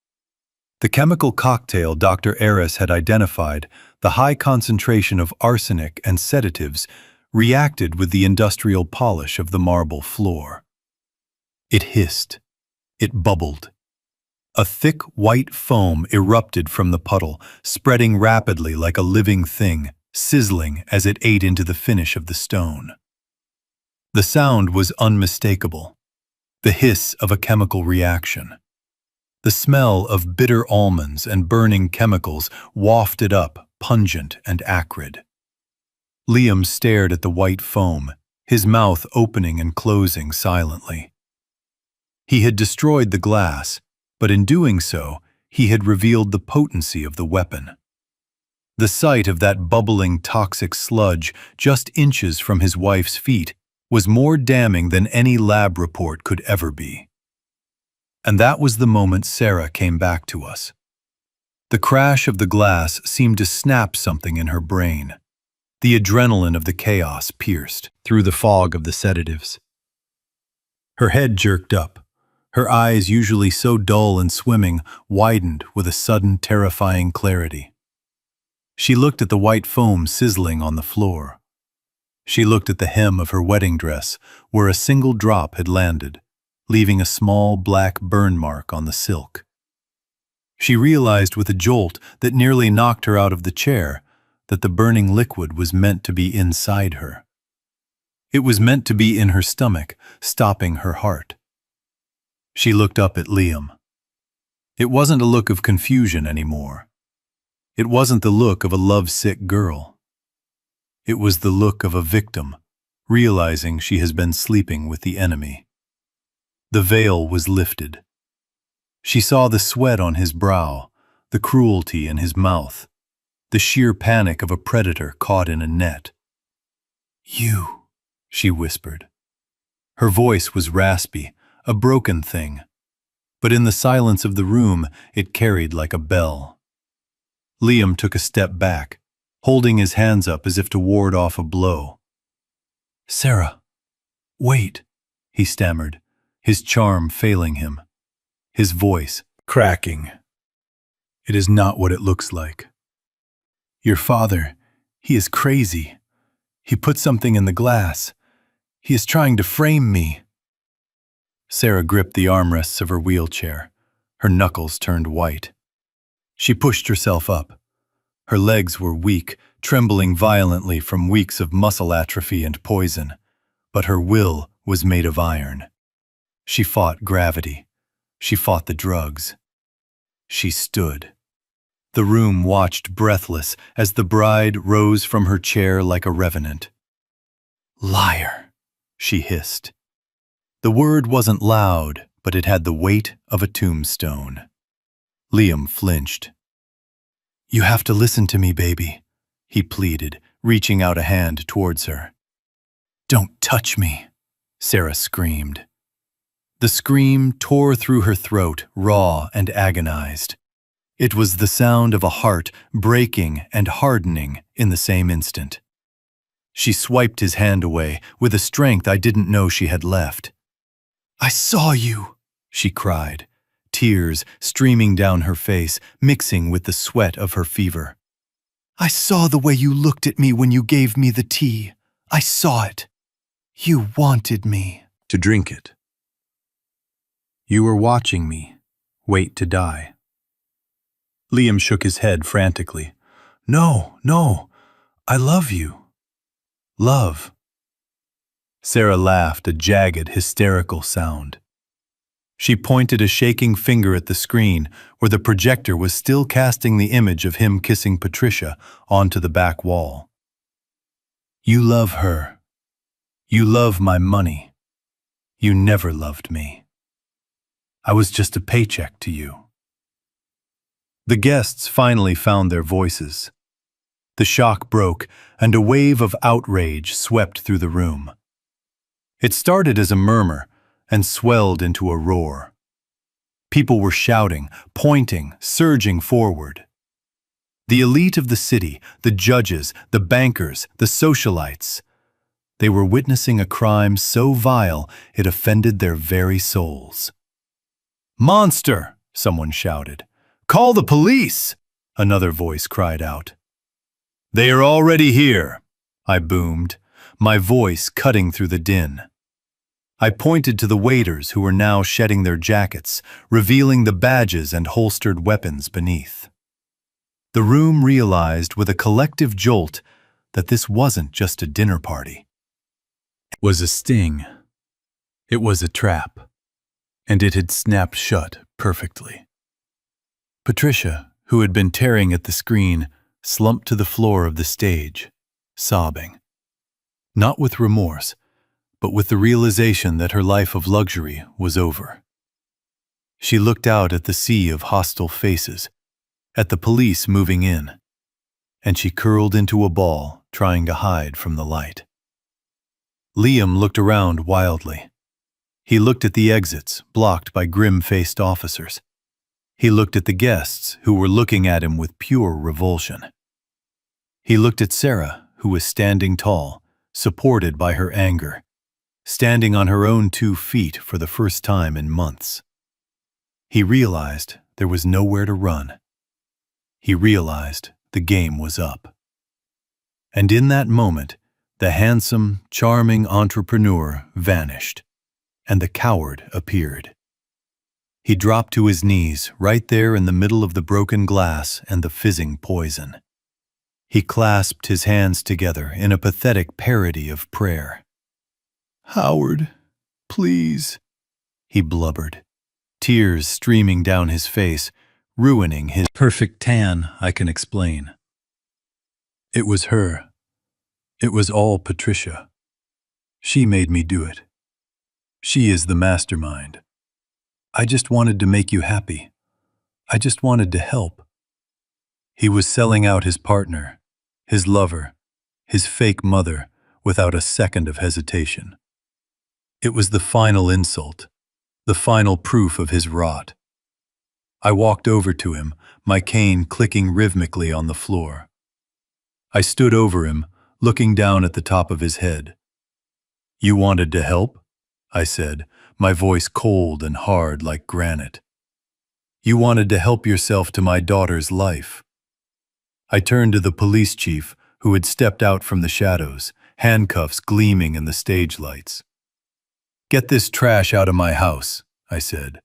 The chemical cocktail Dr. Eris had identified, the high concentration of arsenic and sedatives, reacted with the industrial polish of the marble floor. It hissed. It bubbled. A thick white foam erupted from the puddle, spreading rapidly like a living thing, sizzling as it ate into the finish of the stone. The sound was unmistakable, the hiss of a chemical reaction. The smell of bitter almonds and burning chemicals wafted up, pungent and acrid. Liam stared at the white foam, his mouth opening and closing silently. He had destroyed the glass, but in doing so, he had revealed the potency of the weapon. The sight of that bubbling toxic sludge just inches from his wife's feet was more damning than any lab report could ever be. And that was the moment Sarah came back to us. The crash of the glass seemed to snap something in her brain. The adrenaline of the chaos pierced through the fog of the sedatives. Her head jerked up. Her eyes, usually so dull and swimming, widened with a sudden terrifying clarity. She looked at the white foam sizzling on the floor. She looked at the hem of her wedding dress, where a single drop had landed, leaving a small black burn mark on the silk. She realized with a jolt that nearly knocked her out of the chair that the burning liquid was meant to be inside her. It was meant to be in her stomach, stopping her heart. She looked up at Liam. It wasn't a look of confusion anymore. It wasn't the look of a lovesick girl. It was the look of a victim, realizing she has been sleeping with the enemy. The veil was lifted. She saw the sweat on his brow, the cruelty in his mouth, the sheer panic of a predator caught in a net. "You," she whispered. Her voice was raspy, a broken thing, but in the silence of the room it carried like a bell. Liam took a step back, holding his hands up as if to ward off a blow. "Sarah, wait," he stammered, his charm failing him, his voice cracking. "It is not what it looks like. Your father, he is crazy. He put something in the glass. He is trying to frame me." Sarah gripped the armrests of her wheelchair. Her knuckles turned white. She pushed herself up. Her legs were weak, trembling violently from weeks of muscle atrophy and poison, but her will was made of iron. She fought gravity. She fought the drugs. She stood. The room watched breathless as the bride rose from her chair like a revenant. "Liar," she hissed. The word wasn't loud, but it had the weight of a tombstone. Liam flinched. "You have to listen to me, baby," he pleaded, reaching out a hand towards her. "Don't touch me," Sarah screamed. The scream tore through her throat, raw and agonized. It was the sound of a heart breaking and hardening in the same instant. She swiped his hand away with a strength I didn't know she had left. "I saw you," she cried, tears streaming down her face, mixing with the sweat of her fever. "I saw the way you looked at me when you gave me the tea. I saw it. You wanted me to drink it. You were watching me wait to die." Liam shook his head frantically. "No, no, I love you. Love." Sarah laughed, a jagged, hysterical sound. She pointed a shaking finger at the screen where the projector was still casting the image of him kissing Patricia onto the back wall. "You love her. You love my money. You never loved me. I was just a paycheck to you." The guests finally found their voices. The shock broke, and a wave of outrage swept through the room. It started as a murmur and swelled into a roar. People were shouting, pointing, surging forward. The elite of the city, the judges, the bankers, the socialites. They were witnessing a crime so vile it offended their very souls. "Monster!" someone shouted. "Call the police!" another voice cried out. "They are already here," I boomed, my voice cutting through the din. I pointed to the waiters who were now shedding their jackets, revealing the badges and holstered weapons beneath. The room realized with a collective jolt that this wasn't just a dinner party. It was a sting. It was a trap. And it had snapped shut perfectly. Patricia, who had been tearing at the screen, slumped to the floor of the stage, sobbing. Not with remorse, but with the realization that her life of luxury was over. She looked out at the sea of hostile faces, at the police moving in, and she curled into a ball, trying to hide from the light. Liam looked around wildly. He looked at the exits, blocked by grim-faced officers. He looked at the guests, who were looking at him with pure revulsion. He looked at Sarah, who was standing tall, supported by her anger, standing on her own 2 feet for the first time in months. He realized there was nowhere to run. He realized the game was up. And in that moment, the handsome, charming entrepreneur vanished, and the coward appeared. He dropped to his knees right there in the middle of the broken glass and the fizzing poison. He clasped his hands together in a pathetic parody of prayer. "Howard, please," he blubbered, tears streaming down his face, ruining his perfect tan, I can explain. It was her. It was all Patricia. She made me do it. She is the mastermind. I just wanted to make you happy. I just wanted to help. He was selling out his partner, his lover, his fake mother, without a second of hesitation. It was the final insult, the final proof of his rot. I walked over to him, my cane clicking rhythmically on the floor. I stood over him, looking down at the top of his head. "You wanted to help?" I said, my voice cold and hard like granite. "You wanted to help yourself to my daughter's life." I turned to the police chief, who had stepped out from the shadows, handcuffs gleaming in the stage lights. "Get this trash out of my house," I said.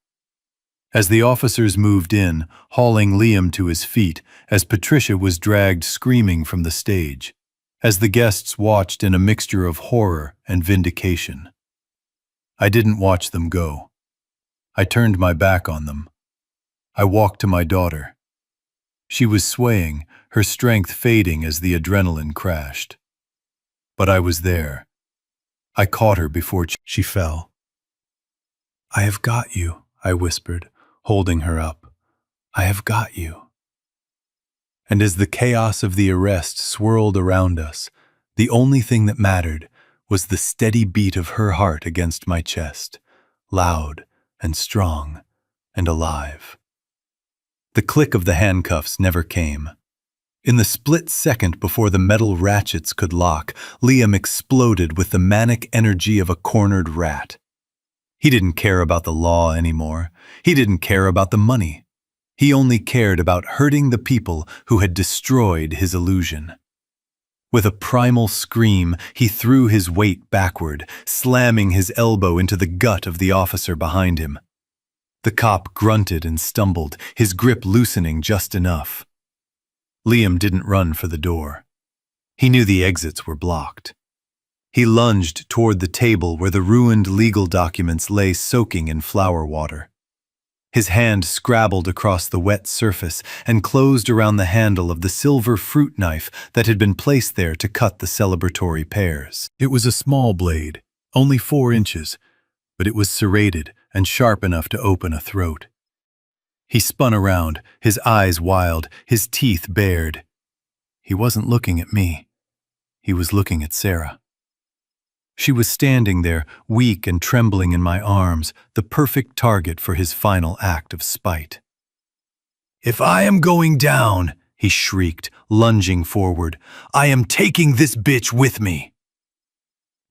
As the officers moved in, hauling Liam to his feet, as Patricia was dragged screaming from the stage, as the guests watched in a mixture of horror and vindication. I didn't watch them go. I turned my back on them. I walked to my daughter. She was swaying, her strength fading as the adrenaline crashed. But I was there. I caught her before she fell. "I have got you," I whispered, holding her up. "I have got you." And as the chaos of the arrest swirled around us, the only thing that mattered was the steady beat of her heart against my chest, loud and strong and alive. The click of the handcuffs never came. In the split second before the metal ratchets could lock, Liam exploded with the manic energy of a cornered rat. He didn't care about the law anymore. He didn't care about the money. He only cared about hurting the people who had destroyed his illusion. With a primal scream, he threw his weight backward, slamming his elbow into the gut of the officer behind him. The cop grunted and stumbled, his grip loosening just enough. Liam didn't run for the door. He knew the exits were blocked. He lunged toward the table where the ruined legal documents lay soaking in flower water. His hand scrabbled across the wet surface and closed around the handle of the silver fruit knife that had been placed there to cut the celebratory pears. It was a small blade, only 4 inches, but it was serrated and sharp enough to open a throat. He spun around, his eyes wild, his teeth bared. He wasn't looking at me. He was looking at Sarah. She was standing there, weak and trembling in my arms, the perfect target for his final act of spite. "If I am going down," he shrieked, lunging forward. "I am taking this bitch with me!"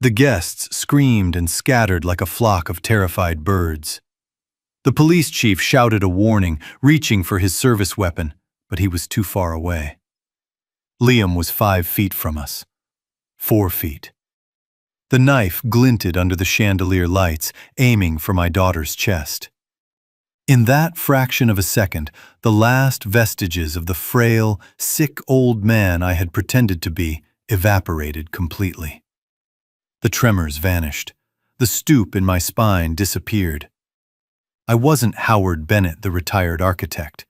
The guests screamed and scattered like a flock of terrified birds. The police chief shouted a warning, reaching for his service weapon, but he was too far away. Liam was 5 feet from us. 4 feet. The knife glinted under the chandelier lights, aiming for my daughter's chest. In that fraction of a second, the last vestiges of the frail, sick old man I had pretended to be evaporated completely. The tremors vanished. The stoop in my spine disappeared. I wasn't Howard Bennett, the retired architect.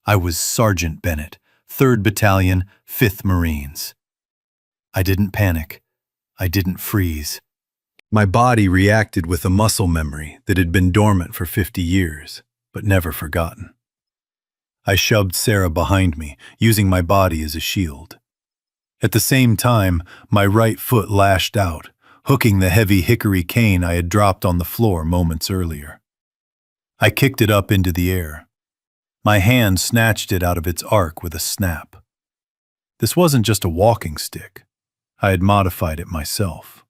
I was Sergeant Bennett, 3rd Battalion, 5th Marines. I didn't panic. I didn't freeze. My body reacted with a muscle memory that had been dormant for 50 years, but never forgotten. I shoved Sarah behind me, using my body as a shield. At the same time, my right foot lashed out, hooking the heavy hickory cane I had dropped on the floor moments earlier. I kicked it up into the air. My hand snatched it out of its arc with a snap. This wasn't just a walking stick. I had modified it myself.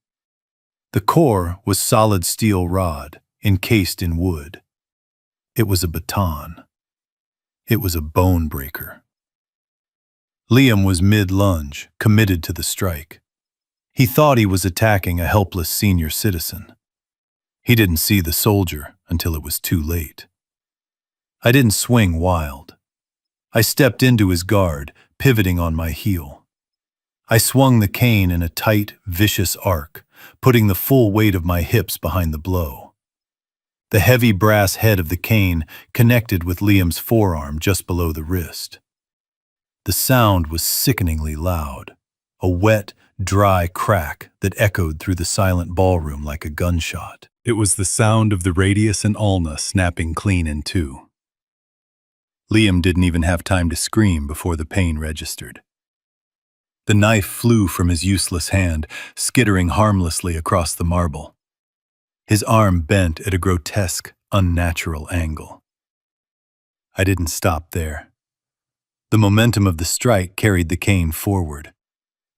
The core was solid steel rod, encased in wood. It was a baton. It was a bone breaker. Liam was mid-lunge, committed to the strike. He thought he was attacking a helpless senior citizen. He didn't see the soldier until it was too late. I didn't swing wild. I stepped into his guard, pivoting on my heel. I swung the cane in a tight, vicious arc, putting the full weight of my hips behind the blow. The heavy brass head of the cane connected with Liam's forearm just below the wrist. The sound was sickeningly loud, a wet, dry crack that echoed through the silent ballroom like a gunshot. It was the sound of the radius and ulna snapping clean in two. Liam didn't even have time to scream before the pain registered. The knife flew from his useless hand, skittering harmlessly across the marble. His arm bent at a grotesque, unnatural angle. I didn't stop there. The momentum of the strike carried the cane forward.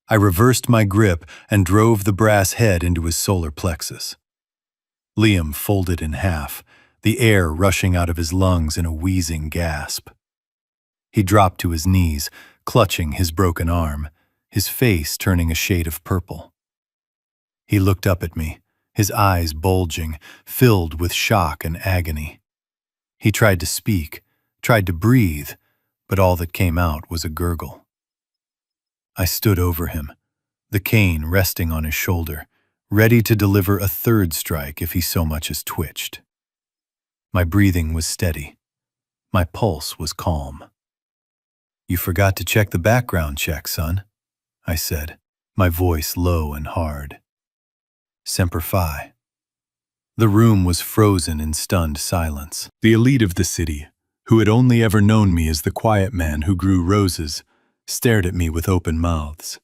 I reversed my grip and drove the brass head into his solar plexus. Liam folded in half, the air rushing out of his lungs in a wheezing gasp. He dropped to his knees, clutching his broken arm, his face turning a shade of purple. He looked up at me, his eyes bulging, filled with shock and agony. He tried to speak, tried to breathe, but all that came out was a gurgle. I stood over him, the cane resting on his shoulder, ready to deliver a third strike if he so much as twitched. My breathing was steady. My pulse was calm. "You forgot to check the background check, son," I said, my voice low and hard. "Semper Fi." The room was frozen in stunned silence. The elite of the city, who had only ever known me as the quiet man who grew roses, stared at me with open mouths.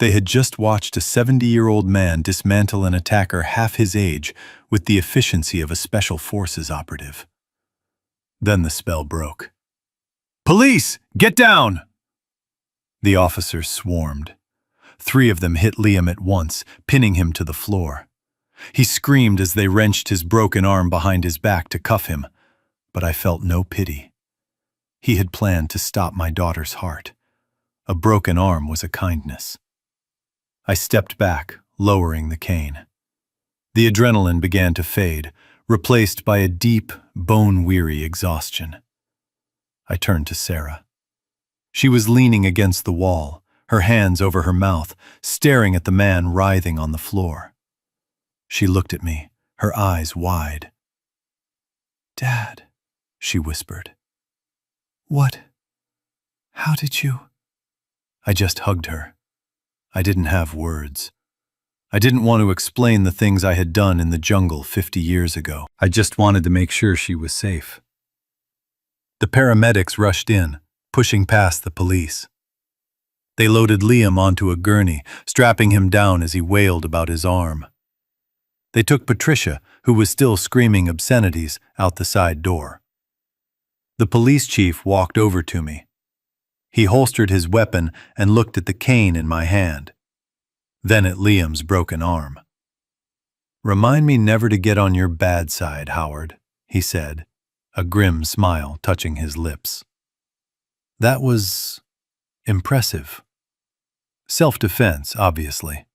They had just watched a 70-year-old man dismantle an attacker half his age with the efficiency of a special forces operative. Then the spell broke. "Police, get down!" The officers swarmed. 3 of them hit Liam at once, pinning him to the floor. He screamed as they wrenched his broken arm behind his back to cuff him, but I felt no pity. He had planned to stop my daughter's heart. A broken arm was a kindness. I stepped back, lowering the cane. The adrenaline began to fade, replaced by a deep, bone-weary exhaustion. I turned to Sarah. She was leaning against the wall, her hands over her mouth, staring at the man writhing on the floor. She looked at me, her eyes wide. "Dad," she whispered. "What? How did you?" I just hugged her. I didn't have words. I didn't want to explain the things I had done in the jungle 50 years ago. I just wanted to make sure she was safe. The paramedics rushed in, pushing past the police. They loaded Liam onto a gurney, strapping him down as he wailed about his arm. They took Patricia, who was still screaming obscenities, out the side door. The police chief walked over to me.
He holstered his weapon and looked at the cane in my hand, then at Liam's broken arm. "Remind me never to get on your bad side, Howard," he said, a grim smile touching his lips. That was impressive. Self-defense, obviously.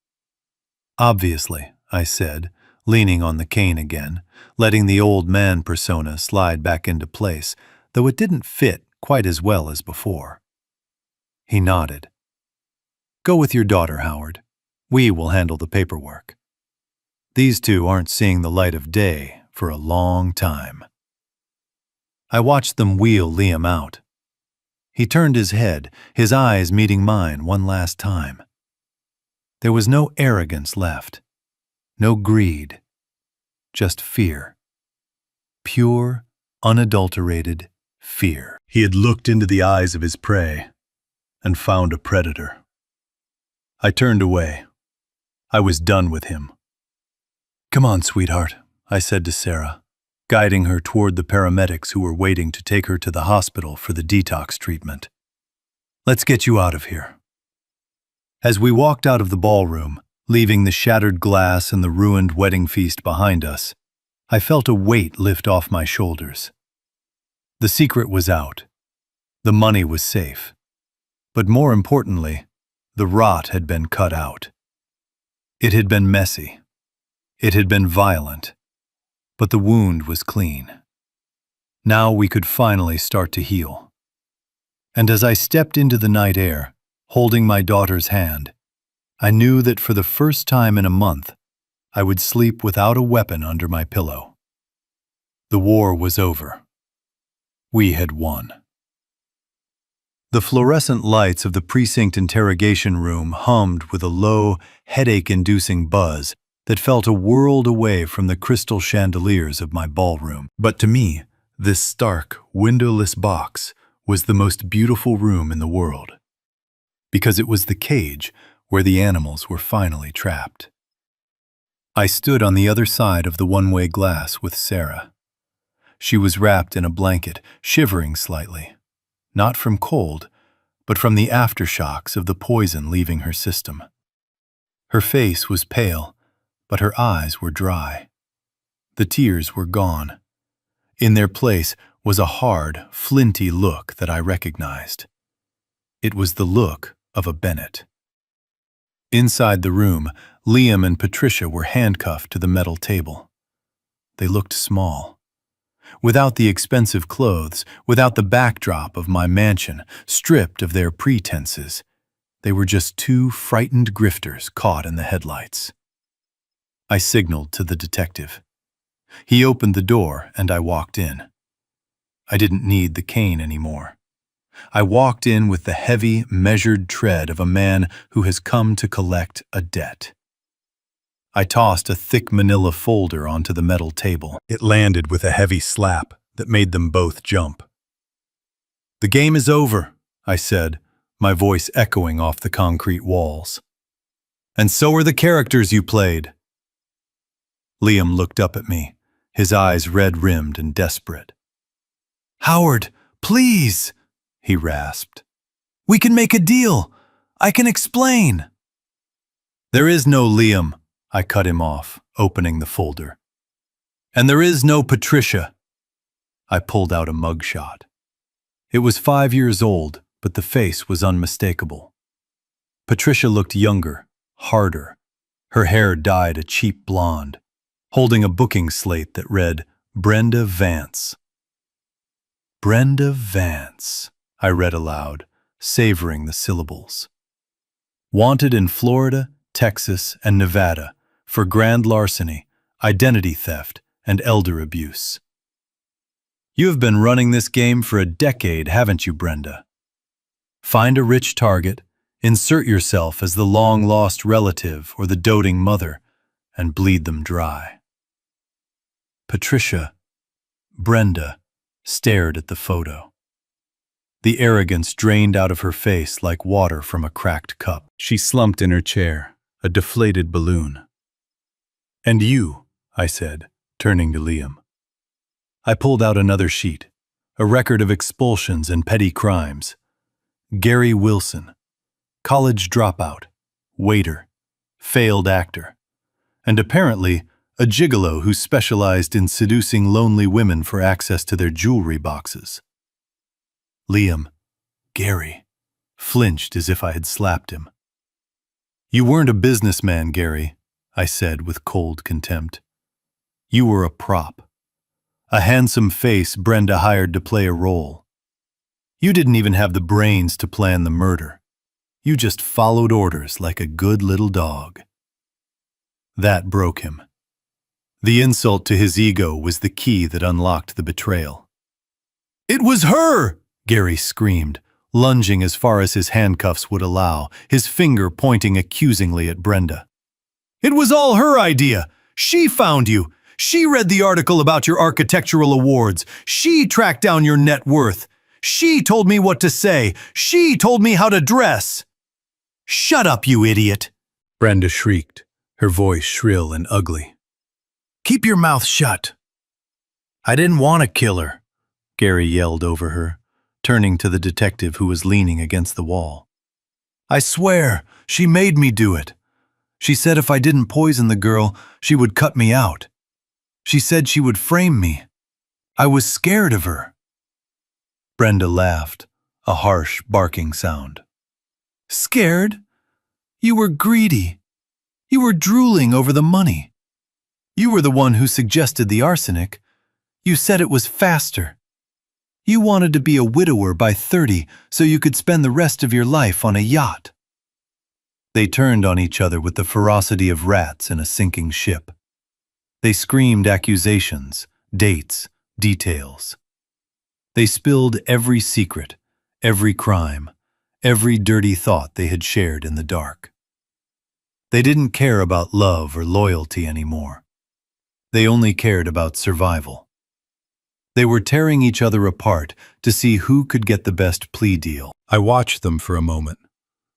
"Obviously," I said, leaning on the cane again, letting the old man persona slide back into place, though it didn't fit quite as well as before. He nodded. "Go with your daughter, Howard. We will handle the paperwork. These two aren't seeing the light of day for a long time." I watched them wheel Liam out. He turned his head, his eyes meeting mine one last time. There was no arrogance left, no greed, just fear. Pure, unadulterated fear. He had looked into the eyes of his prey and found a predator. I turned away. I was done with him. "Come on, sweetheart," I said to Sarah, guiding her toward the paramedics who were waiting to take her to the hospital for the detox treatment. "Let's get you out of here." As we walked out of the ballroom, leaving the shattered glass and the ruined wedding feast behind us, I felt a weight lift off my shoulders. The secret was out. The money was safe. But more importantly, the rot had been cut out. It had been messy. It had been violent. But the wound was clean. Now we could finally start to heal. And as I stepped into the night air, holding my daughter's hand, I knew that for the first time in a month, I would sleep without a weapon under my pillow. The war was over. We had won. The fluorescent lights of the precinct interrogation room hummed with a low, headache-inducing buzz that felt a world away from the crystal chandeliers of my ballroom. But to me, this stark, windowless box was the most beautiful room in the world, because it was the cage where the animals were finally trapped. I stood on the other side of the one-way glass with Sarah. She was wrapped in a blanket, shivering slightly, not from cold, but from the aftershocks of the poison leaving her system. Her face was pale, but her eyes were dry. The tears were gone. In their place was a hard, flinty look that I recognized. It was the look of a Bennett. Inside the room, Liam and Patricia were handcuffed to the metal table. They looked small. Without the expensive clothes, without the backdrop of my mansion, stripped of their pretenses, they were just two frightened grifters caught in the headlights. I signaled to the detective. He opened the door and I walked in. I didn't need the cane anymore. I walked in with the heavy, measured tread of a man who has come to collect a debt. I tossed a thick manila folder onto the metal table. It landed with a heavy slap that made them both jump. "The game is over," I said, my voice echoing off the concrete walls. "And so are the characters you played." Liam looked up at me, his eyes red-rimmed and desperate. "Howard, please," he rasped. "We can make a deal. I can explain." "There is no Liam," I cut him off, opening the folder. "And there is no Patricia." I pulled out a mugshot. It was 5 years old, but the face was unmistakable. Patricia looked younger, harder. Her hair dyed a cheap blonde, holding a booking slate that read, "Brenda Vance." "Brenda Vance," I read aloud, savoring the syllables. "Wanted in Florida, Texas, and Nevada for grand larceny, identity theft, and elder abuse. You have been running this game for a decade, haven't you, Brenda? Find a rich target, insert yourself as the long-lost relative or the doting mother, and bleed them dry." Patricia, Brenda, stared at the photo. The arrogance drained out of her face like water from a cracked cup. She slumped in her chair, a deflated balloon. "And you," I said, turning to Liam. I pulled out another sheet, a record of expulsions and petty crimes.
Gary Wilson, college dropout, waiter, failed actor, and apparently a gigolo who specialized in seducing lonely women for access to their jewelry boxes. Liam, Gary, flinched as if I had slapped him. "You weren't a businessman, Gary," I said with cold contempt. "You were a prop. A handsome face Brenda hired to play a role. You didn't even have the brains to plan the murder. You just followed orders like a good little dog." That broke him. The insult to his ego was the key that unlocked the betrayal. "It was her!" Gary screamed, lunging as far as his handcuffs would allow, his finger pointing accusingly at Brenda. "It was all her idea! She found you! She read the article about your architectural awards! She tracked down your net worth! She told me what to say! She told me how to dress!" "Shut up, you idiot!" Brenda shrieked, her voice shrill and ugly. "Keep your mouth shut!" "I didn't want to kill her," Gary yelled over her, turning to the detective who was leaning against the wall. "I swear, she made me do it. She said if I didn't poison the girl, she would cut me out. She said she would frame me. I was scared of her." Brenda laughed, a harsh, barking sound. "Scared? You were greedy. You were drooling over the money. You were the one who suggested the arsenic. You said it was faster. You wanted to be a widower by 30 so you could spend the rest of your life on a yacht." They turned on each other with the ferocity of rats in a sinking ship. They screamed accusations, dates, details. They spilled every secret, every crime, every dirty thought they had shared in the dark. They didn't care about love or loyalty anymore. They only cared about survival. They were tearing each other apart to see who could get the best plea deal. I watched them for a moment,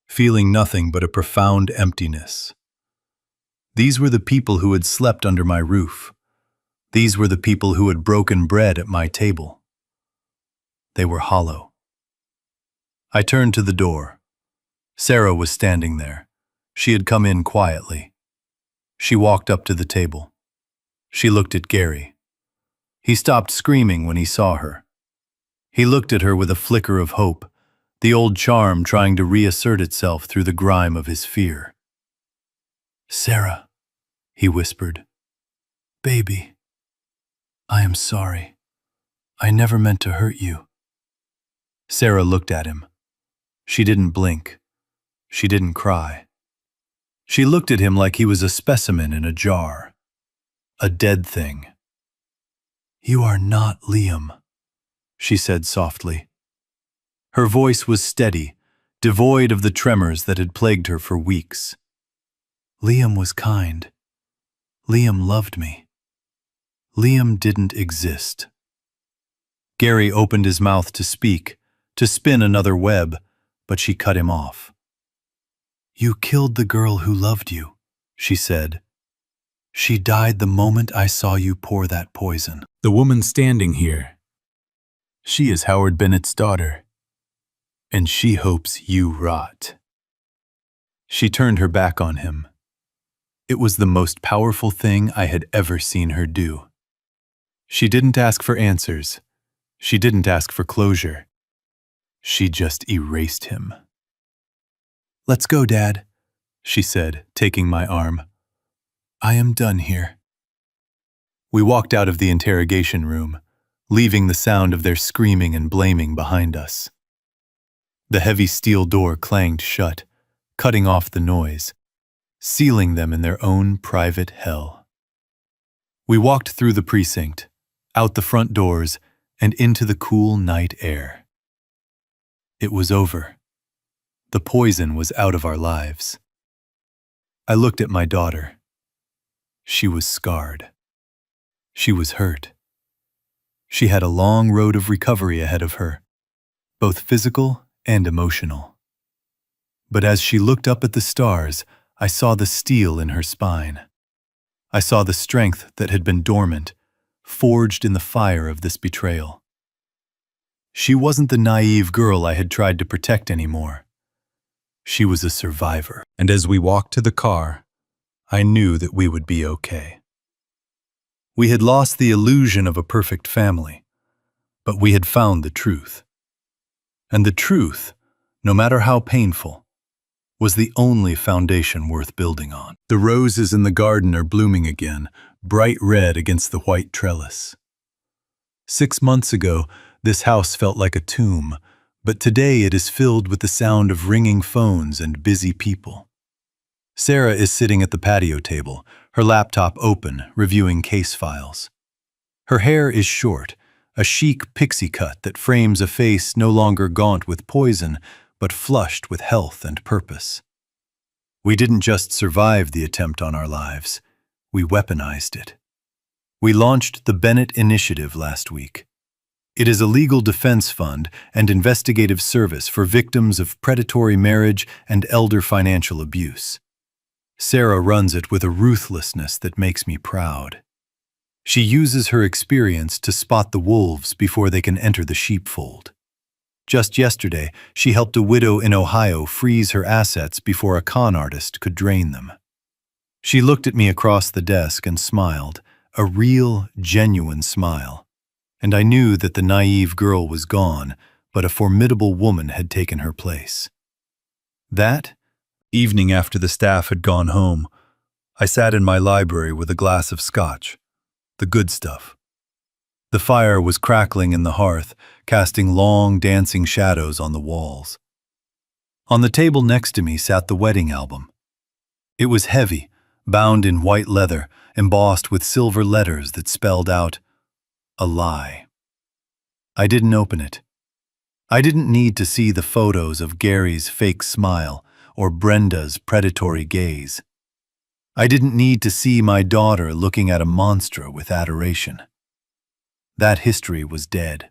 feeling nothing but a profound emptiness. These were the people who had slept under my roof. These were the people who had broken bread at my table. They were hollow. I turned to the door. Sarah was standing there. She had come in quietly. She walked up to the table. She looked at Gary. He stopped screaming when he saw her. He looked at her with a flicker of hope, the old charm trying to reassert itself through the grime of his fear. "Sarah," he whispered. "Baby, I am sorry. I never meant to hurt you." Sarah looked at him. She didn't blink. She didn't cry. She looked at him like he was a specimen in a jar, a dead thing. "You are not Liam," she said softly. Her voice was steady, devoid of the tremors that had plagued her for weeks. "Liam was kind. Liam loved me. Liam didn't exist." Gary opened his mouth to speak, to spin another web, but she cut him off. "You killed the girl who loved you," she said. "She died the moment I saw you pour that poison." The woman standing here, she is Howard Bennett's daughter, and she hopes you rot. She turned her back on him. It was the most powerful thing I had ever seen her do. She didn't ask for answers. She didn't ask for closure. She just erased him. "Let's go, Dad," she said, taking my arm. "I am done here." We walked out of the interrogation room, leaving the sound of their screaming and blaming behind us. The heavy steel door clanged shut, cutting off the noise, sealing them in their own private hell. We walked through the precinct, out the front doors, and into the cool night air. It was over. The poison was out of our lives. I looked at my daughter. She was scarred. She was hurt. She had a long road of recovery ahead of her, both physical and emotional. But as she looked up at the stars, I saw the steel in her spine. I saw the strength that had been dormant, forged in the fire of this betrayal.
She wasn't the naive girl I had tried to protect anymore. She was a survivor. And as we walked to the car, I knew that we would be okay. We had lost the illusion of a perfect family, but we had found the truth. And the truth, no matter how painful, was the only foundation worth building on. The roses in the garden are blooming again, bright red against the white trellis. 6 months ago, this house felt like a tomb, but today it is filled with the sound of ringing phones and busy people. Sarah is sitting at the patio table, her laptop open, reviewing case files. Her hair is short, a chic pixie cut that frames a face no longer gaunt with poison, but flushed with health and purpose. We didn't just survive the attempt on our lives, we weaponized it. We launched the Bennett Initiative last week. It is a legal defense fund and investigative service for victims of predatory marriage and elder financial abuse. Sarah runs it with a ruthlessness that makes me proud. She uses her experience to spot the wolves before they can enter the sheepfold. Just yesterday, she helped a widow in Ohio freeze her assets before a con artist could drain them. She looked at me across the desk and smiled, a real, genuine smile. And I knew that the naive girl was gone, but a formidable woman had taken her place. That evening, after the staff had gone home, I sat in my library with a glass of scotch, the good stuff. The fire was crackling in the hearth, casting long, dancing shadows on the walls. On the table next to me sat the wedding album. It was heavy, bound in white leather, embossed with silver letters that spelled out, "A lie." I didn't open it. I didn't need to see the photos of Gary's fake smile or Brenda's predatory gaze. I didn't need to see my daughter looking at a monster with adoration. That history was dead.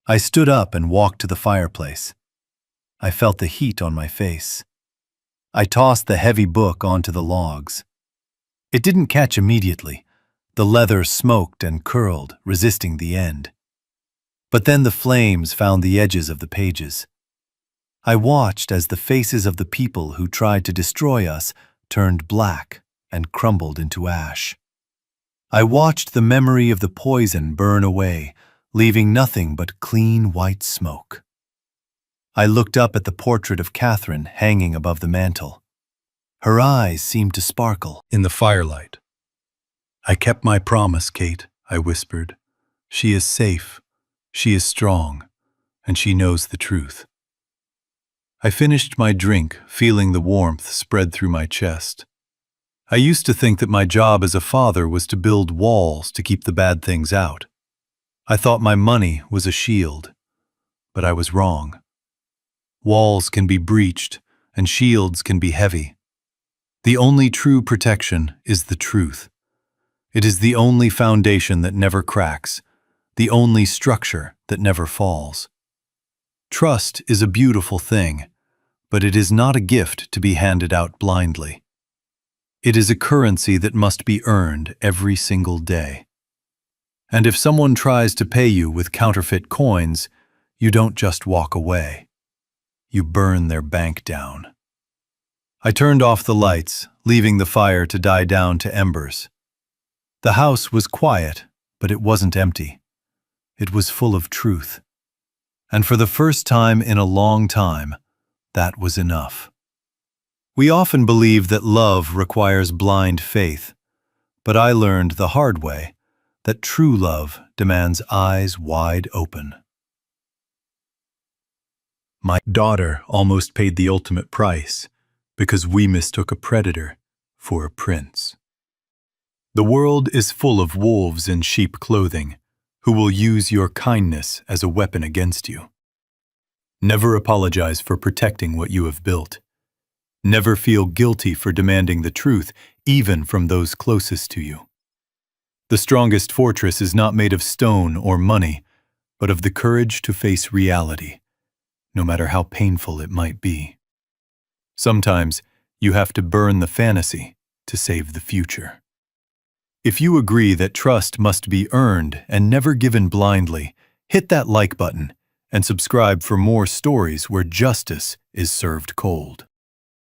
I stood up and walked to the fireplace. I felt the heat on my face. I tossed the heavy book onto the logs. It didn't catch immediately. The leather smoked and curled, resisting the end. But then the flames found the edges of the pages. I watched as the faces of the people who tried to destroy us turned black and crumbled into ash. I watched the memory of the poison burn away, leaving nothing but clean white smoke. I looked up at the portrait of Catherine hanging above the mantel. Her eyes seemed to sparkle in the firelight. "I kept my promise, Kate," I whispered. "She is safe, she is strong, and she knows the truth." I finished my drink, feeling the warmth spread through my chest. I used to think that my job as a father was to build walls to keep the bad things out. I thought my money was a shield, but I was wrong. Walls can be breached, and shields can be heavy. The only true protection is the truth. It is the only foundation that never cracks, the only structure that never falls. Trust is a beautiful thing, but it is not a gift to be handed out blindly. It is a currency that must be earned every single day. And if someone tries to pay you with counterfeit coins, you don't just walk away. You burn their bank down. I turned off the lights, leaving the fire to die down to embers. The house was quiet, but it wasn't empty. It was full of truth. And for the first time in a long time, that was enough. We often believe that love requires blind faith, but I learned the hard way that true love demands eyes wide open. My daughter almost paid the ultimate price because we mistook a predator for a prince. The world is full of wolves in sheep clothing who will use your kindness as a weapon against you. Never apologize for protecting what you have built. Never feel guilty for demanding the truth, even from those closest to you. The strongest fortress is not made of stone or money, but of the courage to face reality, no matter how painful it might be. Sometimes you have to burn the fantasy to save the future. If you agree that trust must be earned and never given blindly, hit that like button and subscribe for more stories where justice is served cold.